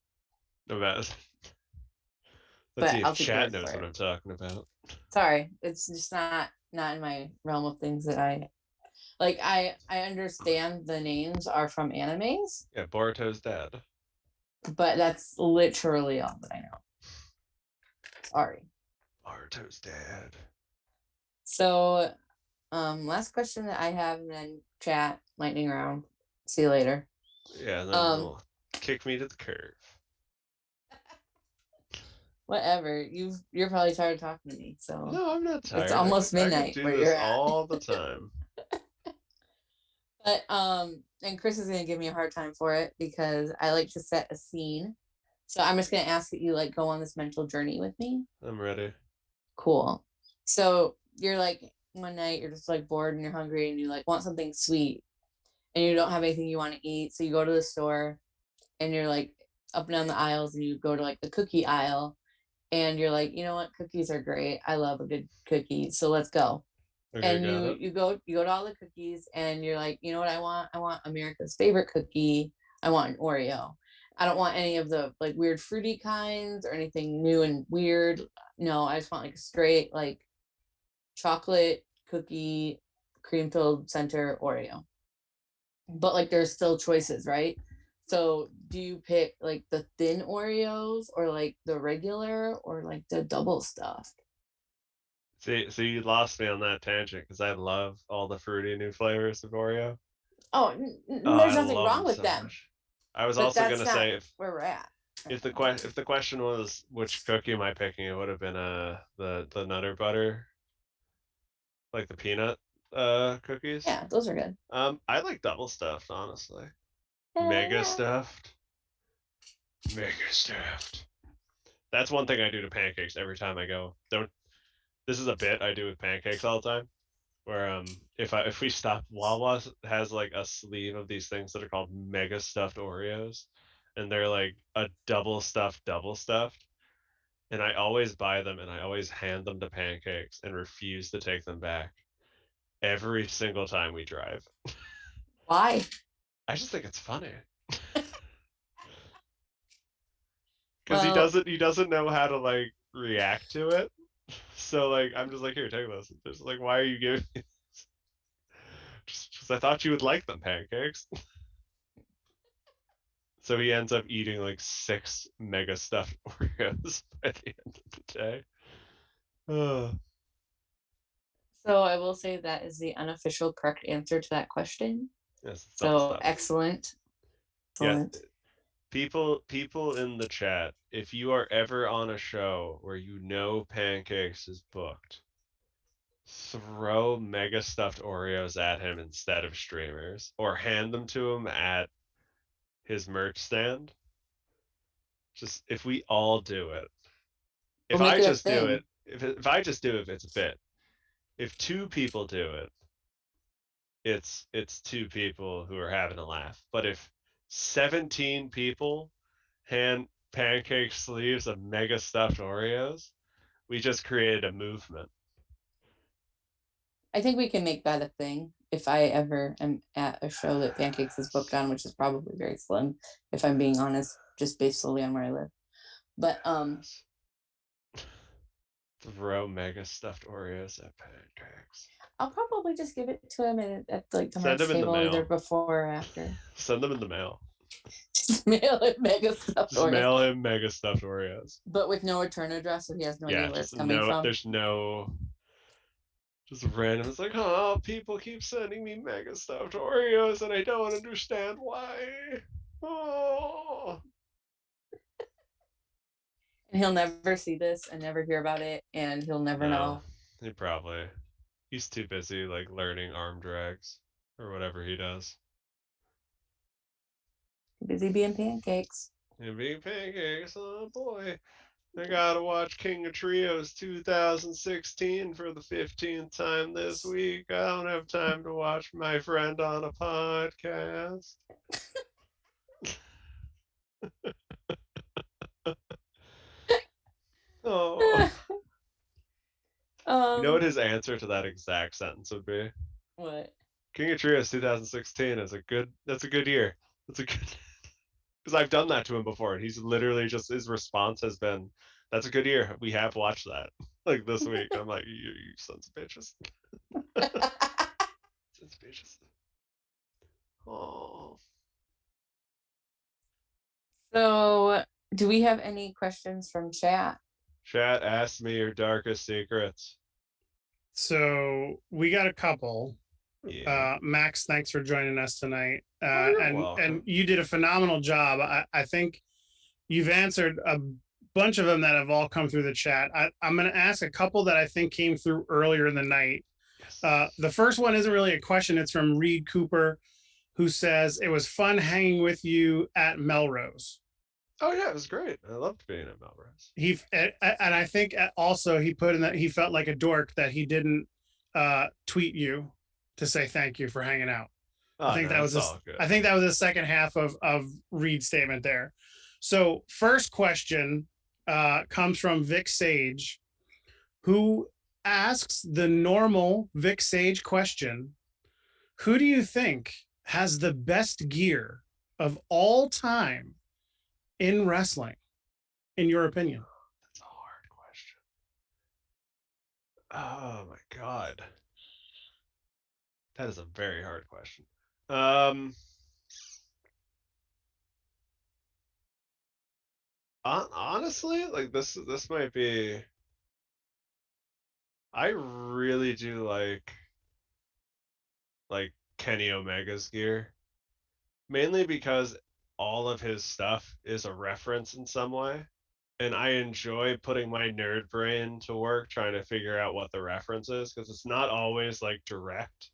No bad. Let's but see if I'll take your chat word for knows what it. I'm talking about. Sorry, it's just not in my realm of things that I like. I understand the names are from animes, Yeah, Boruto's dad. but that's literally all that I know. Sorry. Boruto's dad. So, last question that I have, and then chat lightning round. See you later. Yeah, and then Um, he'll kick me to the curve. whatever. You're probably tired of talking to me, so No, I'm not it's tired. almost I could midnight do where this you're at. all the time. But and Chris is gonna give me a hard time for it because I like to set a scene. So I'm just gonna ask that you like go on this mental journey with me. I'm ready. Cool. So you're like one night you're just like bored and you're hungry and you like want something sweet and you don't have anything you want to eat. So you go to the store and you're like up and down the aisles and you go to like the cookie aisle and you're like, you know what, cookies are great. I love a good cookie. So let's go. Okay, And got it. you go to all the cookies and you're like, you know what I want America's favorite cookie. I want an Oreo. I don't want any of the like weird fruity kinds or anything new and weird. No, I just want like a straight like chocolate cookie cream filled center Oreo. But like there's still choices, right? So do you pick like the thin Oreos or like the regular or like the double stuffed? See, so you lost me on that tangent because I love all the fruity new flavors of Oreo. Oh, Oh, there's I nothing love wrong them with so them, much. I was but also that's gonna not say where we're at right now. if the question was which cookie am I picking, it would have been the Nutter Butter, like the peanut cookies. Yeah, those are good. I like double stuffed, honestly. Hell Mega yeah. stuffed. Mega stuffed. That's one thing I do to pancakes every time I go. Don't This is a bit I do with pancakes all the time. Where if we stop, Wawa has like a sleeve of these things that are called mega stuffed Oreos, and they're like a double stuffed, and I always buy them and I always hand them to pancakes and refuse to take them back every single time we drive. Why? I just think it's funny because Well, he doesn't know how to like react to it. So like I'm just like, here, take this. Just like, why are you giving me? Just because I thought you would like them pancakes. So he ends up eating like 6 mega stuffed Oreos by the end of the day. Uh, so I will say that is the unofficial correct answer to that question. yes, it's double So stuffed. excellent. Yeah, Excellent. people in the chat, if you are ever on a show where you know Pancakes is booked, throw mega stuffed Oreos at him instead of streamers, or hand them to him at his merch stand. Just if we all do it, if We'll make I it a just do it, thing. if I just do it, it's a bit. If two people do it, it's two people who are having a laugh. But if 17 people hand pancake sleeves of mega stuffed Oreos, we just created a movement. I think we can make that a thing if I ever am at a show that Pancakes is booked on, which is probably very slim, if I'm being honest, just based solely on where I live. But Yes. Throw mega stuffed Oreos at pancakes. I'll probably just give it to him at like the Send merch them in the table either mail. before or after. Send them in the mail. Just mail it mega stuffed Just Oreos, mail him mega stuffed Oreos. but with no return address, so he has no idea Yeah, where it's just coming no. from. There's no. Just random. It's like, oh, people keep sending me mega stuffed Oreos, and I don't understand why. Oh. And he'll never see this and never hear about it, and he'll never No, know. he probably. He's too busy like learning arm drags or whatever he does. Busy being pancakes. And being pancakes, oh boy. I gotta watch King of Trios 2016 for the 15th time this week. I don't have time to watch my friend on a podcast. Oh. You know what um, his answer to that exact sentence would be? what? King of Trios 2016 is that's a good year. That's a good because I've done that to him before, and he's literally just his response has been, "That's a good year. We have watched that like this week." I'm like, you sons of bitches, sons of bitches. Oh, So, do we have any questions from chat? chat, ask me your darkest secrets. So we got a couple. Yeah. Max, thanks for joining us tonight. Oh, you're And welcome. you did a phenomenal job. I think you've answered a bunch of them that have all come through the chat. I'm going to ask a couple that I think came through earlier in the night. Yes. The first one isn't really a question. It's from Reed Cooper, who says, it was fun hanging with you at Melrose. Oh yeah, it was great. I loved being at Melrose. And I think also he put in that he felt like a dork that he didn't tweet you to say thank you for hanging out. Oh, I think no, that was all good. I think that was the second half of Reed's statement there. So first question comes from Vic Sage, who asks the normal Vic Sage question: who do you think has the best gear of all time in wrestling, in your opinion? That's a hard question. Oh my god. That is a very hard question. Honestly, like this might be. I really do like Kenny Omega's gear, mainly because all of his stuff is a reference in some way, and I enjoy putting my nerd brain to work trying to figure out what the reference is because it's not always like direct.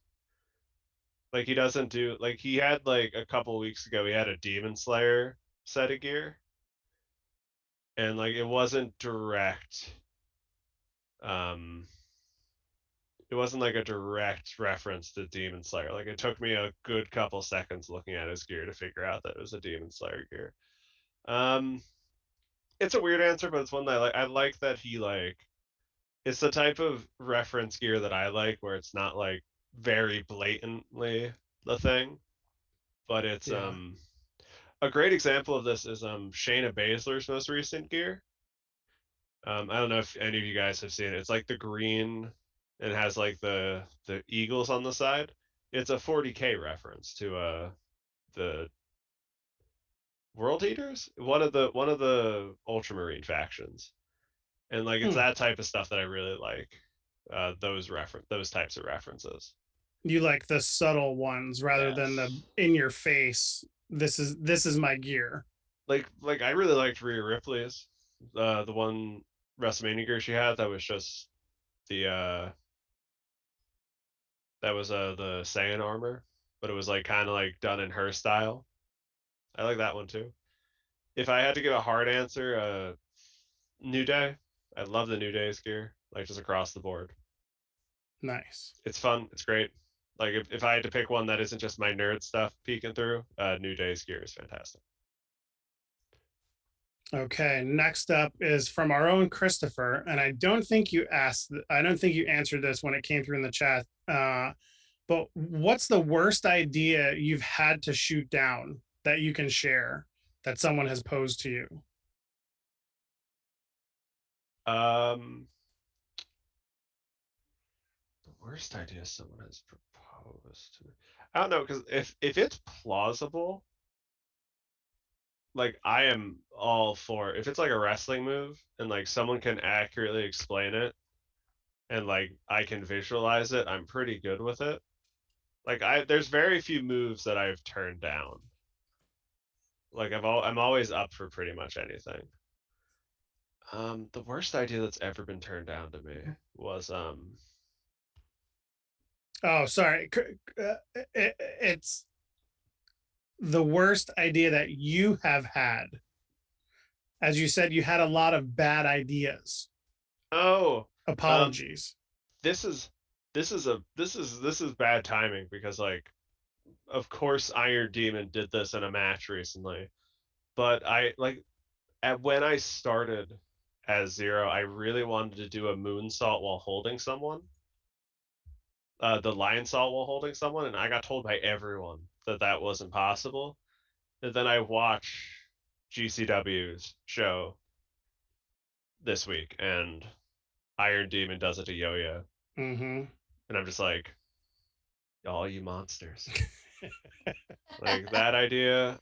Like he doesn't do like he had like a couple weeks ago he had a Demon Slayer set of gear, and like it wasn't direct. Um, it wasn't like a direct reference to Demon Slayer. Like it took me a good couple seconds looking at his gear to figure out that it was a Demon Slayer gear. Um, it's a weird answer, but it's one that I like. I like that he like. It's the type of reference gear that I like, where it's not like very blatantly the thing, but it's Yeah. a great example of this is Shayna Baszler's most recent gear. I don't know if any of you guys have seen it. It's like the green and has like the eagles on the side. It's a 40K reference to the World Eaters, one of the Ultramarine factions, and like it's that type of stuff that I really like. Those types of references. You like the subtle ones rather than the Yes. in your face. This is my gear. Like I really liked Rhea Ripley's the one WrestleMania gear she had that was just the that was the Saiyan armor, but it was like kind of like done in her style. I like that one too. If I had to give a hard answer, New Day. I love the New Day's gear, like just across the board. Nice. It's fun. It's great. Like if I had to pick one that isn't just my nerd stuff peeking through, New Day's gear is fantastic. Okay, next up is from our own Christopher, and I don't think you answered this when it came through in the chat. But what's the worst idea you've had to shoot down that you can share that someone has posed to you? The worst idea someone has proposed to me. I don't know because if it's plausible, like I am all for if it's like a wrestling move and like someone can accurately explain it and like I can visualize it, I'm pretty good with it. Like there's very few moves that I've turned down. Like I'm always up for pretty much anything. The worst idea that's ever been turned down to me was Oh, sorry. It's the worst idea that you have had? As you said, you had a lot of bad ideas. Oh, Apologies. this is bad timing because like, of course, Iron Demon did this in a match recently, but when I started as Zero, I really wanted to do a moonsault while holding someone. The lion salt while holding someone, and I got told by everyone that that wasn't possible. And then I watch GCW's show this week, and Iron Demon does it to Yo-Yo, Mm-hmm. and I'm just like, all you monsters. Like that idea.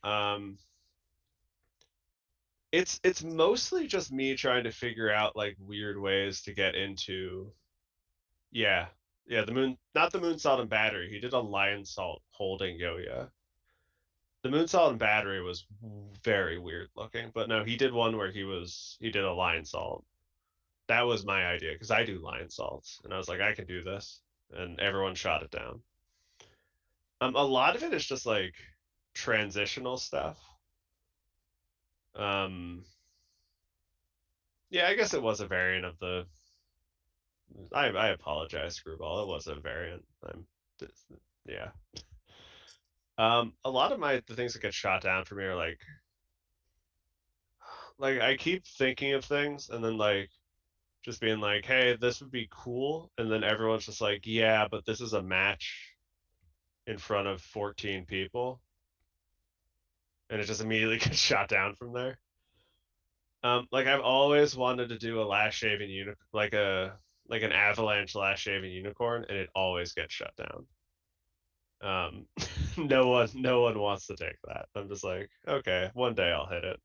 It's mostly just me trying to figure out like weird ways to get into. Yeah, yeah. The moon, not the moonsault and battery. He did a lion salt holding Yo-Yo. The moonsault and battery was very weird looking, but no, he did one where he did a lion salt. That was my idea because I do lion salts, and I was like, I can do this, and everyone shot it down. A lot of it is just like transitional stuff. Yeah, I guess it was a variant of the. I apologize, Screwball. It was a variant. Yeah. A lot of the things that get shot down for me are like I keep thinking of things and then like just being like, hey, this would be cool, and then everyone's just like, yeah, but this is a match in front of 14 people, and it just immediately gets shot down from there. Like I've always wanted to do a last shaving like an avalanche last shaving unicorn, and it always gets shut down. No one wants to take that. I'm just like, okay, one day I'll hit it.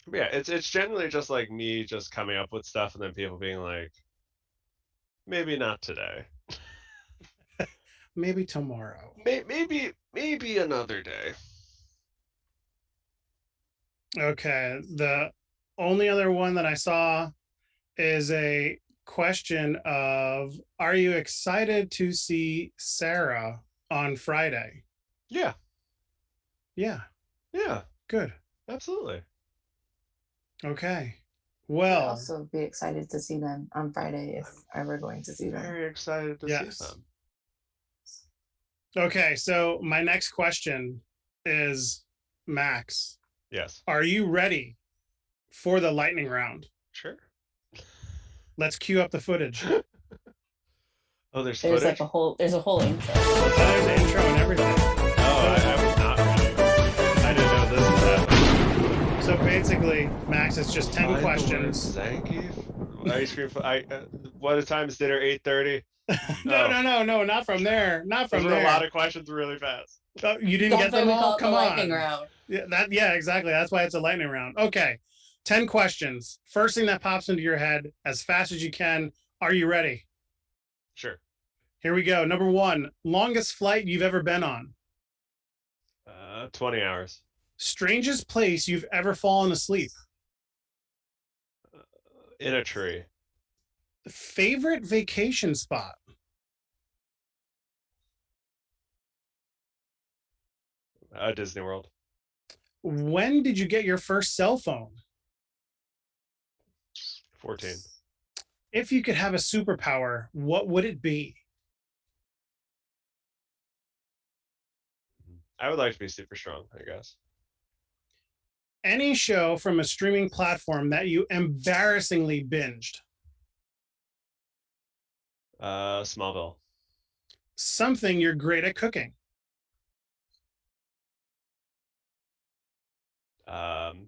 But yeah, it's generally just like me just coming up with stuff and then people being like, maybe not today. Maybe tomorrow. Maybe another day. Okay. The only other one that I saw is a question of, are you excited to see Sarah on Friday? Yeah. Yeah. Yeah. Good. Absolutely. Okay. I'd Well, also be excited to see them on Friday if I were going to see them. Very excited to yes. see them. Okay. So my next question is, Max, Yes. are you ready for the lightning round? Sure. Let's cue up the footage. Oh, there's There's footage? like a whole intro. There's the intro and everything. Oh, I was not ready. I didn't know this was happening. So basically, Max, it's just 10 questions. Zangief? Ice cream. What time is dinner? 8:30. No, not from there. Not from Those were there. a lot of questions really fast. Oh, you didn't That's get why them we all? call it Come the on. lightning round. Yeah, exactly. That's why it's a lightning round. Okay. 10 questions. First thing that pops into your head as fast as you can. Are you ready? Sure. Here we go. Number 1, longest flight you've ever been on. 20 hours. Strangest place you've ever fallen asleep. In a tree. Favorite vacation spot. Disney World. When did you get your first cell phone? 14. If you could have a superpower, what would it be? I would like to be super strong, I guess. Any show from a streaming platform that you embarrassingly binged. Smallville. Something you're great at cooking.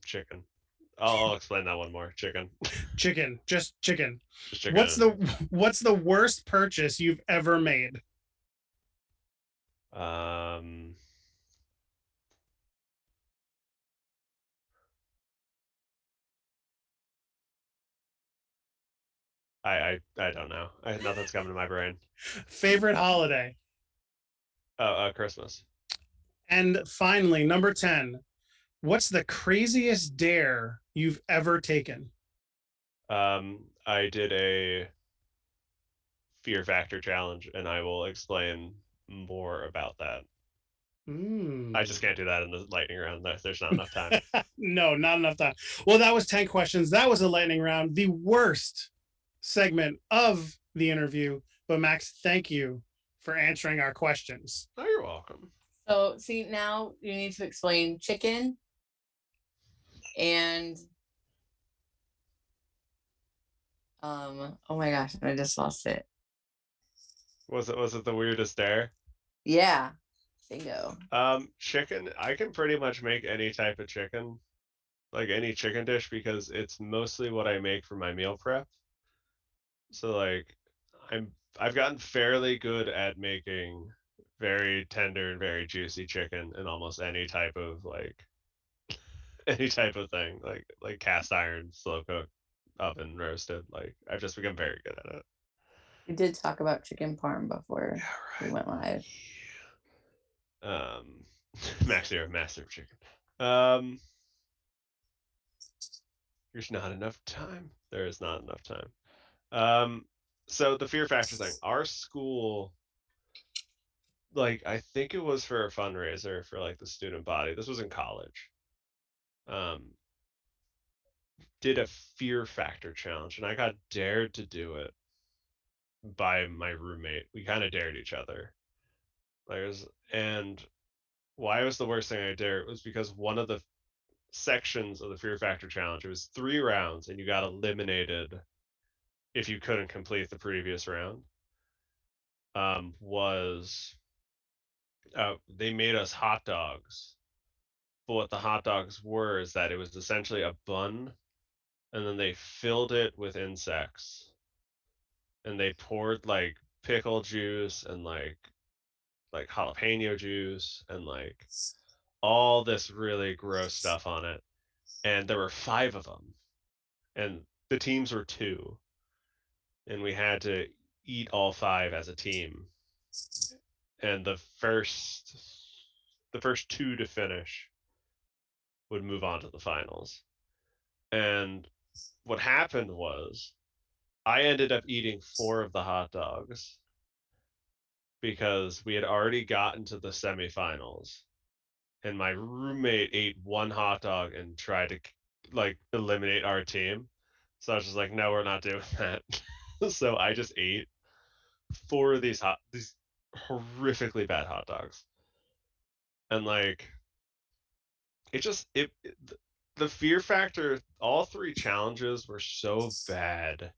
Chicken. I'll explain that one more. Chicken. Chicken, just chicken. Just chicken. What's the worst purchase you've ever made? I don't know. Nothing's coming to my brain. Favorite holiday. Christmas. And finally, number 10. What's the craziest dare you've ever taken? I did a Fear Factor challenge, and I will explain more about that. I just can't do that in the lightning round. There's not enough time. No, not enough time. Well, that was 10 questions. That was a lightning round, the worst segment of the interview. But Max, thank you for answering our questions. Oh, you're welcome. So see, now you need to explain chicken and oh my gosh, I just lost it. Was it the weirdest dare? Yeah. Bingo. Chicken, I can pretty much make any type of chicken, like any chicken dish, because it's mostly what I make for my meal prep. So like I've gotten fairly good at making very tender and very juicy chicken in almost any type of any type of thing, like cast iron, slow cook, oven roasted. Like I've just become very good at it. We did talk about chicken parm before Yeah, we went live. Max Zero, master of chicken. There's not enough time. There is not enough time. So the fear factor thing. Our school, like, I think it was for a fundraiser for like the student body. This was in college. Did a fear factor challenge, and I got dared to do it by my roommate. We kind of dared each other. And why it was the worst thing I dared was because one of the sections of the fear factor challenge, it was 3 rounds, and you got eliminated if you couldn't complete the previous round. Was they made us hot dogs, but what the hot dogs were is that it was essentially a bun, and then they filled it with insects, and they poured like pickle juice and like jalapeno juice and like all this really gross stuff on it, and there were 5 of them, and the teams were 2, and we had to eat all 5 as a team, and the first 2 to finish would move on to the finals. And what happened was I ended up eating 4 of the hot dogs because we had already gotten to the semifinals, and my roommate ate 1 hot dog and tried to like eliminate our team. So I was just like, no, we're not doing that. So I just ate 4 of these horrifically bad hot dogs. And like the fear factor, all 3 challenges were so bad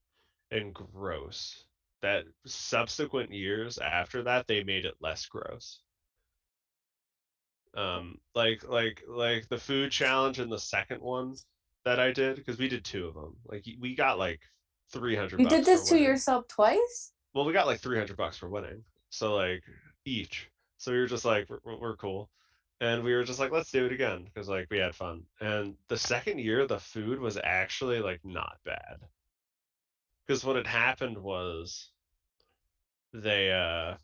and gross that subsequent years after that they made it less gross. Like the food challenge and the second one that I did, because we did 2 of them. Like we got like 300 You bucks did this for to winning. yourself twice? Well, we got like 300 bucks for winning. So like each. So we were just like we're cool. And we were just like, let's do it again, because like we had fun. And the second year the food was actually like not bad. Because what had happened was they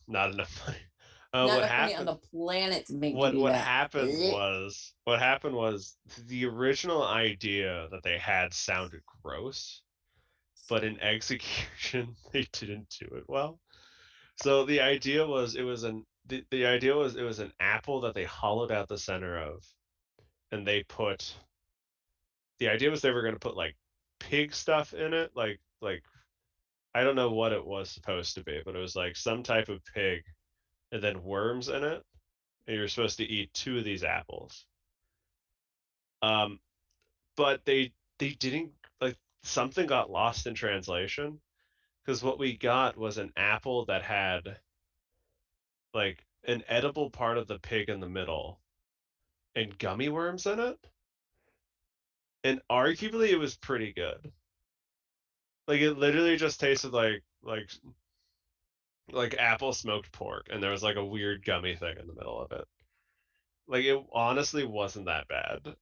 not enough money. Not What enough money on happened the planet to make you what do what that. happened Blech. was the original idea that they had sounded gross, but in execution they didn't do it well. So the idea was it was an apple that they hollowed out the center of, and the idea was they were going to put like pig stuff in it, like I don't know what it was supposed to be, but it was like some type of pig, and then worms in it, and you're supposed to eat 2 of these apples. But they didn't, like, something got lost in translation, because what we got was an apple that had like an edible part of the pig in the middle and gummy worms in it, and arguably it was pretty good. Like it literally just tasted like apple smoked pork, and there was like a weird gummy thing in the middle of it. Like it honestly wasn't that bad.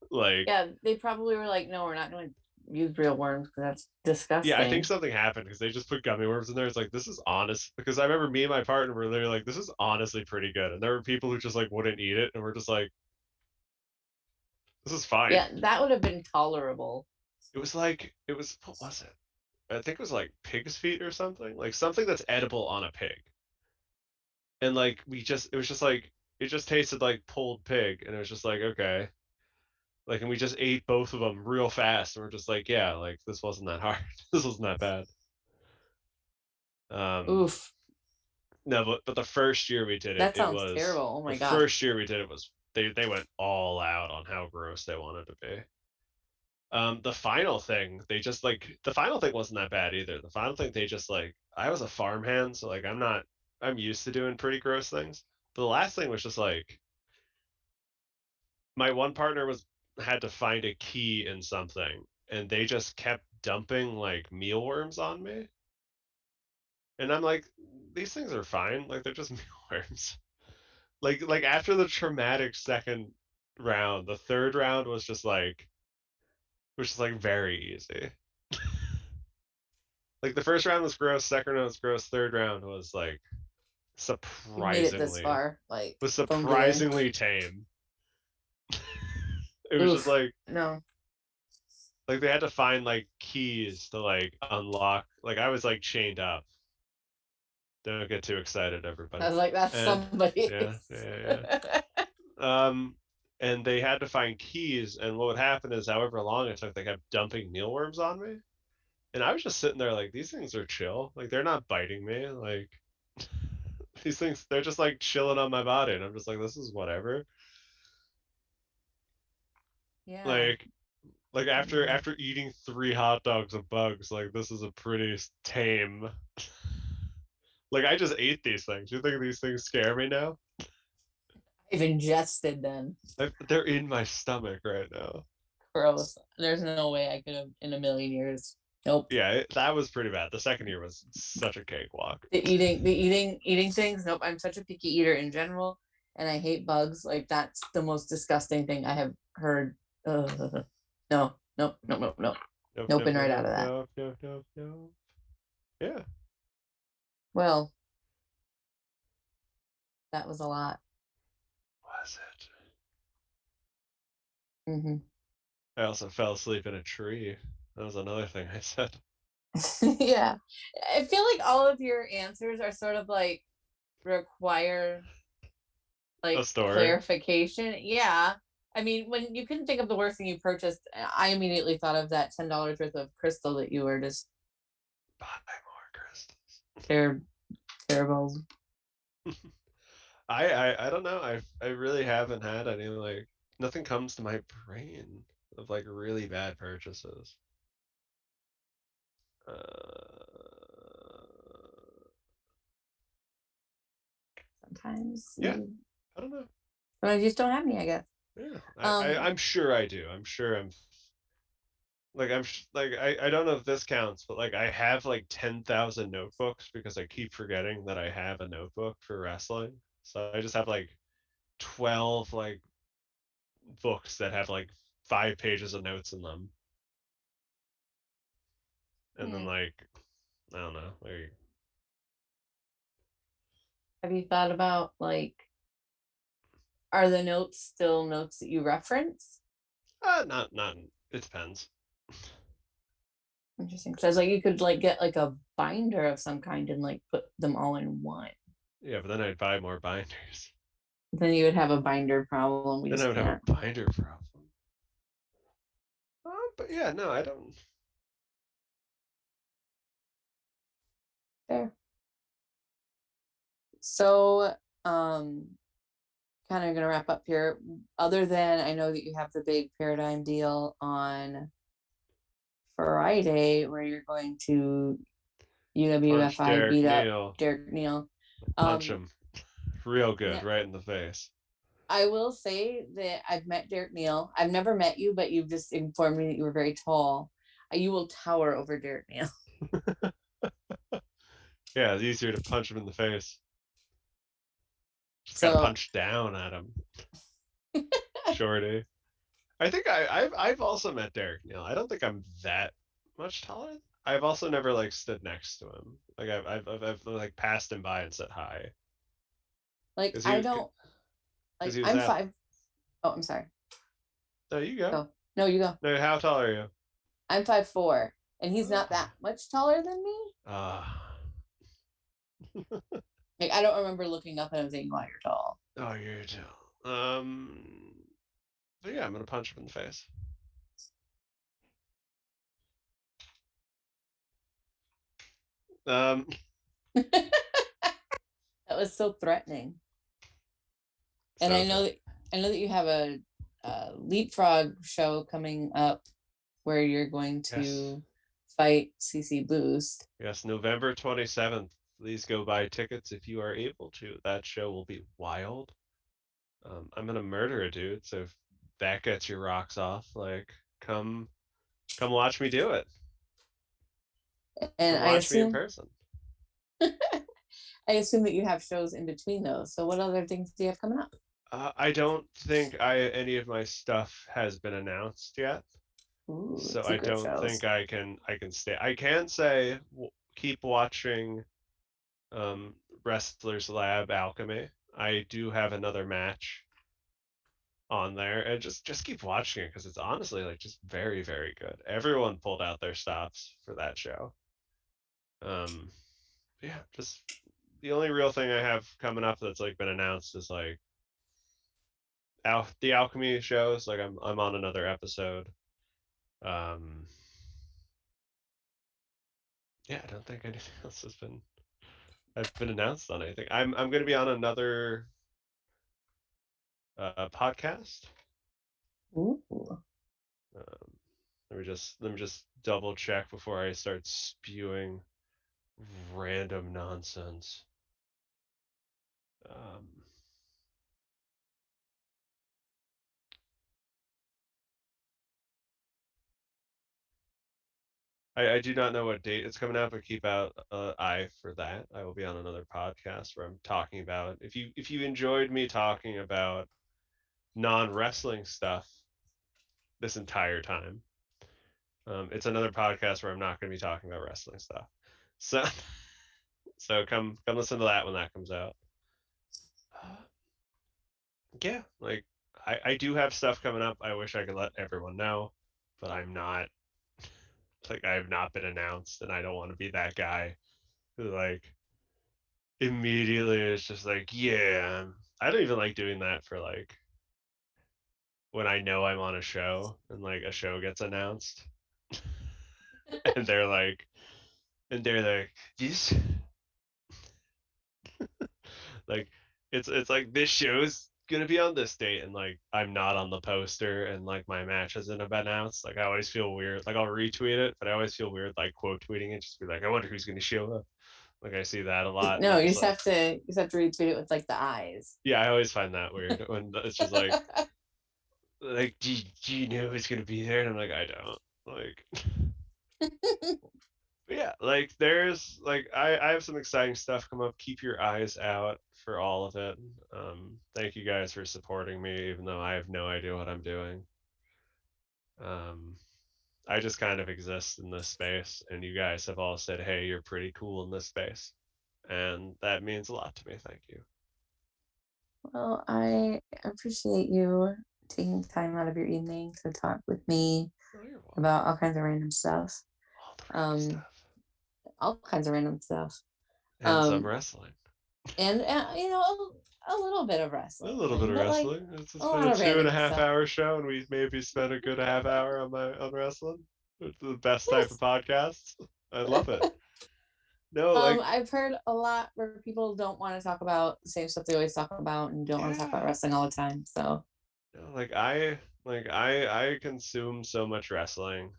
Like Yeah, they probably were like, no, we're not going to use real worms because that's disgusting. yeah, I think something happened because they just put gummy worms in there. It's like, this is honest, because I remember me and my partner were literally like, this is honestly pretty good, and there were people who just like wouldn't eat it, and we're just like, this is fine. Yeah, that would have been tolerable. It was what was it? I think it was like pig's feet or something, like something that's edible on a pig. And like it was just like it just tasted like pulled pig, and it was just like, okay. Like, and we just ate both of them real fast, and we're just like, yeah, like this wasn't that hard. This wasn't that bad. Oof. No, but the first year we did it, That sounds terrible. Oh the my gosh. first year we did it was they went all out on how gross they wanted to be. The final thing, they just like the final thing wasn't that bad either. The final thing they just like I was a farmhand, so like I'm used to doing pretty gross things. But the last thing was just like my one partner had to find a key in something, and they just kept dumping like mealworms on me. And I'm like, these things are fine, like they're just mealworms. Like after the traumatic second round, the third round was just like very easy. Like the first round was gross, second round was gross, third round was like You made it this surprisingly far, like from being. surprisingly tame. It was just Oof. like No. they had to find like keys to like unlock. Like I was like chained up. Don't get too excited, everybody. I was like, that's And somebody. yeah. And they had to find keys, and what would happen is however long it took, they kept dumping mealworms on me. And I was just sitting there like, these things are chill. Like they're not biting me. Like these things, they're just like chilling on my body. And I'm just like, this is whatever. Yeah. Like after eating 3 hot dogs of bugs, like this is a pretty tame. Like I just ate these things. You think these things scare me now? I've ingested them. They're in my stomach right now. Gross. There's no way I could have in a million years. Nope. Yeah, that was pretty bad. The second year was such a cakewalk. The eating things. Nope. I'm such a picky eater in general, and I hate bugs. Like that's the most disgusting thing I have heard. Ugh. No. Nope. Nope. Nope. Nope. Nope, Nope. nope, And nope, right out of that. nope, nope, nope, nope. Yeah. Well, that was a lot. Was it? Mm-hmm. I also fell asleep in a tree. That was another thing I said. Yeah. I feel like all of your answers are sort of like require A like story. clarification. Yeah. I mean, when you couldn't think of the worst thing you purchased, I immediately thought of that $10 worth of crystal that you were just Buy more crystals. terrible. I don't know. I really haven't had any like nothing comes to my brain of like really bad purchases. Sometimes. Yeah, I don't know. Sometimes you just don't have any, I guess. Yeah, Um, I'm sure I do. I'm sure I'm like I don't know if this counts, but like I have like 10,000 notebooks because I keep forgetting that I have a notebook for wrestling. So I just have like 12 like books that have like 5 pages of notes in them. And then like I don't know, like have you thought about like, are the notes still notes that you reference? not it depends. Interesting. Because like you could like get like a binder of some kind and like put them all in one. Yeah, but then I'd buy more binders. Then you would have a binder problem. We Then I just would have can't. a binder problem. But yeah, no, I don't. Fair. So, kind of gonna wrap up here. Other than I know that you have the big Paradigm deal on Friday, where you're going to Punch UWFI Derek beat up Neal. Derek Neal. Punch him real good, No, right in the face. I will say that I've met Derek Neal. I've never met you, but you've just informed me that you were very tall. You will tower over Derek Neal. Yeah, it's easier to punch him in the face. Just gotta So punch down at him. Shorty. I think I've also met Derek Neal. I don't think I'm that much taller. I've also never like stood next to him. Like I've like passed him by and said hi. like 'Cause I don't like he was I'm at. 5. Oh, I'm sorry. No, you go. Go. No, you go. No, how tall are you? I'm 5'4", and he's not that much taller than me. Ah. Like, I don't remember looking up and saying, "Wow, you're tall." Oh, you're tall. But yeah, I'm gonna punch him in the face. That was so threatening. And So I know that you have a leapfrog show coming up where you're going to fight CC Boost. Yes, November 27th. Please go buy tickets if you are able to. That show will be wild. I'm gonna murder a dude, so if that gets your rocks off, like come watch me do it. And Come watch me in person. I assume that you have shows in between those. So what other things do you have coming up? I don't think any of my stuff has been announced yet. Ooh, so I don't shows. think I can stay. I can say keep watching Wrestlers Lab Alchemy. I do have another match on there, and just keep watching it because it's honestly like just very, very good. Everyone pulled out their stops for that show. Yeah, just the only real thing I have coming up that's like been announced is like the Alchemy shows. Like I'm on another episode. Yeah, I don't think anything else has been announced on anything. I'm going to be on another podcast. Ooh. Let me just double check before I start spewing random nonsense. I do not know what date it's coming out, but keep out eye for that. I will be on another podcast where I'm talking about if you enjoyed me talking about non-wrestling stuff this entire time. It's another podcast where I'm not going to be talking about wrestling stuff. So, so come listen to that when that comes out. Yeah, like I do have stuff coming up. I wish I could let everyone know, but I'm not. Like I have not been announced, and I don't want to be that guy who like immediately is just like, yeah. I don't even like doing that for like when I know I'm on a show and like a show gets announced, and they're like, this like it's like this show's gonna be on this date and like I'm not on the poster and like my match hasn't been announced. Like I always feel weird. Like I'll retweet it, but I always feel weird like quote tweeting it, just be like, I wonder who's gonna show up. Like I see that a lot. No, you just just like, have to retweet it with like the eyes. yeah, I always find that weird when it's just like do you know who's gonna be there? And I'm like, I don't. Like yeah, like there's like I have some exciting stuff come up. Keep your eyes out for all of it. Thank you guys for supporting me, even though I have no idea what I'm doing. I just kind of exist in this space, and you guys have all said, "Hey, you're pretty cool in this space," and that means a lot to me. Thank you. Well, I appreciate you taking time out of your evening to talk with me about all kinds of random stuff. All the random stuff. All kinds of random stuff. And some wrestling. And you know, a little bit of wrestling. A little bit of wrestling. Like, it's been a 2.5-hour show, and we maybe spent a good half hour on wrestling. It's the best type of podcasts. I love it. No, like I've heard a lot where people don't want to talk about the same stuff they always talk about and don't want to talk about wrestling all the time. So, like I consume so much wrestling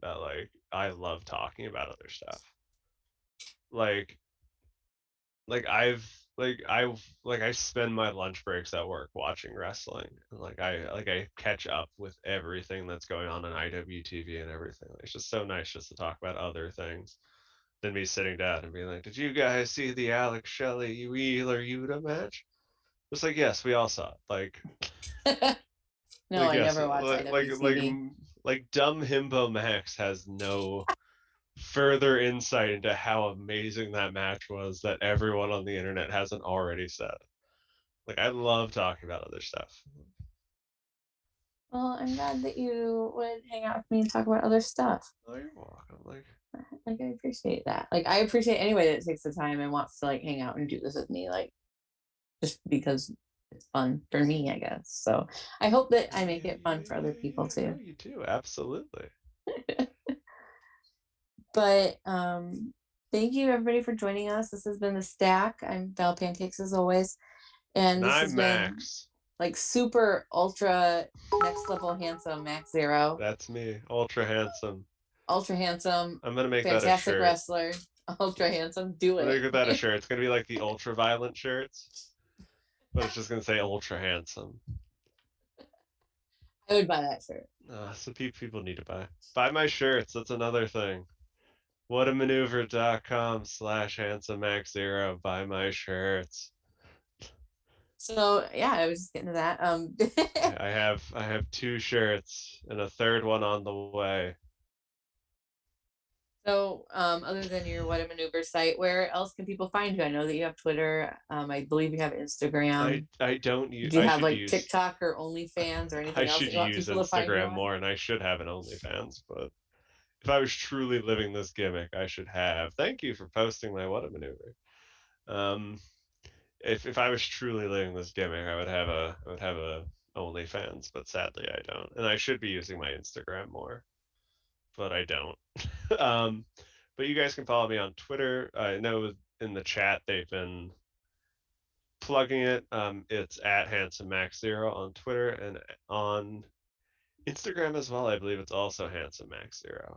that like I love talking about other stuff. Like I spend my lunch breaks at work watching wrestling, and I catch up with everything that's going on in IWTV and everything. It's just so nice just to talk about other things than me sitting down and being like, "Did you guys see the Alex Shelley Wheeler Yuta match?" It's like, yes, we all saw it. Like, no, like I yes, never watched IWTV. like dumb himbo Max has no further insight into how amazing that match was that everyone on the internet hasn't already said. Like I love talking about other stuff. Well, I'm glad that you would hang out with me and talk about other stuff. Oh, you're welcome. Like Like, I appreciate that. Like, I appreciate anybody that takes the time and wants to like hang out and do this with me, like, just because it's fun for me, I guess. So I hope that I make it fun for other people too. No, you do, absolutely. But thank you everybody for joining us. This has been The Stack. I'm Val Pancakes as always. And this has I'm been Max. like super ultra next level handsome Max Zero. That's me, ultra handsome. Ultra handsome, I'm gonna make that a fantastic shirt. wrestler. Ultra handsome. Do I'm gonna it. give that a shirt. It's gonna be like the ultra violent shirts, but it's just gonna say ultra handsome. I would buy that shirt. So people need to buy my shirts. That's another thing. Whatamaneuver.com/handsome max zero. Buy my shirts. So yeah, I was just getting to that. I have 2 shirts and a third one on the way. So other than your What a Maneuver site, where else can people find you? I know that you have Twitter. I believe you have Instagram. I don't use. Do you I have should like use. TikTok or OnlyFans or I anything else that should you want use people to find you Instagram on? more, and I should have an OnlyFans. But if I was truly living this gimmick, I should have. Thank you for posting my What a Maneuver. If I was truly living this gimmick, I would have a OnlyFans, but sadly I don't, and I should be using my Instagram more, but I don't. But you guys can follow me on Twitter. I know in the chat they've been plugging it. It's at HandsomeMax0 on Twitter, and on Instagram as well. I believe it's also HandsomeMax0.